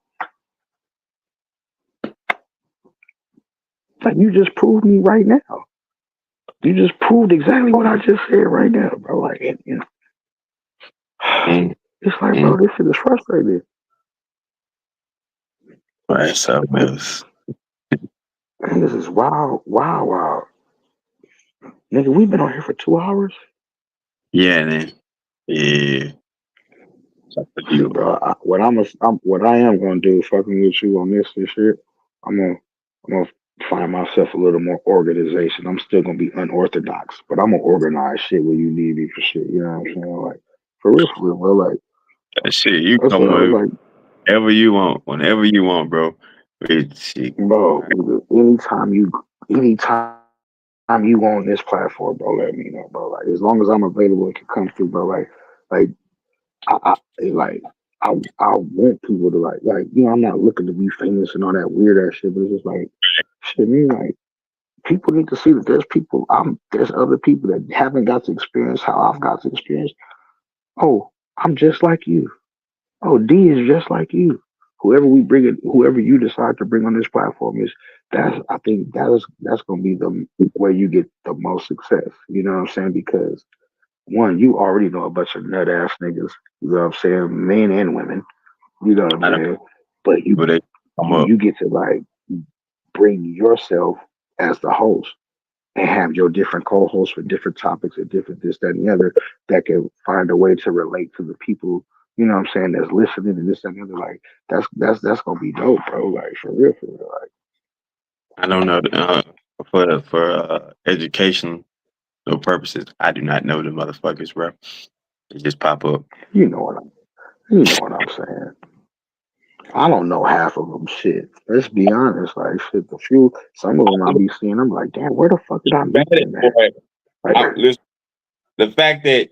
Like, you just proved me right now. You just proved exactly what I just said right now, bro. Like, Mm, it's like, mm. bro, this shit is frustrating. Right, so else. Man, this is wild, wild, wild. Nigga, we've been on here for 2 hours. Yeah, man. Yeah. See, bro, what I am gonna do, fucking with you on this and shit. I'm gonna find myself a little more organization. I'm still gonna be unorthodox, but I'm gonna organize shit where you need me for shit. You know what I'm saying? Like, for real, bro. Like, Shit, you that's come what I was with like, whatever you want, whenever you want, bro. Shit. bro. Anytime you on this platform, bro, let me know, bro. Like, as long as I'm available, it can come through, bro. Like like I want people to like I'm not looking to be famous and all that weird ass shit, but it's just like shit, man. Like, people need to see that there's other people that haven't got to experience how I've got to experience. Oh, I'm just like you. Oh, D is just like you. Whoever you decide to bring on this platform is I think that's gonna be the where you get the most success. You know what I'm saying? Because one, you already know a bunch of nut ass niggas. You know what I'm saying? Men and women. You know what I'm I don't saying? But know they come up. you get to like bring yourself as the host and have your different co-hosts for different topics and different this, that, and the other that can find a way to relate to the people, you know what I'm saying, that's listening and this, that, and the other. Like, that's gonna be dope, bro. Like, for real, for real. Like, I don't know for educational purposes. I do not know the motherfuckers, bro. They just pop up. you know what I'm saying. I don't know half of them shit. Let's be honest. Like, shit, some of them I be seeing, I'm like, damn, where the fuck did I Bad meet them at? boy. Like, Listen, the fact that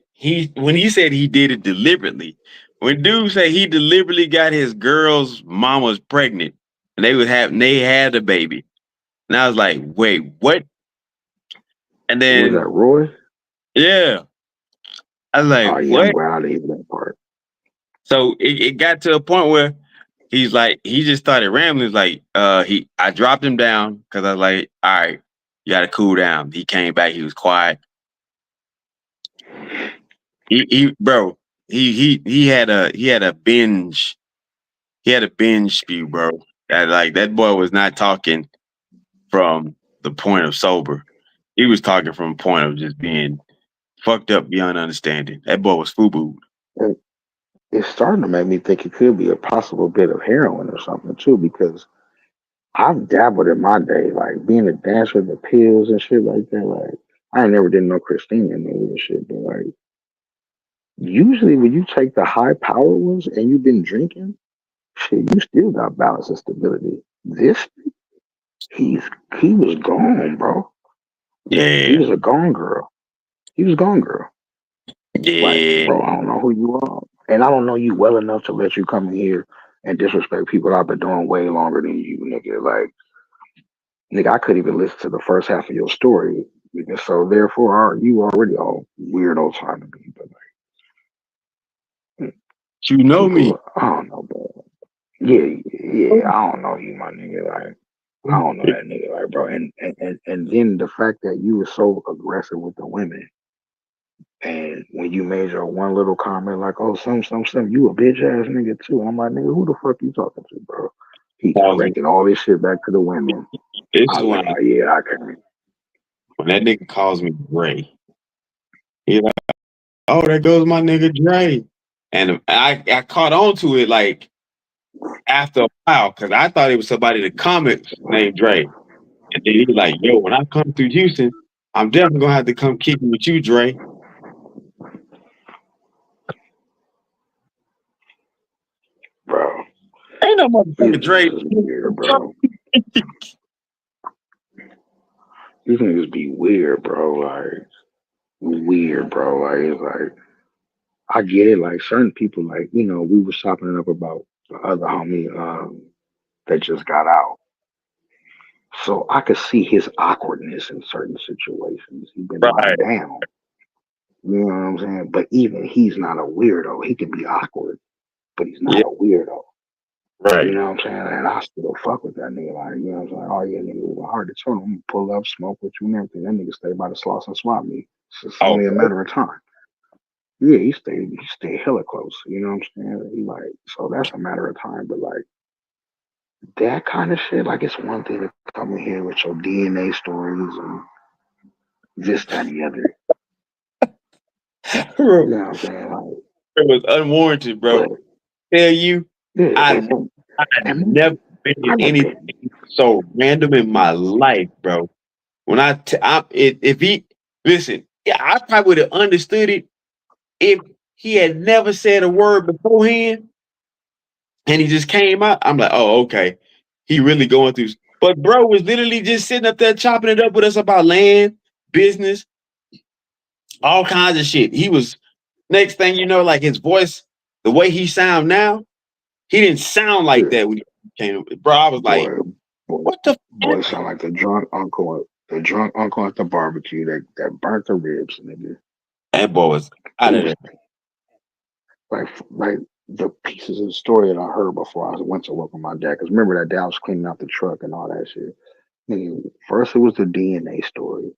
when he said he did it deliberately, when dude said he deliberately got his girl's mama's pregnant and they had a baby, and I was like, wait, what? And who was that, then Roy? yeah, I was like, Oh yeah, I'm what? glad I didn't hear that part. So it got to a point where he's like, he just started rambling. He's like, I dropped him down because I was like, all right, you got to cool down. He came back, he was quiet. Bro, he had a binge. He had a binge spew, bro. That boy was not talking from the point of sober. He was talking from a point of just being fucked up beyond understanding. That boy was FUBU. And it's starting to make me think it could be a possible bit of heroin or something too, because I've dabbled in my day, like being a dancer, the pills and shit like that. Like, I ain't never did no Christina and all this shit, but like usually when you take the high power ones and you've been drinking, shit, you still got balance and stability. This he's he was gone, bro. He Yeah, was a gone girl. He was gone girl. Like, yeah. bro, I don't know who you are. And I don't know you well enough to let you come in here and disrespect people I've been doing way longer than you, nigga. Like, nigga, I couldn't even listen to the first half of your story. Nigga, so therefore, you already all weirdo trying to be. But like, You know me. people, I don't know, bro. Yeah. I don't know you, my nigga. Like, I don't know that nigga, like, bro. And then the fact that you were so aggressive with the women, and when you made your one little comment like, "Oh, some, you a bitch ass nigga too," I'm like, nigga, who the fuck you talking to, bro? He Calls me. directed all this shit back to the women. This I is was like, oh yeah, I can. when that nigga calls me Dre. He like, oh, there goes my nigga Dre. And I caught on to it like after a while because I thought it was somebody to comment named Dre. And then he was like, yo, when I come through Houston, I'm definitely gonna have to come kick it with you, Dre. Bro, Ain't no these motherfucker Dre. niggas is weird, bro. These niggas be weird, bro. Like weird, bro. Like it's like I get it. Like certain people, like we were chopping it up about the other homie that just got out. So I could see his awkwardness in certain situations. He's been Right, locked down. You know what I'm saying? But even he's not a weirdo. He can be awkward, but he's not yeah, a weirdo. You right. know what I'm saying? And I still fuck with that nigga. Like, you know what I'm saying? Oh yeah, nigga, I already told him pull up, smoke with you and everything. That nigga stay by the slots and swap me. It's Oh, only a matter of time. Yeah, he stayed hella close. You know what I'm saying? He like, so that's a matter of time. But like that kind of shit, like it's one thing to come in here with your DNA stories and this, that, and the other. You bro, know what I'm saying? Like, it was unwarranted, bro. but Tell you, yeah, I and never been in I've anything been, so random in my life, bro. When if he listen, yeah, I probably would have understood it if he had never said a word beforehand and he just came out. I'm like, oh, okay, he really going through. But bro was literally just sitting up there chopping it up with us about land, business, all kinds of shit. He was next thing you know, like his voice, the way he sound now, he didn't sound like yeah, that when he came. Bro, I was like, boy, boy, what the boy, sound like the drunk uncle at the barbecue that burnt the ribs, nigga. that boy was out He of was there. like the pieces of the story that I heard before I went to work with my dad. Because remember that day I was cleaning out the truck and all that shit. Nigga, first it was the DNA story.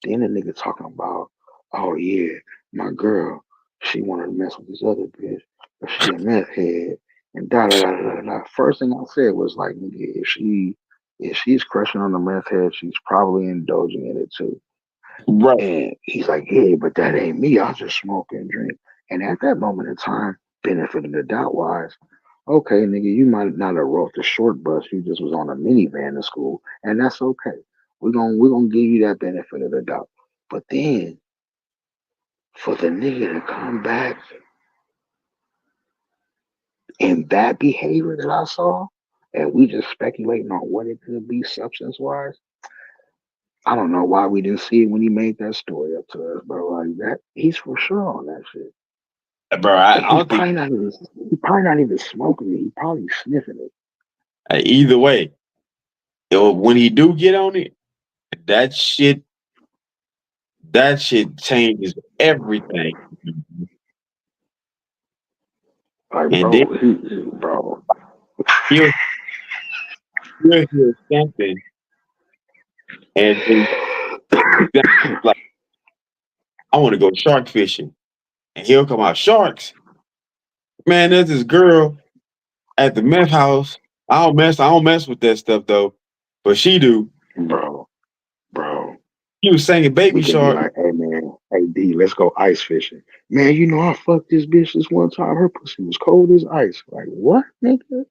Then the nigga talking about, oh yeah, my girl, she wanted to mess with this other bitch, but she a meth head, and da da da da da. First thing I said was like, nigga, if she's crushing on the meth head, she's probably indulging in it too. Right. And he's like, yeah, but that ain't me. I just smoke and drink. And at that moment in time, benefit of the doubt wise, okay, nigga, you might not have rode the short bus. You just was on a minivan to school, and that's okay. We're gonna give you that benefit of the doubt. But then for the nigga to come back in that behavior that I saw, and we just speculating on what it could be substance wise. I don't know why we didn't see it when he made that story up to us, bro. Like that, he's for sure on that shit. Bro, And I don't think he's probably not even smoking it. He probably sniffing it. either way, when he do get on it, that shit, that shit changes everything. Like, And then bro. he'll, he'll hear something, and then like, I want to go shark fishing, and he'll come out sharks. Man, there's this girl at the meth house. I don't mess with that stuff though, but she do. bro, bro. He was singing Baby We could be Shark. like, hey man, hey D, let's go ice fishing. Man, I fucked this bitch this one time. Her pussy was cold as ice. Like, what, nigga?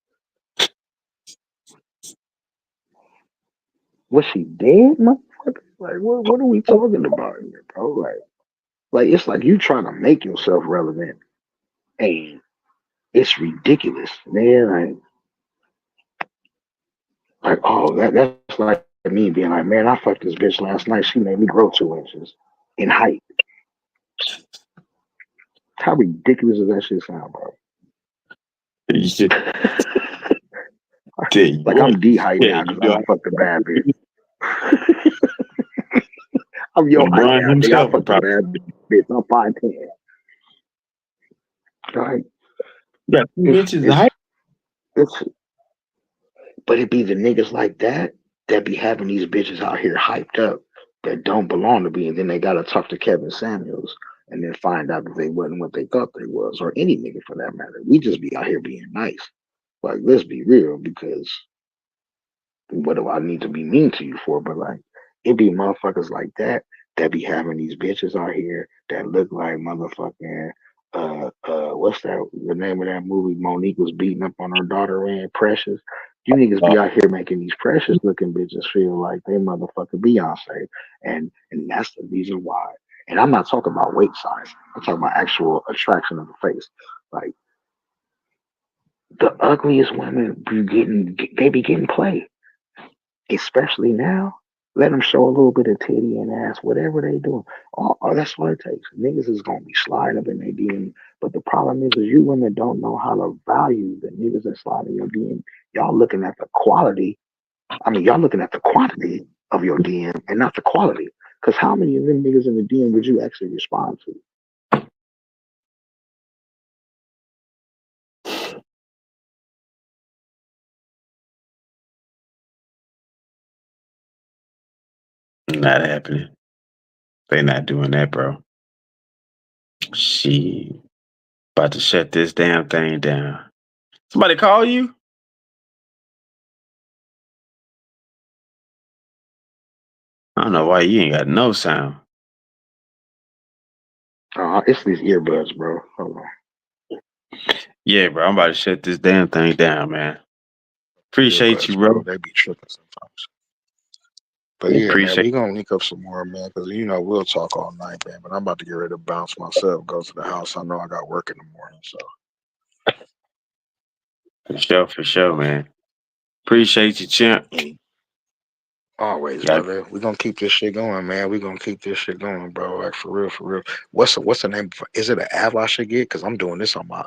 Was she dead, motherfucker? Like, what are we talking about here, bro? Like it's like you trying to make yourself relevant. And it's ridiculous, man. Like, oh, that's like me being like, man, I fucked this bitch last night. She made me grow 2 inches in height. How ridiculous does that shit sound, bro? You should tell you Like what. I'm D height Yeah, now you because I know, done fucked a bad bitch. I'm your height LeBron now, nigga. I himself would fucked a probably bad bitch. I'm 5'10". Like got two it's inches of it's height. it's But it be the niggas like that that be having these bitches out here hyped up that don't belong to be, and then they gotta talk to Kevin Samuels and then find out that they wasn't what they thought they was, or any nigga for that matter. We just be out here being nice. Like, let's be real, because what do I need to be mean to you for? But like, it be motherfuckers like that that be having these bitches out here that look like motherfucking what's that the name of that movie Monique was beating up on her daughter in Precious. You niggas be out here making these precious looking bitches feel like they motherfucking Beyonce. And that's the reason why. And I'm not talking about weight size. I'm talking about actual attraction of the face. Like the ugliest women be getting played, especially now. Let them show a little bit of titty and ass, whatever they do. That's what it takes. Niggas is gonna be sliding up in their DM, but the problem is you women don't know how to value the niggas that slide in your DM. Y'all looking at the quality. I mean, y'all looking at the quantity of your DM and not the quality. Because how many of them niggas in the DM would you actually respond to? Not happening. They not doing that, bro. She about to shut this damn thing down. Somebody call you? I don't know why you ain't got no sound. It's these earbuds, bro. Hold on. Yeah, bro. I'm about to shut this damn thing down, man. Appreciate you, bro. They be tripping sometimes. But yeah, man, we gonna link up some more, man, because we'll talk all night, man. But I'm about to get ready to bounce myself, go to the house. I know I got work in the morning, so. For sure, man. Appreciate you, champ. Always, brother. We're gonna keep this shit going, man. We're gonna keep this shit going, bro. Like for real, for real. What's the name? Is it an app I should get? Because I'm doing this on my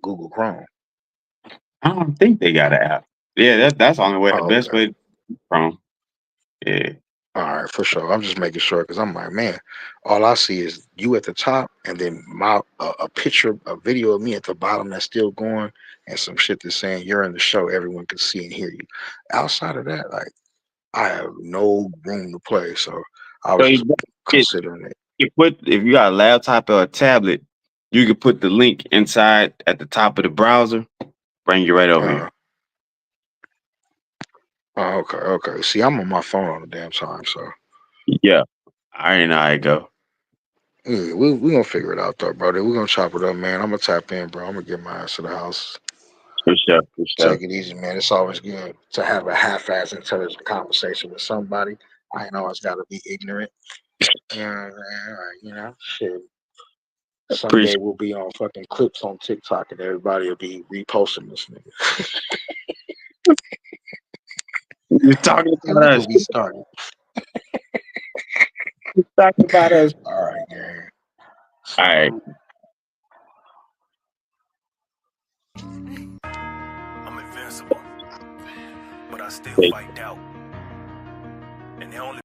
Google Chrome. I don't think they got an app. Yeah, that's the only way. The best way from. Yeah. All right, for sure. I'm just making sure because I'm like, man, all I see is you at the top, and then a picture, a video of me at the bottom that's still going, and some shit that's saying you're in the show. Everyone can see and hear you. Outside of that, like, I have no room to play, so I was just considering it. If you got a laptop or a tablet, you could put the link inside at the top of the browser. Bring you right over here. Oh, okay. See, I'm on my phone all the damn time, so. Yeah, I already know how it go. Yeah, we gonna figure it out though, brother. We're gonna chop it up, man. I'm gonna tap in, bro. I'm gonna get my ass to the house. For sure. Take it easy, man. It's always good to have a half-ass intelligent conversation with somebody. I ain't always gotta be ignorant. Shit. Someday we'll be on fucking clips on TikTok and everybody will be reposting this nigga. You're talking about us. We started. You're talking about us. All right, man. All right. I'm invincible, but I still fight doubt. And the only